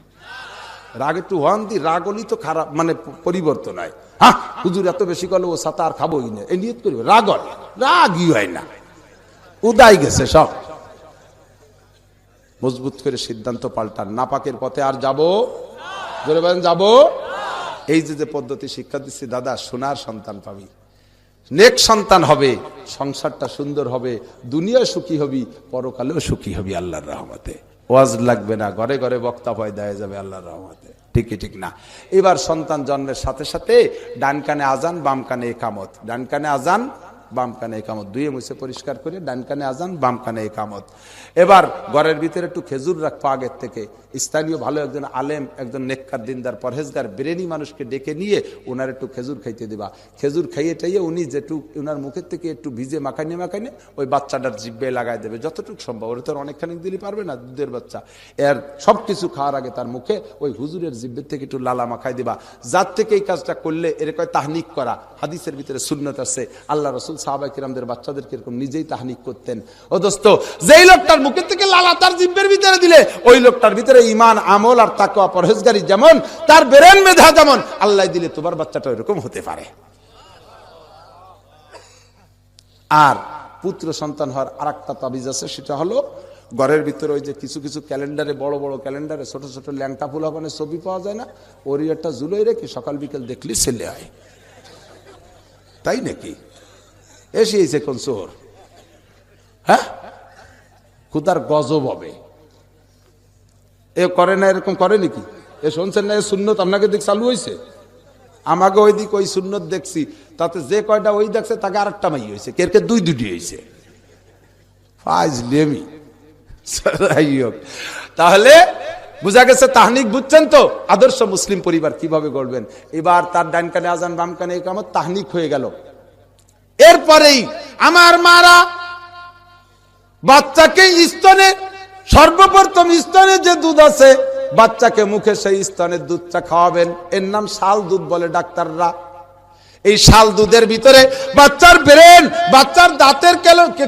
রাগ একটু হন দি, রাগ হলেই তো খারাপ, মানে পরিবর্তন হয়। হ্যাঁ হুজুর এত বেশি করলে ও সাথে আর খাবোই না, এই নিয়ত করবে। রাগ হয়, রাগই হয় না, উদাই গেছে সব। মজবুত করে সিদ্ধান্ত পাল্টান, নাপাকের পথে আর যাবো, জোরে বলেন যাবো। এই যে পদ্ধতি শিক্ষা দিচ্ছি দাদা, সোনার সন্তান পাবি, নেক সন্তান হবে, সংসারটা সুন্দর হবে, দুনিয়া সুখী হবি, পরকালেও সুখী হবি আল্লাহর রহমতে। ওয়াজ লাগবে না, ঘরে ঘরে বক্তা পয়দা হয়ে যাবে আল্লাহর রহমতে। ঠিকই ঠিক না? এবার সন্তান জন্মের সাথে সাথে ডান কানে আজান, বাম কানে একামত। ডান কানে আজান, বাম কানে একামত, দুয়ে মুছে পরিষ্কার করে ডান কানে আজান বাম কানে একামত। এবার ঘরের ভিতরে একটু খেজুর রাখবো আগের থেকে, স্থানীয় ভালো একজন আলেম, একজন নেককার দিনদার পরহেজগার ব্রেনি মানুষকে ডেকে নিয়ে ওনার একটু খেজুর খাইতে দিবা। খেজুর খাইয়ে টাইয়ে উনি যেটুক ওনার মুখের থেকে একটু ভিজে মাখাইনে মাখাইনে ওই বাচ্চাটার জিব্বে লাগাই দেবে যতটুকু সম্ভব। ওরা তো অনেকখানি দিলে পারবে না, দুধের বাচ্চা। এর সব কিছু খাওয়ার আগে তার মুখে ওই হুজুরের জিব্বের থেকে একটু লালা মাখাই দিবা। যার থেকে এই কাজটা করলে এর কয় তাহনিক করা, হাদিসের ভিতরে সুন্নত আছে। আল্লাহ রসুল সাহাবায়ে কিরামদের বাচ্চাদেরকে এরকম নিজেই তাহনিক করতেন। ও দোস্ত, যেই লোকটার মুখের থেকে লালা তার জিব্বের ভিতরে দিলে ওই লোকটার ভিতরে ঈমান, আমল আর তাকওয়া পরহেজগারি যেমন, তার ব্রেন মেধা যেমন, আল্লাহ দিলে তোমার বাচ্চাটা এরকম হতে পারে। আর পুত্র সন্তান হওয়ার আরেকটা তাবিজ আছে, সেটা হলো ঘরের ভিতরে ওই যে কিছু কিছু ক্যালেন্ডারে, বড় বড় ক্যালেন্ডারে ছোট ছোট ল্যাংটা ফুলাপানের ছবি পাওয়া যায় না, ওরই একটা ঝুলোই রেখে সকাল বিকেল দেখলি ছেলে হয়। তাই নাকি? এসে কোন চোর, হ্যাঁ, খুদার গজব হবে। এ করে না, এরকম করে নাকি? এ শুনছেন না, এ সুন্নত আপনাকে দিক চালু হয়েছে, আমাকে ওই দিক ওই সুন্নত দেখছি, তাতে যে কয়টা ওই দেখছে তাকে আরেকটা মাই হয়েছে, কে কে দুটি হয়েছে। ফাজলেমি। তাহলে বুঝা গেছে তাহনিক, বুঝছেন তো আদর্শ মুসলিম পরিবার কিভাবে গড়বেন। এবার তার ডান কানে আজান বাম কানে ইকামত, তাহনিক হয়ে গেল। এরপরেই আমার মারা বাচ্চাকে স্তনে, সর্বপ্রথম স্তনে যে দুধ আছে বাচ্চাকে মুখে সেই স্তনের দুধটা খাওয়াবেন। এর নাম শাল দুধ বলে ডাক্তাররা। এই শাল দুধের ভিতরে বাচ্চার ব্রেন, বাচ্চার দাঁতের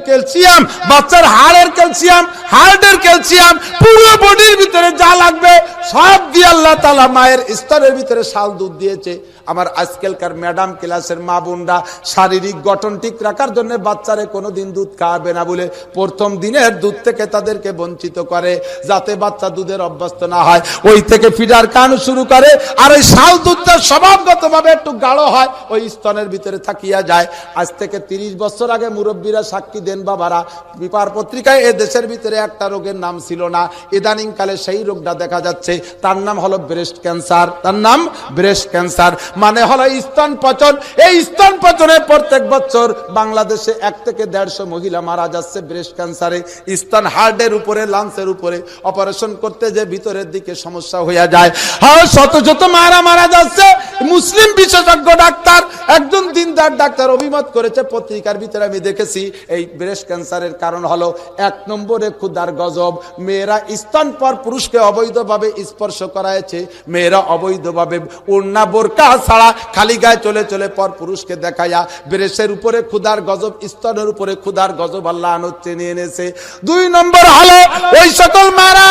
ক্যালসিয়াম, বাচ্চার হাড়ের ক্যালসিয়াম, হার্টের ক্যালসিয়াম, পুরো বডির ভিতরে যা লাগবে সব দিয়ে আল্লাহ তাআলা মায়ের স্তনের ভিতরে শাল দুধ দিয়েছে। আমার আজকালকার ম্যাডাম ক্লাসের মা বোনরা শারীরিক গঠন ঠিক রাখার জন্য বাচ্চারে কোনোদিন দুধ খাওয়াবে না বলে প্রথম দিনের দুধ থেকে তাদেরকে বঞ্চিত করে, যাতে বাচ্চা দুধের অভ্যস্ত না হয়। ওই থেকে ফিডার কান শুরু করে, আর ওই শাল দুধটা স্বভাবগতভাবে একটু গাঢ় হয়, ওই স্তনের ভিতরে থাকিয়া যায়। আজ থেকে 30 বছর আগে মুরব্বীরা সাক্ষী দেন, বাবারা, পেপার পত্রিকায় এ দেশের ভিতরে একটা রোগের নাম ছিল না, ইদানিং কালে সেই রোগটা দেখা যাচ্ছে। তার নাম হলো ব্রেস্ট ক্যান্সার। তার নাম ব্রেস্ট ক্যান্সার, মানে হলো স্তন পচন। এই স্তন পচনে প্রত্যেক বছর বাংলাদেশে 1 থেকে 150 মহিলা মারা যাচ্ছে ব্রেস্ট ক্যান্সারে। স্তন হার্টের উপরে, লাংসের উপরে অপারেশন করতে যে ভিতরের দিকে সমস্যা হয়ে যায়, হ্যাঁ, শত শত মারা যাচ্ছে। মুসলিম বিশেষজ্ঞ ডাক্তার, একজন দিনদার ডাক্তার অভিমত করেছে, পত্রিকার ভিতরে আমি দেখেছি, এই ব্রেস্ট ক্যান্সারের কারণ হলো 1 নম্বরে ক্ষুধার গজব। মেয়েরা স্তন পর পুরুষকে অবৈধভাবে স্পর্শ করায়ছে, মেয়েরা অবৈধভাবে ওড়না বোরকা ছাড়া খালি গায়ে চলে চলে পর পুরুষকে দেখাইয়া ব্রেস্টের উপরে ক্ষুধার গজব, স্তনের উপরে ক্ষুধার গজব আল্লাহ টেনে এনেছে। 2 নম্বর হলো ওই সকল মারা,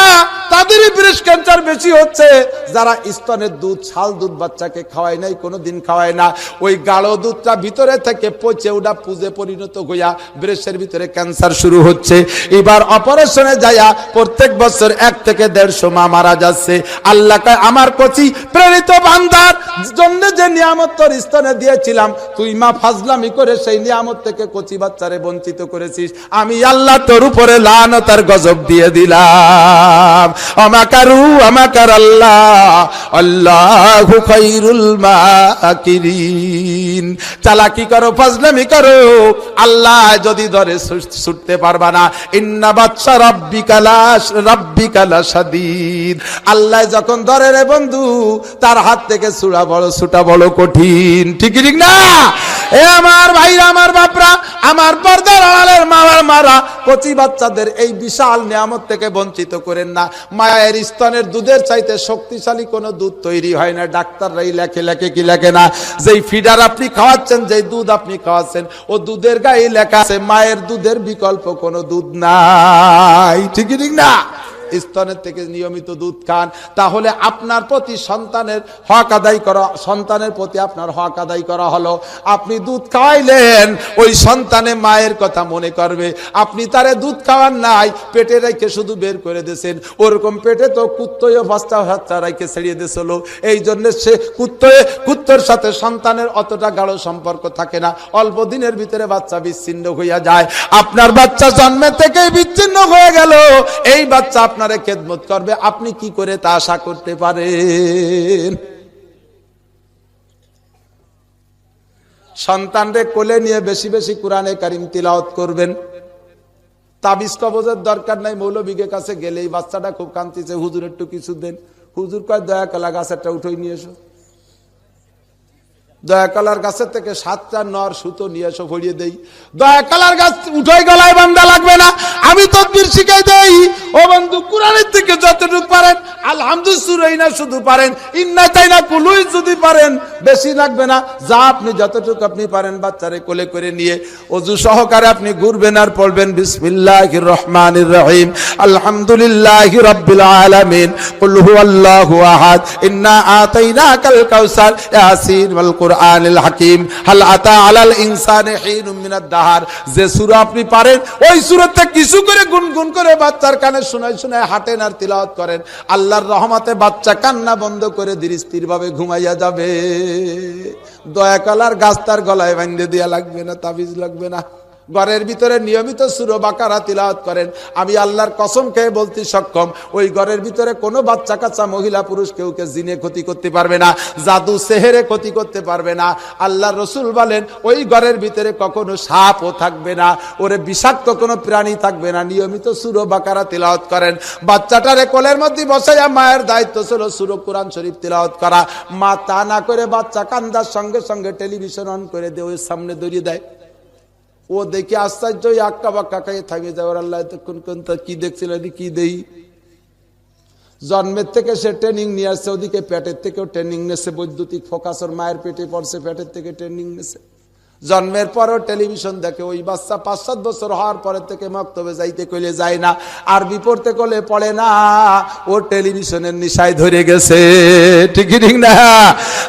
তাদেরই ব্রেস্ট ক্যান্সার বেশি হচ্ছে যারা স্তনের দুধ, শাল দুধ বাচ্চাকে খাওয়ায় নাই, কোনোদিন খাওয়ায় না। ওই গাঢ় দুধটা ভিতরে থেকে পচে ওটা পুজে পরিণত হইয়া ব্রেস্টের ভিতরে ক্যান্সার শুরু হচ্ছে। এবার অপারেশনে যাইয়া প্রত্যেক বছর 1 থেকে 150 মা মারা যাচ্ছে। আল্লাহ কয়, আমার কচি প্রেরিত বান্দার জন্য যে নিয়ামত তোর স্তনে দিয়েছিলাম, তুই মা ফাজলামি করে সেই নিয়ামত থেকে কচি বাচ্চারে বঞ্চিত করেছিস, আমি আল্লাহ তোর উপরে লানত আর গজব দিয়ে দিলাম। আমাকারু আমাকার আল্লাহ, আল্লাহু খায়রুল মাকিরিন। চালাকি করো, ফাজলামি করো, আল্লাহ যদি ধরে ছুটতে পারবা না। ইন্না বাতশা রাব্বিকা লাশাদীদ। আল্লাহ যখন ধরে রে বন্ধু, তার হাত থেকে ছুটা বড় কঠিন। ঠিক ঠিক না? এ আমার ভাইরা, আমার বাপরা, আমার পর্দার আড়ালের মারা কচি বাচ্চাদের এই বিশাল নিয়ামত থেকে বঞ্চিত করেন না। মায়ের স্তনের দুধের চাইতে শক্তিশালী কোনো দুধ তৈরি হয় না। ডাক্তাররাই লেখে কি লেখে না, যেই ফিডার আপনি খাওয়াচ্ছেন, যেই দুধ আপনি খাওয়াচ্ছেন, ও দুধের গায়ে লেখা আছে মায়ের দুধের বিকল্প কোনো দুধ নাই। ঠিক ঠিক না? স্তনের থেকে নিয়মিত দুধ খান, তাহলে আপনার প্রতি সন্তানের হক আদায় করা, সন্তানের প্রতি আপনার হক আদায় করা হলো। আপনি দুধ খাওয়াইলেন, ওই সন্তানে মায়ের কথা মনে করবে। আপনি তারে দুধ খাওয়ান নাই, পেটে রেখে শুধু বের করে দিয়েছেন, ওরকম পেটে তো কুত্তয় বাচ্চা রেখে ছেড়িয়ে দিয়েছিল। এই জন্য সে কুত্তর সাথে সন্তানের অতটা গাঢ় সম্পর্ক থাকে না, অল্প দিনের ভিতরে বাচ্চা বিচ্ছিন্ন হইয়া যায়। আপনার বাচ্চা জন্মে থেকেই বিচ্ছিন্ন হয়ে গেল, এই বাচ্চা আপনারে খেদমত করবে, আপনি কি করে তা আশা করতে পারেন? সন্তানরে কোলে নিয়ে বেশি বেশি কোরআনে কারিম তিলাওয়াত করবেন। তাবিজ কবজের দরকার নাই, মৌলবীর কাছে গেলেই বাচ্চাটা খুব কাঁদতেছে, হুজুর একটু কিছু দেন। হুজুর কয় দয়া কলা গাছ একটা উঠে নিয়ে এসো, দয়া কলার গাছের থেকে 7টা নর সুতো নিয়ে এসো, ভরিয়ে দেই। দয়া কলার গাছ উঠে গলায় বান্ধা লাগবে না, আমি তদবির শিখাই দেই। ও বন্ধু, কোরআনের থেকে যতটুকু পারেন আলহামদুলিল্লাহ শুধু পারেন, ইন্না তাইনা কুলুই যদি পারেন, বেশি লাগবে না। যা আপনি যতটুকু আপনি পারেন বাচ্চারে কোলে করে নিয়ে ওযু সহকারে আপনি ঘুরবেন আর পড়বেন বিসমিল্লাহির রহমানির রহিম, আলহামদুলিল্লাহি রাব্বিল আলামিন, কুল হুয়াল্লাহু আহাদ, ইন্না আতাইনাকাল কাউসার, ইয়াসিন ওয়াল কুরআনিল হাকিম, হাল আতা আলাল ইনসানি হিনুম মিনাদ দাহার। যে সূরা আপনি পারেন ওই সূরাতে কিছু করে গুনগুন করে বাচ্চার কানে শোনায় শোনায় হাঁটেন আর তিলাওয়াত করেন। আল্লাহর রহমতে বাচ্চা কান্না বন্ধ করে ধীর স্থির ভাবে ঘুমাইয়া যাবে। দয়া কলার গাছ তার গলায় বাঁধে দেয়া লাগবে না, তাবিজ লাগবে না। ঘরের ভিতরে নিয়মিত সূরা বাকারা তিলাওয়াত করেন। আমি আল্লাহর কসম খেয়ে বলতে সক্ষম, ওই ঘরের ভিতরে কোনো বাচ্চা কাচ্চা মহিলা পুরুষ কেউকে জিনে ক্ষতি করতে পারবে না, জাদু সেহেরে ক্ষতি করতে পারবে না। আল্লাহর রাসূল বলেন ওই ঘরের ভিতরে কখনো সাপও থাকবে না, ওরে বিষাক্ত কোনো প্রাণী থাকবে না। নিয়মিত সূরা বাকারা তিলাওয়াত করেন। বাচ্চাটারে কোলের মধ্যে বসাইয়া মায়ের দায়িত্ব ছিল সূরা কোরআন শরীফ তিলাওয়াত করা। মা তা না করে বাচ্চা কান্দার সঙ্গে সঙ্গে টেলিভিশন অন করে দিয়ে ওই সামনে দৌড়িয়ে দেয়। ও দেখে আশ্চর্য আক্কা বাক্কা খাইয়ে থামিয়ে যায়, ওর আল্লাহ কোন কি দেখছিল, কি দেই। জন্মের থেকে সে ট্রেনিং নিয়ে আসছে, ওদিকে পেটের থেকেও ট্রেনিং নিয়েছে, বৈদ্যুতিক ফোকাস ওর মায়ের পেটে পড়ছে, পেটের থেকে ট্রেনিং নিয়েছে। জন্মের পরও টেলিভিশন দেখে। ওই বাচ্চা 5-7 বছর হওয়ার পরের থেকে মক্তবে যাইতে কইলে যায় না, আরবি পড়তে কলে পড়ে না, ও টেলিভিশনের নিশায় ধরে গেছে। ঠিক ঠিক না?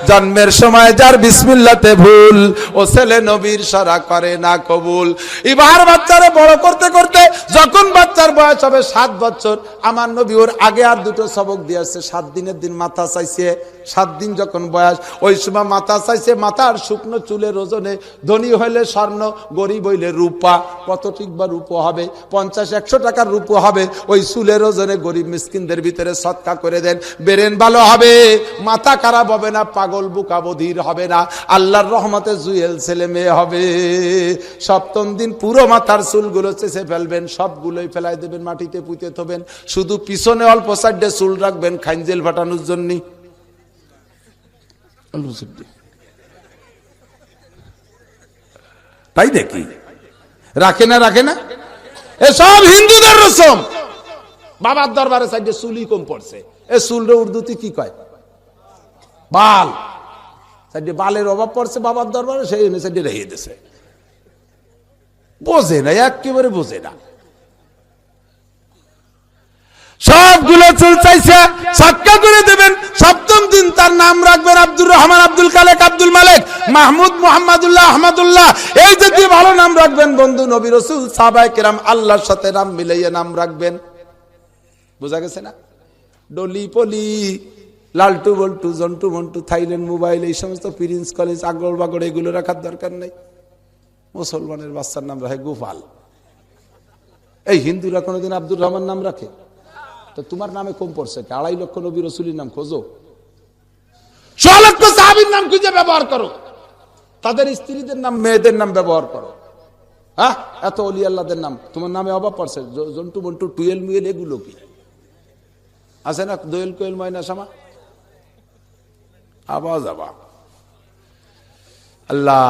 জন্মের সময় যার বিসমিল্লাতে ভুল, ও ছেলে নবীর সারা করে না কবুল। এবার বাচ্চারে বড় করতে করতে যখন বাচ্চার বয়স হবে 7 বছর, আমার নবী ওর আগে আর 2টো সবক দিয়েছে। 7 দিনের দিন মাথা চাইছে, 7 দিন যখন বয়স, ওই সময় মাথা চাইছে। মাথার শুকনো চুলের ওজনে ধনী হইলে স্বর্ণ, গরিব হইলে রূপা। কত ঠিক বা রূপ হবে? 50-100 টাকার রূপ হবে। ওই চুলের ওজনে গরিব মিসকিনদের ভিতরে সদকা করে দেন, বেরেন ভালো হবে, মাথা খারাপ হবে না, পাগল বুকা বধির হবে না, আল্লাহর রহমতে জুয়েল ছেলে মেয়ে হবে। 7ম দিন পুরো মাথার চুলগুলো চেঁচে ফেলবেন, সবগুলোই ফেলাই দেবেন, মাটিতে পুঁতে থবেন। শুধু পিছনে অল্প সাইডে চুল রাখবেন খাইঞ্জেল ফাটানোর জন্য। তাই দেখি রাখে না, রাখে না, এসব হিন্দুদের রসম। বাবার দরবারে সাইডে চুলই কম পড়ছে, এ চুলরে উর্দুতে কি কয়? বাল। সাইডে বালের অভাব পড়ছে বাবার দরবারে, সেই সাইডে রেখে দিয়েছে। বোঝে না, একেবারে বোঝে না। সবগুলো চুল চাইছে, সৎকা করে দেবেন। 7ম দিন তার নাম রাখবেন আব্দুর রহমান, আব্দুল খালেক, আব্দুল মালিক, মাহমুদ, মোহাম্মদুল্লাহ, আহমদুল্লাহ। এই যদি ভালো নাম রাখবেন বন্ধু, নবী রাসূল সাহাবায়ে কেরাম আল্লাহর সাথে নাম মিলাইয়া নাম রাখবেন। বোঝা গেছে না? ডলি পলি, লালটু বল্টু, জন্টু মন্টু, থাইল্যান্ড মোবাইল, এই সমস্ত প্রিন্স কলেজ, আগর বাগড় এগুলো রাখার দরকার নাই। মুসলমানের বাচ্চার নাম রাখে গোপাল। এই হিন্দুরা কোনোদিন আব্দুর রহমান নাম রাখে? তো তোমার নামে কম পড়ছে, 2.5 লক্ষ নবী রাসূলের নাম খোঁজো, 100 লক্ষ সাহাবীর নাম খুঁজে ব্যবহার করো, তাদের স্ত্রীদের নাম, মেয়েদের নাম ব্যবহার করো। হ্যাঁ, এত ওলি আল্লাহদের নাম তোমার নামে অভাব পড়ছে। জন্টু মন্টু, টুয়েল মুয়েল, এগুলো কি আছে না? দোয়েল কোয়েল, ময়না শামা, আওয়াজ আবা। আল্লাহ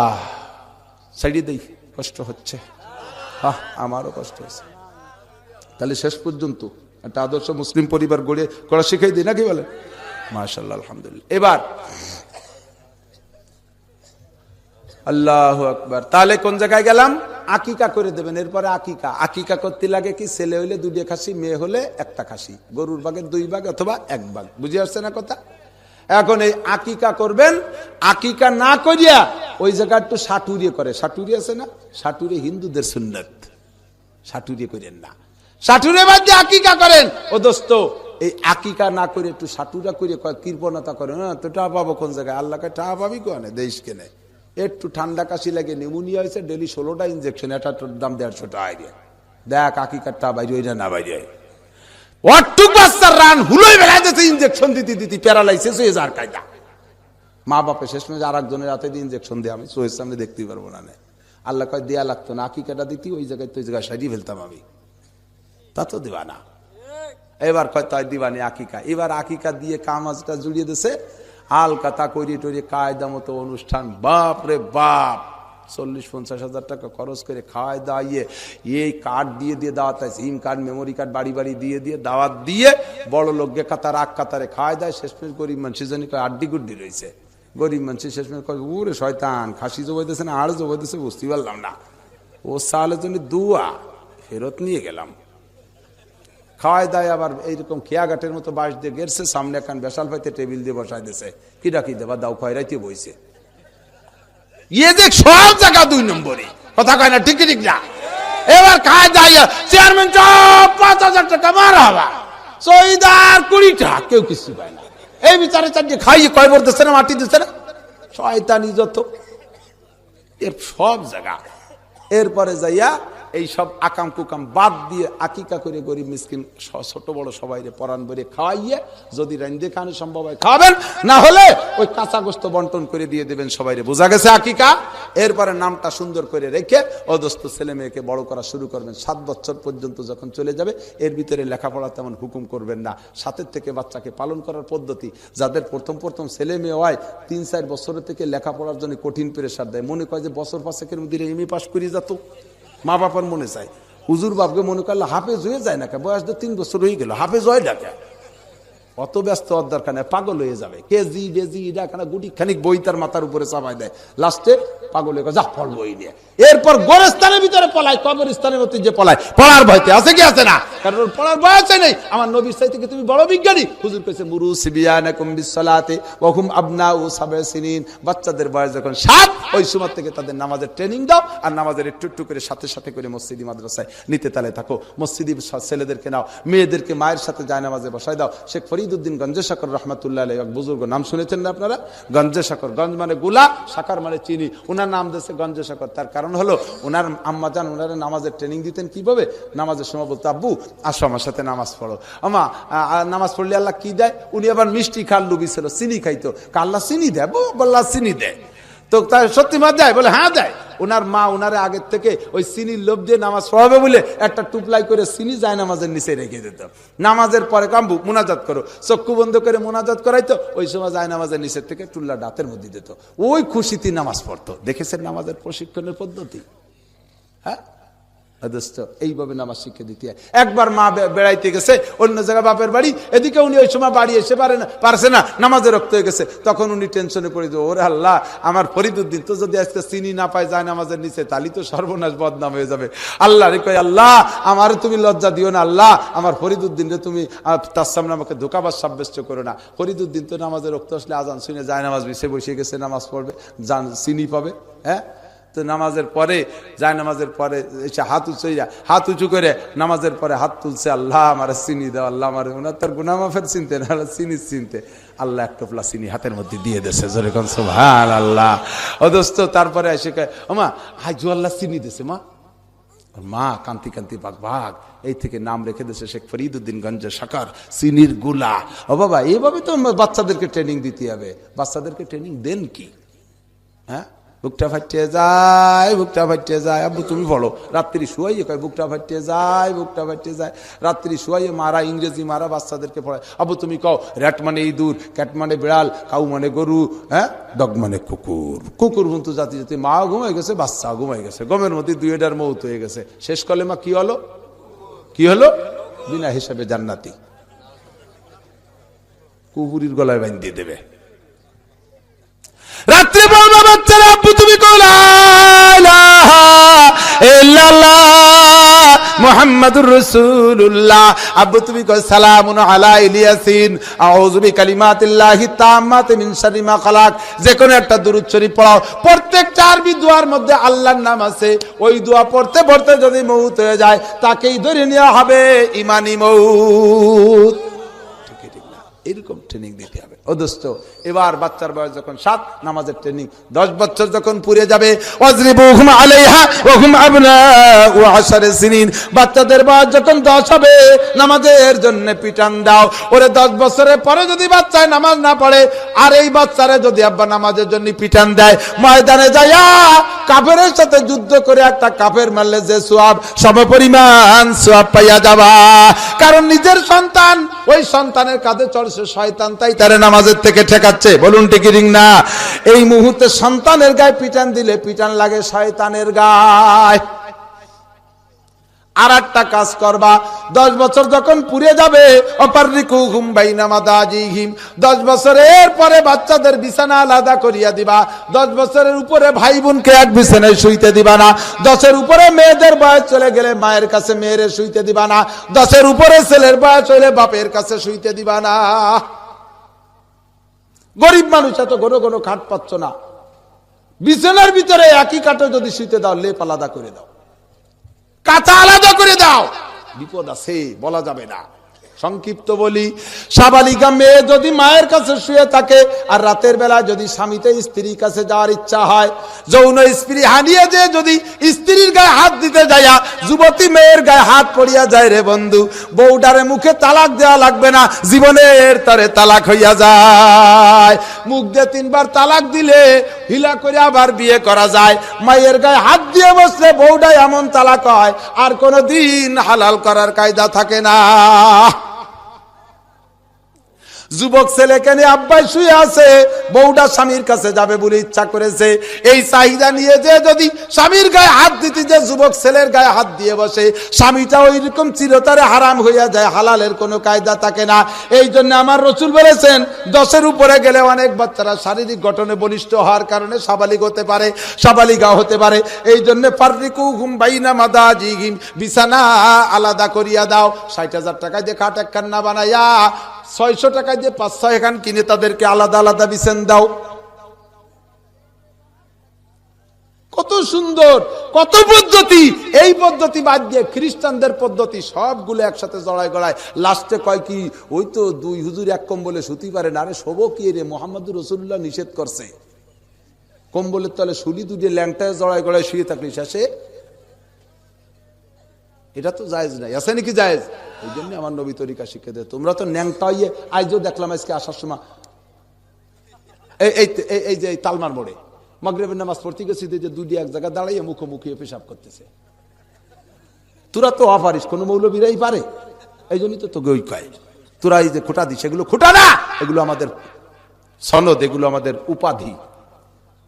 সাইডে দেই, কষ্ট হচ্ছে, আমারও কষ্ট হচ্ছে। তাহলে শেষ পর্যন্ত একটা আদর্শ মুসলিম পরিবার গড়ে করা শিখাই দিই, নাকি বলে? মাশাআল্লাহ, আলহামদুলিল্লাহ। এবার আল্লাহু আকবার। তাহলে কোন জায়গায় গেলাম? আকিকা করে দেবেন। এরপরে আকিকা, আকিকা করতে লাগে কি? ছেলে হইলে 2টা খাসি, মেয়ে হলে 1টা খাসি, গরুর ভাগের 2 ভাগ অথবা 1 ভাগ। বুঝে আসছে না কথা? এখন এই আকিকা করবেন। আকিকা না করিয়া ওই জায়গা একটু সাটুরিয়ে করে। সাটুরি আছে না? সাটুরি হিন্দুদের সুন্নত, সাটুরি করেন না। সাটুরে বাদ দিয়ে আকিকা করেন। ও দোস্ত, এই আকিকা না করে একটু সাটুরা করে কৃপণতা করে না, তো টা পাবো কোন জায়গায়? আল্লাহকে টা পাবি কোনে? দেশ কেনে একটু ঠান্ডা কাশি লাগে, নিউমোনিয়া হয়েছে, ডেলি 16টা ইঞ্জেকশন, এটা দাম 150 টাকা। দেখ আকিকার টা বাইরে হয় না বাইরে হয়। অটুক বাচ্চার রান হুলোই বেড়াইতেছে ইঞ্জেকশন দিতে দিতে, প্যারালাইসিস হয়ে যার কায়দা। মা বাপে শেষ মেয়ে আর একজনের হাতে দিয়ে ইঞ্জেকশন দিয়ে আমি চোখের সামনে দেখতেই পারবো না। আল্লাহ কয় দেয়া লাগতো না, আকিকাটা দিতি ওই জায়গায় তো ওই জায়গায় সাইডি ফেলতাম আমি, তা তো দিবা না। এবার কয় তাই দিবানি আকিকা। এবার আকিকা দিয়ে কামাজটা জুড়িয়ে দিছে, আলকাতা করিয়ে টরিয়ে কায়দা মতো অনুষ্ঠান। বাপ রে বাপ, 40-50 হাজার টাকা খরচ করে খাওয়ায় দাওয়াইয়ে এই কার্ড দিয়ে দিয়ে দাওয়াত হয়, সিম কার্ড মেমোরি কার্ড বাড়ি বাড়ি দিয়ে দিয়ে দাওয়াত দিয়ে বড় লোককে কাতার আগ কাতারে খাওয়ায় দেয়। শেষমেশ গরিব মানুষ জানি কয় আড্ডি গুড্ডি রয়েছে। গরিব মানুষ শেষমেশ কয় ওরে শয়তান, খাসি জবাই দিয়েছে না আড় জবাই দিয়েছে বুঝতে পারলাম না, ও সালের জন্য দুয়া ফেরত নিয়ে গেলাম। খাওয়াই দায় আবার এইরকম খেয়াঘাটের মতো বাঁশ দিয়ে গেছে, সামনে একখান বেশাল পাইতে টেবিল দিয়ে বসাই দিয়েছে, কি ডাকি দেবা দাও খয়রাইতে বইছে। ইয়ে দেখ সব জায়গা 2 নম্বরে কথা কয় না, ঠিক ঠিক না। এবার খায় দায় চেয়ারম্যান 5,000 টাকা মারা হবা, চৌদার 20 টাকা, কেউ কিছু পায় না। এই বিচারে চারটে খাইয়ে কয় বর দিচ্ছে না, মাটি দিচ্ছে না, শয়তানি যত এর সব জায়গা। এরপরে যাইয়া এই সব আকাম কুকাম বাদ দিয়ে আকিকা করে গরিব মিসকিন ছোট বড় সবাই পরাণ ভরে খাওয়াইয়ে যদি রাইন্দে খাওয়ানো সম্ভব হয় খাওয়াবেন, না হলে ওই কাঁচা গোস্ত বন্টন করে দিয়ে দেবেন সবাইরে। বোঝা গেছে আকিকা? এরপরে নামটা সুন্দর করে রেখে অদস্ত ছেলে মেয়েকে বড় করা শুরু করবেন। 7 বছর পর্যন্ত যখন চলে যাবে এর ভিতরে লেখাপড়া তেমন হুকুম করবেন না। 7 থেকে বাচ্চাকে পালন করার পদ্ধতি, যাদের প্রথম ছেলে মেয়ে হয় 3-4 বছরের থেকে লেখাপড়ার জন্য কঠিন প্রেশার দেয়, মনে করে যে বছর 5-এর মধ্যে এমএ পাস করে যেত, মা বাবার মনে চায়। হুজুর বাপকে মনে করলে হাফেজ হয়ে যায় না, বয়স তো 3 বছর হয়ে গেল, হাফেজ হয় ডাকে, অত ব্যস্ত হওয়ার দরকার নেই, পাগল হয়ে যাবে। কেজি বেজি ডাকানা গুটি খানিক বই তার মাথার উপরে চাপাই দেয়, লাস্টে পাগল হয়ে যা পড় বই নিয়ে। এরপর গোরস্থানের ভিতরে পলায়, কবরস্থানের মধ্যে যে পলায়, পড়ার ভয়তে আছে কি আছে না, কারণ পড়ার বয়স নেই। আমার নবীর চাইতে কি তুমি বড় বিজ্ঞানী? হুজুর কইছে মুরু সিবিয়ানাকুম বিসসালাতি ওয়া হুম আবনাউ 7 সিনিন, বাচ্চাদের বয়স যখন 7 ওই সময় থেকে তাদের নামাজের ট্রেনিং দাও, আর নামাজের একটু একটু করে সাথে সাথে করে মসজিদি মাদ্রাসায় নিতে তালে থাকো। মসজিদি ছেলেদেরকে নাও, মেয়েদেরকে মায়ের সাথে যায় নামাজে বসায় দাও। শেখ ফরিদউদ্দিন গঞ্জে শাকর রহমাতুল্লাহ আলাইহি, এক বুজুর্গ, নাম শুনেছেন না আপনারা? গঞ্জে শাকর, গঞ্জ মানে গোলা, শাকর মানে চিনি, ওনার নাম দিয়েছে গঞ্জে শাকর। তার কারণ হলো ওনার আম্মা জান ওনারা নামাজের ট্রেনিং দিতেন। কিভাবে? নামাজের সময় বলতো আব্বু আসো আমার সাথে নামাজ পড়ো। আমা নামাজ পড়লে আল্লাহ কি দেয়? উনি আবার মিষ্টি খাল লুবি ছিল, চিনি খাইতো, আল্লাহ চিনি দেয়, বল্লা চিনি দেয়। তো তার সত্যি মা দেয়? বলে হ্যাঁ দেয়। ওনার মা ওনারে আগের থেকে ওই চিনির লোভ দিয়ে নামাজ পড়াবে বলে একটা টুপলাই করে চিনি যায় নামাজের নিচে রেখে দিত। নামাজের পরে কাম্বু মুনাজাত করো, চক্ষু বন্ধ করে মুনাজাত করাইতো, ওই সময় যায় নামাজের নিচের থেকে টুল্লা দাঁতের মধ্যে দিত, ওই খুশিতে নামাজ পড়তো। দেখেছেন নামাজের প্রশিক্ষণের পদ্ধতি? হ্যাঁ, এইভাবে নামাজ শিখে দিতে হয়। একবার মা বেড়াইতে গেছে অন্য জায়গায় বাপের বাড়ি, এদিকে উনি ওই সময় বাড়ি এসে পারছে না, নামাজে রক্ত হয়ে গেছে। তখন উনি টেনশনে পড়ে যায়, ওরে আল্লাহ, আমার ফরিদউদ্দিন তো যদি আজকে চিনি না পায় যায় নামাজের নিচে, তাহলে তো সর্বনাশ, বদনাম হয়ে যাবে। আল্লাহ রে কয়, আল্লাহ আমারে তুমি লজ্জা দিও না, আল্লাহ আমার ফরিদউদ্দিন রে তুমি তার সামনে আমাকে ধোঁকাবাজ সাব্যস্ত করো না। ফরিদউদ্দিন তো নামাজে রক্ত আসলে আজান শুনে যায় নামাজ বিছে বসে গেছে, নামাজ পড়বে, চিনি পাবে। হ্যাঁ, তো নামাজের পরে যায়, নামাজের পরে এসে হাত উঁচু করে নামাজের পরে হাত তুলছে, আল্লাহ আমার চিনি দাও, আল্লাহ আমার, ওনার তার গুনাহ মাফের চিনতে না, চিনি চিনতে, আল্লাহ এক টোপলা চিনি হাতের মধ্যে দিয়ে দিয়েছে, যেরকম সুবহানাল্লাহ। অদস্ত তারপরে এসে কয়, মা হাজু আল্লাহ চিনি দিয়েছে। মা কান্তি কান্তি ভাগ এই থেকে নাম রেখে দিয়েছে শেখ ফরিদউদ্দিন গঞ্জে শাকর, চিনির গুলা। ও বাবা, এইভাবে তো বাচ্চাদেরকে ট্রেনিং দিতে হবে। বাচ্চাদেরকে ট্রেনিং দেন কি? হ্যাঁ, বুকটা ফাটিয়ে যায়, বুকটা ফাটিয়ে যায়, আব্বু তুমি বলো, রাত্রি শুয়াইয়ে কয় বুকটা ফাটিয়ে যায়, বুকটা ফাটিয়ে যায়, রাত্রি শুয়াইয়ে মারা, ইংরেজি মারা বাচ্চাদেরকে পড়ায়। আব্বু তুমি কও, র্যাট মানে ইঁদুর, ক্যাট মানে বিড়াল, কাউ মানে গরু, হ্যাঁ, ডগ মানে কুকুর, কুকুর বন্ধু জাতি জাতি। মা ঘুমাই গেছে, বাচ্চা ঘুমাই গেছে, গমের মধ্যে 2টার মৌত হয়ে গেছে। শেষ কলে মা কি হলো? কি হলো? বিনা হিসাবে জান্নাতি, কুকুরের গলায় বাঁধিয়ে দেবে। রাত্রে বলবা বাচ্চারা, আব্বু তুমি কও লা ইলাহা ইল্লাল্লাহ মুহাম্মাদুর রাসূলুল্লাহ, আব্বু তুমি কও সালামুন আলা ইয়াসিন আউযু বিকালিমাতিল্লাহি তাম্মাতি মিন শাররি মা খালাক। যে কোনো একটা দুরূদ শরীফ পড়াও। প্রত্যেকটা আরবি দোয়ার মধ্যে আল্লাহর নাম আছে। ওই দোয়া পড়তে পড়তে যদি মউত হয়ে যায়, তাকেই ধরে নেওয়া হবে ঈমানি মউত। এরকম ট্রেনিং দিতে হবে। ও দোস্ত, এবার বাচ্চার বয়স যখন 7, নামাজের ট্রেনিং। 10 বছর যখন পুরে যাবে, ওয়াজরিবুহুম আলাইহা ওয়া হুম আবনাউ 10 সিনিন, বাচ্চাদের বয়স যখন 10 হবে, নামাজের জন্য পিটান দাও। ওরে 10 বছরের পরে যদি বাচ্চায় নামাজ না পড়ে, আর এই বাচ্চারে যদি আব্বা নামাজের জন্য পিটান দেয়, ময়দানে যাইয়া কাফেরের সাথে যুদ্ধ করে একটা কাফের মারলে যে সওয়াব, সমপরিমাণ সওয়াব পাইয়া যাবা। কারণ নিজের সন্তান, ওই সন্তানের কাঁধে চড়ছে শয়তান, তাই তারে নামাজের থেকে ঠেকাচ্ছে। বলুন ঠিক কি না? এই মুহূর্তে সন্তানের গায়ে পিটান দিলে পিটান লাগে শয়তানের গায়ে। আর একটা কাজ করবা, 10 বছর যখন পুরে যাবে, অপাররিকুহুম বাইনা মাদাজিহিম, 10 বছরের পরে বাচ্চাদের বিছানা আলাদা করিয়া দিবা। 10 বছরের উপরে ভাই বোনকে এক বিছানায় শুইতে দিবা না। 10-এর উপরে মেয়েদের বয়স চলে গেলে মায়ের কাছে মেয়েরে শুইতে দিবা না। 10-এর উপরে ছেলের বয়স হইলে বাপের কাছে শুইতে দিবা না। গরিব মানুষ এত ঘন ঘন খাট পাচ্ছ না, বিছানার ভিতরে একই কাঠে যদি শুইতে দাও, লেপ আলাদা করে দাও, কাঁথা আলাদা করে দাও। বিপদ আছে, বলা যাবে না। সংক্ষিপ্ত বলি, সাবালিকা মেয়ে যদি মায়ের কাছে শুয়ে থাকে, আর রাতের বেলা যদি স্বামীতে স্ত্রীর কাছে যাওয়ার ইচ্ছা হয়, যৌন স্ত্রী হানিয়ে যে যদি স্ত্রীর গায়ে হাত দিতে যায়া যুবতী মেয়ের গায়ে হাত পড়িয়া যায়, রে বন্ধু, বউডারে মুখে তালাক দেওয়া লাগবে না, জীবনের তরে তালাক হইয়া যায়। মুখ দিয়ে 3বার তালাক দিলে হিলা করে আবার বিয়ে করা যায়। মায়ের গায়ে হাত দিয়ে বসলে বউডাই এমন তালাক হয়, আর কোনদিন হালাল করার কায়দা থাকে না। যুবক ছেলেকে নিয়ে আব্বাই শুয়ে আছে, বউটা স্বামীর কাছে যাবে বলে ইচ্ছা করেছে, এই চাহিদা নিয়ে যে যদি স্বামীর গায়ে হাত দিতে যে যুবক ছেলের গায়ে হাত দিয়ে বসে, স্বামীটা ওই রকম চিরতরে হারাম হইয়া যায়, হালালের কোনো কায়দা থাকে না। এই জন্য আমার রাসূল বলেছেন, 10-এর উপরে গেলে অনেক বাচ্চারা শারীরিক গঠনে বলিষ্ঠ হওয়ার কারণে সাবালিক হতে পারে, সাবালিকা হতে পারে। এই জন্য ফাররিকুহুম বাইনা মাদাজিহিম, বিছানা আলাদা করিয়া দাও। 60,000 টাকা দিয়ে খাট একখান না বানাইয়া 600 টাকা দিয়ে 5-6 খান কিনে তাদেরকে আলাদা আলাদা বিছান দাও। কত সুন্দর, কত পদ্ধতি। এই পদ্ধতি বাদ দিয়ে খ্রিস্টানদের পদ্ধতি সবগুলো একসাথে জড়ায় গড়ায়। লাস্টে কয় কি, ওই তো 2 হুজুর এক কম্বলে শুতে পারে না। আরে শোবো কি রে, মুহাম্মদুর রাসূলুল্লাহ নিষেধ করছে। কম্বলের তলে শুলি দুটিয়ে ল্যাংটায় জড়ায় গড়ায় শুয়ে থাকলে শেষে, এটা তো জায়েজ নাই। আছে নাকি জায়েজ? এই জন্য আমার নবী তরিকা শিখে দেয়। তোমরা তো ন্যাংটা হইয়ে, আজও দেখলাম আজকে আসার সময় এই যে তালমার মোড়ে মাগরিবের নামাজ পড়তে গেছি, যে দুটি এক জায়গায় দাঁড়াইয়ে মুখোমুখি পেশাব করতেছে। তোরা তো অপারিস, কোন মৌলবীরাই পারে। এই জন্যই তো তোকে ওই কয়, তোরা এই যে খোটা দিস, এগুলো খোটা না, এগুলো আমাদের সনদ, এগুলো আমাদের উপাধি,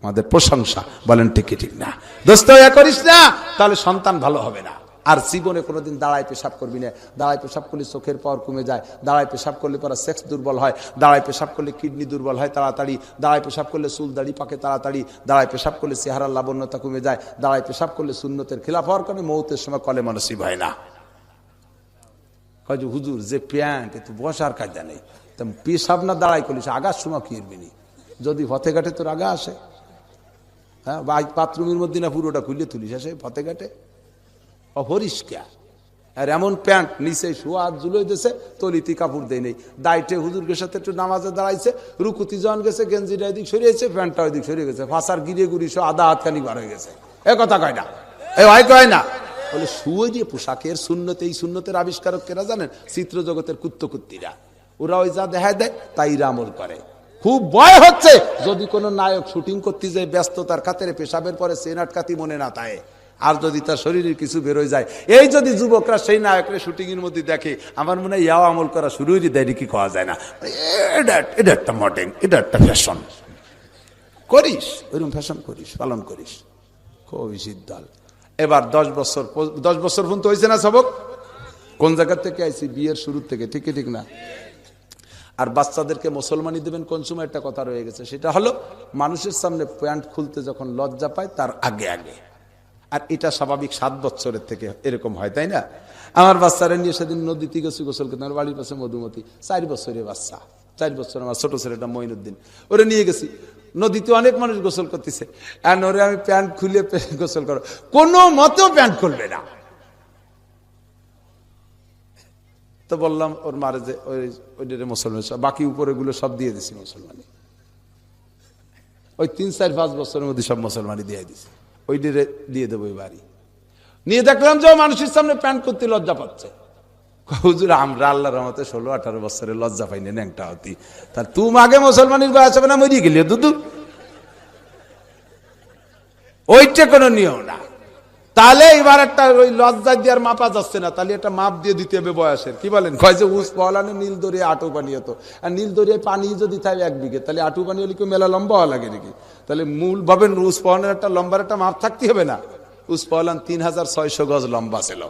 আমাদের প্রশংসা। বলেন ঠিক কি ঠিক না? দোস্ত, এ করিস না, তাহলে সন্তান ভালো হবে না। আর জীবনে কোনোদিন দাঁড়ায় পেশাব করবি না। দাঁড়ায় পেশাব করলে চোখের পাওয়ার কমে যায়, দাঁড়ায় পেশাব করলে পরে সেক্স দুর্বল হয়, দাঁড়ায় পেশাব করলে কিডনি দুর্বল হয় তাড়াতাড়ি, দাঁড়ায় পেশাব করলে চুল দাড়ি পাকে তাড়াতাড়ি, দাঁড়ায় পেশাব করলে চেহারার লাবণ্যতা কমে যায়, দাঁড়ায় পেশাব করলে সুন্নতের খেলাফ হওয়ার কারণে মৌতের সময় কলেমা নসিব হয় না। কয় হুজুর যে প্যান্ট, এত বসার কায়দা নেই, তা পেশাব না দাঁড়াই করিস, আগার সময় কি এরবিনি, যদি ফতে ঘাটে তোর আগা আসে, হ্যাঁ, বাথরুমের মধ্যে না পুরোটা খুলে তুলিস আসে ফতে ঘাটে, অপরিষ্কার। আর এমন প্যান্ট নিচে শোয়া হাত জুলোই দিয়েছে, তলিতি কাপড় দেয় নেই, দাইটে হুজুরকে সাথে একটু নামাজে দাঁড়াইছে, রুকুতি জন গেছে, গেঞ্জিটা এদিক সরিয়েছে, প্যান্টটা ওইদিক সরিয়ে গেছে, ফাঁসার গিরে গুড়ি সব আধা হাতখানি বার হয়ে গেছে। এ কথা কয় না, এ ভাই কয় না, বলে শুয়ে দিয়ে পোশাকের সুন্নতে, এই সুন্নতের আবিষ্কারক কেরা জানেন? চিত্র জগতের কুত্তকুত্তিরা। ওরা ওই যা দেখা দেয় তাই আমল করে। খুব ভয় হচ্ছে যদি কোনো নায়ক শুটিং করতে যায়, ব্যস্ততার খাতিরে পেশাবের পরে সেন আটকাতি মনে না থাকে, আর যদি তার শরীরের কিছু বেরোয় যায়, এই যদি যুবকরা সেই নায়কের শুটিং এর মধ্যে দেখে, আমার মনে হয় ইয়াও আমল করা শুরু হয়ে দেয়, কি খাওয়া যায় না, এটা একটা মডেল, এটা একটা ফ্যাশন করিস, ওইরকম ফ্যাশন করিস, পালন করিস, খুব সিদ্ধাল। এবার 10 বছর পর্যন্ত হয়েছে না সবক? কোন জায়গা থেকে আইছি? বিয়ের শুরু থেকে, ঠিক ঠিক না? আর বাচ্চাদেরকে মুসলমানি দেবেন কোন সময়? একটা কথা রয়ে গেছে, সেটা হলো মানুষের সামনে প্যান্ট খুলতে যখন লজ্জা পায় তার আগে আগে। আর এটা স্বাভাবিক 7 বছরের থেকে এরকম হয়, তাই না? আমার বাচ্চারা নিয়ে সেদিন নদীতে গেছি গোসল করতে, আমার বাড়ির পাশে মধুমতি, 4 বছরের বাচ্চা, 4 বছর, আমার ছোট ছেলেটা মঈনুদ্দিন, ওরে নিয়ে গেছি। নদীতে অনেক মানুষ গোসল করতেছে, আর ওরে আমি প্যান্ট খুলে গোসল করো, কোনো মতেও প্যান্ট খুলবে না। তো বললাম ওর মারে যে ওইটারে মুসলমান, বাকি উপরে গুলো সব দিয়ে দিছি মুসলমানি। ওই 3-4-5 বছরের মধ্যে সব মুসলমানি দিয়ে দিছি, ওইটারে দিয়ে দেবো ওই বাড়ি। নিয়ে দেখলাম যে মানুষের সামনে প্যান্ট করতে লজ্জা পাচ্ছে। হুজুর আমরা আল্লাহর রহমতে 16-18 বছরের লজ্জা পাইনি ন্যাংটা হতি, তার তুমি আগে মুসলমানির বয়স হবে না মরিয়ে গেলি দুদু, ওইটা কোনো নিয়ম না। তাহলে এবার একটা ওই লজ্জা দিয়ে আর মাপা যাচ্ছে না, তাহলে একটা মাপ দিয়ে দিতে হবে বয়সের। কি বলেন? কয় যে উস পলানে নীল দরিয়া আটু পানি হতো, আর নীল দরিয়ায় পানি যদি থাকে 1 বিঘে, তাহলে আটু পানি হলে কি মেলা লম্বা হওয়া লাগে নাকি? তাহলে মূল ভাবে উস পলানের একটা লম্বার একটা মাপ থাকতে হবে না? উস পলান 3600 গজ লম্বা ছিল।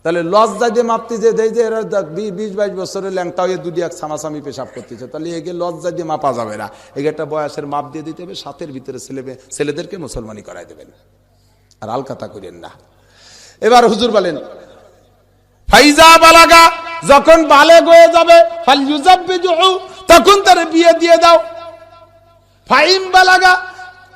তাহলে লজ্জা দিয়ে মাপতে যে দেয় যে এরা 20-22 বছরের ল্যাংটা হয়ে দুটি এক সামাসামি পেশাব করতেছে, তাহলে এগে লজ্জা দিয়ে মাপা যাবে না, এগে একটা বয়সের মাপ দিয়ে দিতে হবে। 7-এর ভিতরে ছেলেদেরকে মুসলমানি করাই দেবেন, আর আলকাতা করেন না। এবার হুজুর বলেন ফাইজা বালাগা, যখন বালেগ হয়ে যাবে ফালইউজাব্বিজুহু, তখন তারে বিয়ে দিয়ে দাও। ফাইম বালাগা,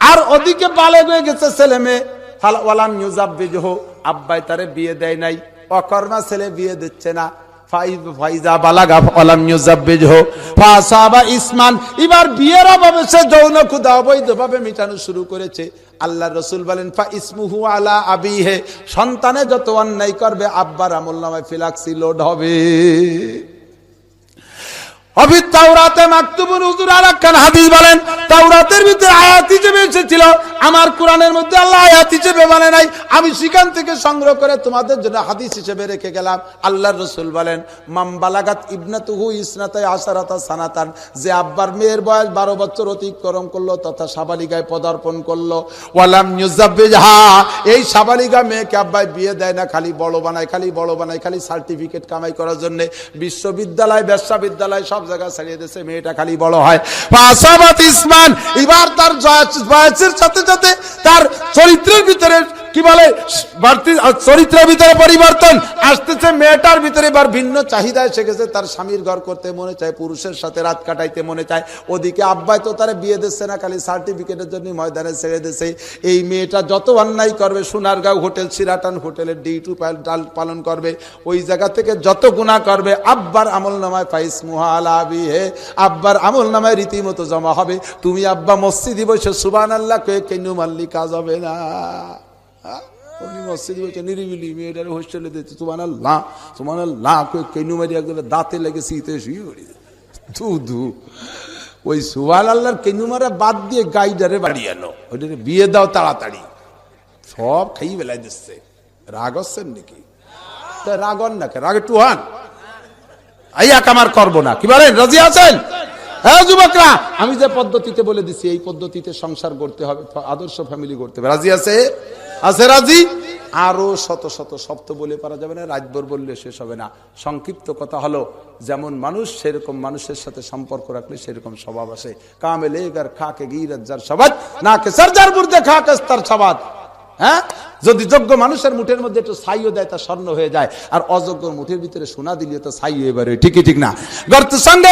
আর ওদিকে বালেগ হয়ে গেছে ছেলে মেয়ে, ফাল ওয়ালাম ইউজাব্বিজুহু, আব্বাই তারে বিয়ে দেয় নাই, অকর্মা ছেলে বিয়ে দিচ্ছে না। ফাইজা বালাগা ওয়ালাম ইউজাব্বিজুহু ফাসাবা ইসমান, এবার বিয়ের অভাবে সে যৌন ক্ষুধা অবৈধভাবে মিটানো শুরু করেছে। আল্লাহর রাসূল বলেন ফা ইসমুহু আলা আবিহে, সন্তানে যত অন্যায় করবে আব্বার আমলনামায় ফিলাক্সি লোড হবে। অফিস তাওরাতে মাকতুবুন, হুজুর আরেকখান হাদিস বলেন তাওরাতের ভিতরে আয়াত হিসেবে এসেছিল, আমার কোরআনের মধ্যে আল্লাহ আয়াত হিসেবে মানে নাই, আমি সেখান থেকে সংগ্রহ করে তোমাদের জন্য হাদিস হিসেবে রেখে গেলাম। আল্লাহর রাসূল বলেন মাম বালাগাত ইবনাতুহু ইসনাতাই আশারাতা সানাতান, যে আব্বার মেয়ের বয়স 12 বছর অতিক্রম করলো তথা সাবালিগায় পদার্পণ করলো, ওয়ালাম ইউজাব্বিজহা, এই সাবালিগা মেয়েকে আব্বাই বিয়ে দেয় না, খালি বড় বানায়, খালি সার্টিফিকেট কামাই করার জন্য বিশ্ববিদ্যালয় বিশ্ববিদ্যালয় সব জায়গায় ছাড়িয়ে দিয়েছে, মেয়েটা খালি বড় হয়। ফাসাবাত ইসমান, এবার তার বয়সের সাথে সাথে তার চরিত্রের ভিতরে কি বলে চরিত্রের ভিতরে পরিবর্তন আসতেছে, মেয়েটার ভিতরে এবার ভিন্ন চাহিদা এসে গেছে, তার স্বামীর ঘর করতে মনে চায়, পুরুষের সাথে রাত কাটাইতে মনে চায়। ওদিকে আব্বাই তো তারা বিয়ে দিচ্ছে না, খালি সার্টিফিকেটের জন্য ময়দানে ছেড়ে দিচ্ছে। এই মেয়েটা যত অন্যায় করবে, সোনারগাঁও হোটেল, সিরাটান হোটেলের ডিউটি পালন করবে, ওই জায়গা থেকে যত গুনাহ করবে আব্বার আমলনামায় ফাইসমুহা আলা আবিহে, আব্বার আমলনামায় রীতিমতো জমা হবে। তুমি আব্বা মসজিদে বসে সুবহানাল্লাহ কয়ে কেন মাল্লি কাজ হবে না। উনি মসজিদে বসে নিরিবিলি মেয়েটার হোস্টেলে দিচ্ছে সুবহানাল্লাহ সুবহানাল্লাহ কয়ে কেন মারি একদম দাঁতে লেগে শীতে শুয়ে পড়ি ধু। ওই সুবহানাল্লাহর কেন মারা বাদ দিয়ে গাইডারে বাড়ি আনো, ওইটারে বিয়ে দাও তাড়াতাড়ি, সব খাইয়ে বেলায় দিচ্ছে। রাগ হচ্ছেন নাকি? রাগন না, রাগে টুহান আইয়া কামার করবো না। কি বলেন, রাজি আছেন? হ্যাঁ যুবকরা, আমি যে পদ্ধতিতে বলে দিছি এই পদ্ধতিতে সংসার করতে হবে, আদর্শ ফ্যামিলি করতে হবে। রাজি আছে? আছে রাজি? আরো শত শত শব্দ বলে পারা যাবে না, রাতভর বললে শেষ হবে না। সংক্ষিপ্ত কথা হলো, যেমন মানুষ সেরকম মানুষের সাথে সম্পর্ক রাখলে সেরকম স্বভাব আসে। কামে লেগার খাকে গিরাত যার সবাদ, না কে সরজার বুরদে খাকে তার সবাদ। হ্যাঁ, যদি যোগ্য মানুষের মুঠের মধ্যে একটু ছাইও দেয় তা স্বর্ণ হয়ে যায়, আর অযোগ্য মুঠের ভিতরে সোনা দিলে তো ছাই হয়ে বেরোয়। ঠিকই ঠিক না? গর্ত সঙ্গে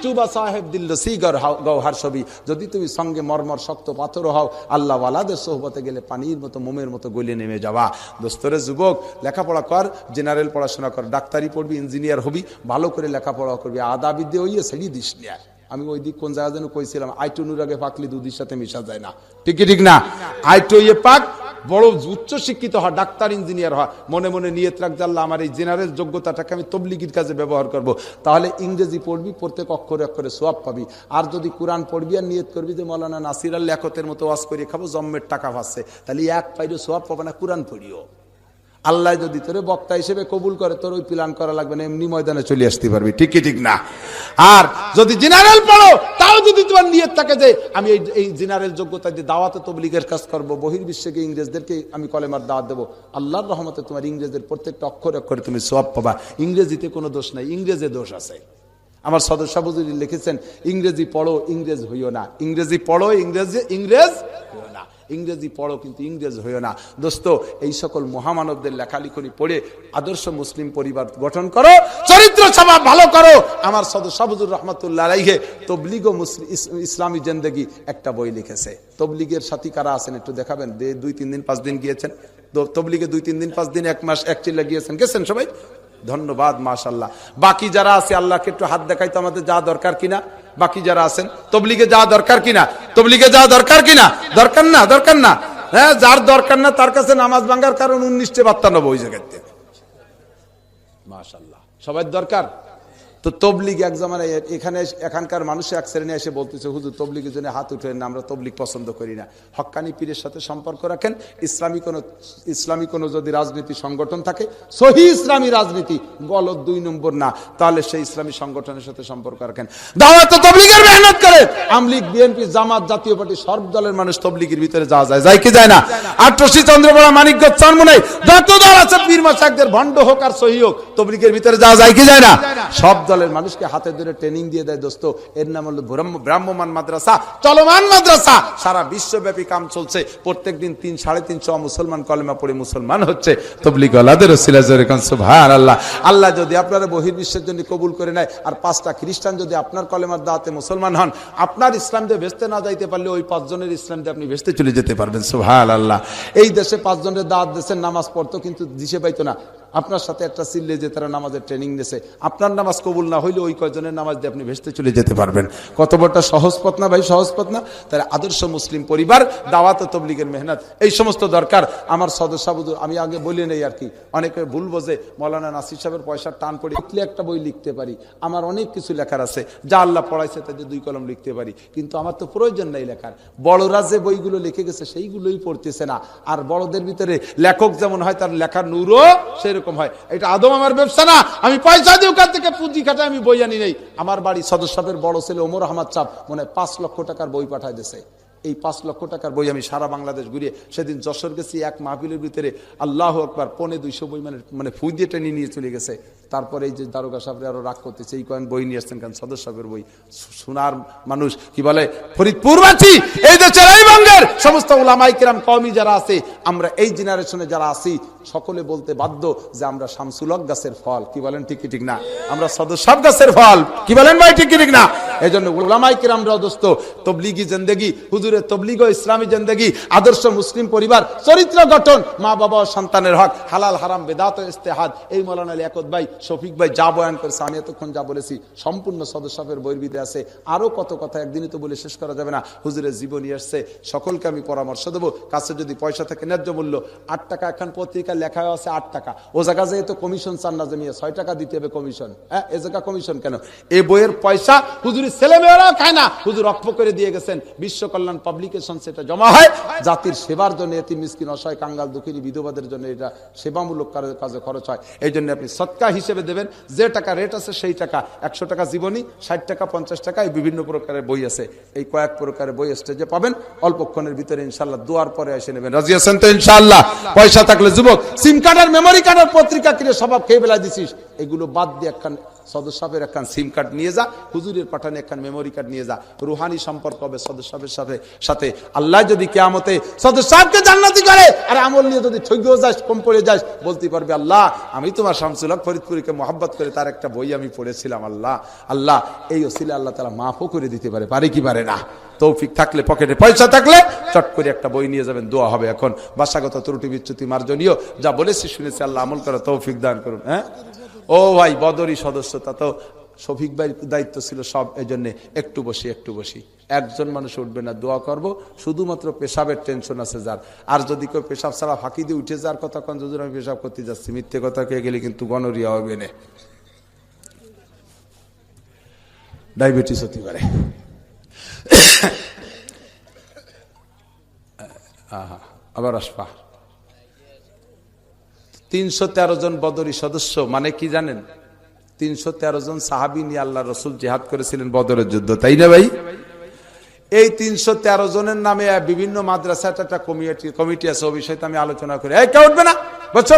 চুবা সাহেব দিল সিগর গৌহার ছবি, যদি তুমি সঙ্গে মর্মর শক্ত পাথর হও, আল্লাহ ওয়ালাদের সোহবতে গেলে পানির মতো মোমের মতো গলে নেমে যাওয়া। দোস্তরে যুবক, লেখাপড়া কর, জেনারেল পড়াশোনা কর, ডাক্তারি পড়বি, ইঞ্জিনিয়ার হবি, ভালো করে লেখাপড়া করবি, আদা বিদ্যে হইয়ে ছেড়ে দিস না। আমি ওই দিক কোন জায়গা যেন কইছিলাম, আইটনুর আগে পাকলি দুধের সাথে মিশা যায় না। ঠিক ঠিক না? আইটো ইয়ে পাক, বড় উচ্চ শিক্ষিত হয়, ডাক্তার ইঞ্জিনিয়ার হয়, মনে মনে নিয়ত রাখ আল্লাহ আমার এই জেনারেল যোগ্যতাটাকে আমি তবলিগির কাজে ব্যবহার করব। তাহলে ইংরেজি পড়বি, প্রত্যেক অক্ষরে অক্ষরে সোয়াব পাবি। আর যদি কোরআন পড়বি আর নিয়ত করবি যে মৌলানা নাসির আল লেখতের মতো ওয়াজ করে খাবো, জম্মের টাকা পাচ্ছে, তাহলে এক পাইরে সোয়াব পাবে না। কোরআন পড়িও, আল্লাহ যদি তোরে বক্তা হিসেবে কবুল করে, তোর ওই প্ল্যান করা লাগবে না, এমনি ময়দানে চলে আসতে পারবি। ঠিক কি ঠিক না? আর যদি জেনারেল পড়ো, তাও যদি তোমার নিয়ত থাকে যে আমি এই জেনারেল যোগ্যতা দিয়ে দাওয়াতে তবলিগের কাজ করবো, বহির্বিশ্বে গিয়ে ইংরেজদেরকে আমি কলেমার দাওয়াত দেবো, আল্লাহর রহমতে তোমার ইংরেজের প্রত্যেকটা অক্ষরে অক্ষরে তুমি সওয়াব পাবা। ইংরেজিতে কোনো দোষ নাই, ইংরেজে দোষ আছে। আমার সদস্য বুজুরি লিখেছেন, ইংরেজি পড়ো ইংরেজ হইও না, ইংরেজি পড়ো ইংরেজ হইও না, ইংরেজি পড়ো কিন্তু ইংরেজ হইও না। দোস্ত, এই সকল মহামানবদের লেখালেখি পড়ে আদর্শ মুসলিম পরিবার গঠন করো, চরিত্র স্বভাব ভালো করো। আমার সদস্য বুজুর রহমতুল্লাহ আলাইহি তবলিগ ও ইসলামী জিন্দেগি একটা বই লিখেছে। তবলিগের সাথী কারা আছেন একটু দেখাবেন? 2-3 দিন 5 দিন গিয়েছেন তবলিগে, 2-3 দিন 5 দিন 1 মাস 1 চিল্লা গিয়েছেন? গেছেন সবাই? ধন্যবাদ, মাশাআল্লাহ। বাকি যারা আছে আল্লাহকে একটু হাত দেখাই তো, আমাদের যা দরকার কিনা। বাকি যারা আছেন তবলিগে যা দরকার কিনা, তবলিগে যা দরকার কিনা, দরকার না, দরকার না। হ্যাঁ, যার দরকার না তার কাছে নামাজ ভাঙার কারণ 19টে বার্তা নেবো ওই জায়গায় থেকে। মাশাআল্লাহ, সবার দরকার তো তবলিগ। এক জামানায় এখানে এখানকার মানুষ এক শ্রেণী এসে বলতেছে, হুজুর তবলিগের জন্য হাত উঠেন না, আমরা তবলিগ পছন্দ করি না। হক্কানি পীরের সাথে সম্পর্ক রাখেন। ইসলামী কোনো যদি রাজনীতি সংগঠন থাকে, সহি ইসলামী রাজনীতি, গলত 2 নম্বর না, তাহলে সেই ইসলামী সংগঠনের সাথে সম্পর্ক রাখেন। দাওয়াত তবলিগের মেহনত করে। আমলিগ, বিএনপি, জামাত, জাতীয় পার্টি সব দলের মানুষ তবলিগের ভিতরে যাওয়া যায়, যায় কি যায় না? আটরশি, চন্দ্রপাড়া, মানিকগঞ্জ, চরমোনাই যত দল আছে, পীর মাশায়েখদের ভণ্ড হোক আর সহি হোক, তবলিগের ভিতরে যাওয়া যায় কি যায় না? সব দলের মানুষকে হাতে ধরে ট্রেনিং দিয়ে দেয়। দোস্ত, এর নাম হলো ব্রাহ্মমান মাদ্রাসা, চলমান মাদ্রাসা। সারা বিশ্বব্যাপী কাম চলছে। প্রত্যেকদিন 300-350 মুসলমান কলেমা পড়ে মুসলমান হচ্ছে। তবলিগ ওয়ালাদের ওসিলা জোরে কান সুবহানাল্লাহ। আল্লাহ যদি আপনারা বহির্বিশ্বের জন্য কবুল করে নেয়, আর 5টা খ্রিস্টান যদি আপনার কলেমার দাওয়াতে মুসলমান হন, আপনার ইসলাম দিয়ে ভেস্তে না যাইতে পারলে ওই 5 জনের ইসলাম দিয়ে আপনি ভেস্তে চলে যেতে পারবেন। সুবহানাল্লাহ। এই দেশে 5 জনের দাওয়াত দেশের নামাজ পড়তো, কিন্তু দিশে পাইতো না। আপনার সাথে একটা চিল্লে যে তারা নামাজের ট্রেনিং দিয়েছে, আপনার নামাজ কবুল না হইলে ওই কয়জনের নামাজ দিয়ে আপনি ভেস্তে চলে যেতে পারবেন। কত বড়টা সহজ পথ না ভাই, সহজ পথ না? তাহলে আদর্শ মুসলিম পরিবার, দাওয়াত ও তবলিগের মেহনত, এই সমস্ত দরকার। আমার সদস্য আমি আগে বলি নেই আর কি, অনেকে ভুল বোঝে। মৌলানা নাসির সাহেবের পয়সার টান পড়ে একটা বই লিখতে পারি, আমার অনেক কিছু লেখার আছে, যা আল্লাহ পড়াইছে তাতে 2 কলম লিখতে পারি, কিন্তু আমার তো প্রয়োজন নাই লেখার। বড়রা যে বইগুলো লিখে গেছে সেইগুলোই পড়তেছে না। আর বড়দের ভিতরে লেখক যেমন হয়, তার লেখার নূরও সেরকম হয়। এটা আদম আমার ব্যবসা না, আমি পয়সা দিয়ে ওখান থেকে পুঁজি খাটাই আমি বই আনি নেই। আমার বাড়ি সদস্যের বড় ছেলে ওমর আহমদ সাহেব মনে 5 লক্ষ টাকার বই পাঠায় দিয়েছে। এই 5 লক্ষ টাকার বই আমি সারা বাংলাদেশ ঘুরিয়ে, সেদিন যশোর গেছি, এক মাহফিলের ভিতরে আল্লাহু আকবার 250 বই মানে ফুই দিয়ে টেনে নিয়ে চলে গেছে। তারপরে এই যে দারোগা সাহেবরা আরো রাগ করতেছে, এই কয়েন বই নিয়ে আসছেন কেন? সদস্য সাহেবের বই। সোনার মানুষ কি বলে, ফরিদপুরবাসী, এই দেশের এই বঙ্গের সমস্ত উলামায়ে কিরাম কওমি যারা আছে, আমরা এই জেনারেশনে যারা আছি, সকলে বলতে বাধ্য যে আমরা শামসুল হক গাছের ফল। কি বলেন, ঠিক কি ঠিক না? আমরা সদস্য গাছের ফল। কি বলেন ভাই, ঠিক কি ঠিক না? এই জন্য উলামায়ে কিরামরা দোস্ত, তবলিগি জিন্দেগি, হুজুরের তবলিগ ও ইসলামী জিন্দেগি, আদর্শ মুসলিম পরিবার, চরিত্র গঠন, মা বাবা ও সন্তানের হক, হালাল হারাম, বেদাত ও ইস্তেহাদ, এই মৌলানা লিয়াকত ভাই, শফিক ভাই যা বয়ান করেছে, আমি এতক্ষণ যা বলেছি, সম্পূর্ণ সদস্যের বইয়ের ভিতরে আছে। আরো কত কথা একদিনই তো বলে শেষ করা যাবে না। হুজুরের জীবনী আসছে, সকলকে আমি পরামর্শ দেবো, কাছে যদি পয়সা থাকে ন্যায্য মূল্য, 8 টাকা এখন পত্রিকা লেখা আছে 8 টাকা, ও জায়গা যে তো কমিশন চান না, জমিয়ে 6 টাকা দিতে হবে কমিশন। হ্যাঁ, এ জায়গা কমিশন কেন? এই বইয়ের পয়সা হুজুরের ছেলে মেয়েরাও খায় না, হুজুর অক্ষ করে দিয়ে গেছেন। বিশ্ব কল্যাণ পাবলিকেশন সেটা জমা হয় জাতির সেবার জন্য, এতিম মিসকিন অসহায় কাঙ্গাল দুঃখিনী বিধবাদের জন্য এটা সেবামূলক কাজে খরচ হয়। এই জন্য আপনি সদকা হিসেবে দেবেন, যে টাকা রেট আছে সেই টাকা। 100 টাকা জীবনী, 60 টাকা, 50 টাকা, এই বিভিন্ন প্রকারের বই আছে। এই কয়েক প্রকারের বই স্টেজে পাবেন অল্পক্ষণের ভিতরে ইনশাআল্লাহ। দোয়ার পরে এসে নেবেন, রাজি আছেন তো ইনশাআল্লাহ? পয়সা থাকলে যুবক, সিম কার্ড আর মেমোরি কার্ড আর পত্রিকা কিনে স্বভাব খেয়ে বেলা দিছিস, এগুলো বাদ দিয়ে একখান সদস্যের একখান সিম কার্ড নিয়ে যা, হুজুরের পাঠানে একখান মেমোরি কার্ড নিয়ে যা। রুহানি সম্পর্ক হবে সদস্যের সাথে। আল্লাহ যদি কিয়ামতে সদস্যকে জান্নাতি করে, আর আমল নিয়ে যদি ঠগিও যাস, কম পড়ে যাস, বলতে পারবে আল্লাহ আমি তোমার শামসুল হক ফরিদপুরীকে মহব্বত করে তার একটা বই আমি পড়েছিলাম। আল্লাহ এই ওসিলা আল্লাহ তাআলা মাফও করে দিতে পারে। পারে কি পারে না? তৌফিক থাকলে, পকেটে পয়সা থাকলে চট করে একটা বই নিয়ে যাবেন, দোয়া হবে। এখন ভাষাগত ত্রুটি বিচ্যুতি মার্জনীয়, যা বলেছি শুনেছি, আল্লাহ আমল করা তৌফিক দান করুন। হ্যাঁ ও ভাই, বদরি সদস্যতা তো শফিক ভাইয়ের দায়িত্ব ছিল সব। এই জন্য একটু বসি, একজন মানুষ উঠবে না, দোয়া করব। শুধুমাত্র পেশাবের টেনশন আছে যার, আর যদি কেউ পেশাব ছাড়া ফাঁকি দিয়ে উঠে যাওয়ার কথা কন, যদি আমি পেশাব করতে যাচ্ছি, মিথ্যে কথা কে গেলে কিন্তু গনোরিয়া হবে না, ডায়াবেটিস হতে পারে। আবার আসবা 313 জন বদরি সদস্য, মানে কি জানেন? 313 জন সাহাবী নিয়ে আল্লাহ রসুল জিহাদ করেছিলেন বদরের যুদ্ধ, তাই না ভাই? এই 313 জনের নামে বিভিন্ন মাদ্রাসার একটা কমিটি আছে, ও বিষয়টা আমি আলোচনা করি। এই কেউ উঠবে না, বসো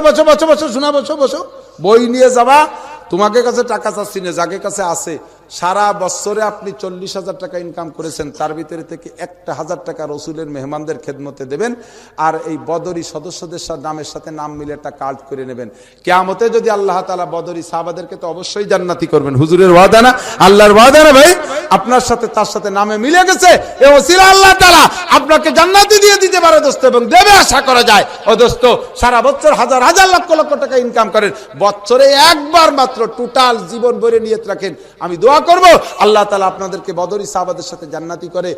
শোনা, বসো, বই নিয়ে যাবা। তোমাকে কাছে টাকা চাচ্ছি না, যাকে কাছে আছে। সারা বছরে আপনি 40,000 টাকা ইনকাম করেছেন, তার ভিতরে থেকে 1,000 টাকা রসুলের মেহমানদের খেদমতে দেবেন, আর এই বদরি সদস্যদের নামের সাথে নাম মিলে একটা কার্ড করে নেবেন। কিয়ামতে যদি আল্লাহ তাআলা বদরি সাহাবাদেরকে তো অবশ্যই জান্নাতি করবেন, হুজুরের ওয়াদা না, আল্লাহর ওয়াদা না ভাই? আপনার সাথে তার সাথে নামে মিলে গেছে, এ ওসিলা আল্লাহ তাআলা আপনাকে জান্নাতি দিয়ে দিতে পারে দোস্ত, এবং দেবে আশা করা যায়। ও দোস্ত, সারা বছর হাজার হাজার লক্ষ লক্ষ টাকা ইনকাম করেন, বছরে একবার মাত্র টোটাল জীবন ভরে নিয়ত রাখেন, আমি দোয়া করব আল্লাহ তাআলা আপনাদেরকে বদরি সাহাবাদের সাথে জান্নাতি করে।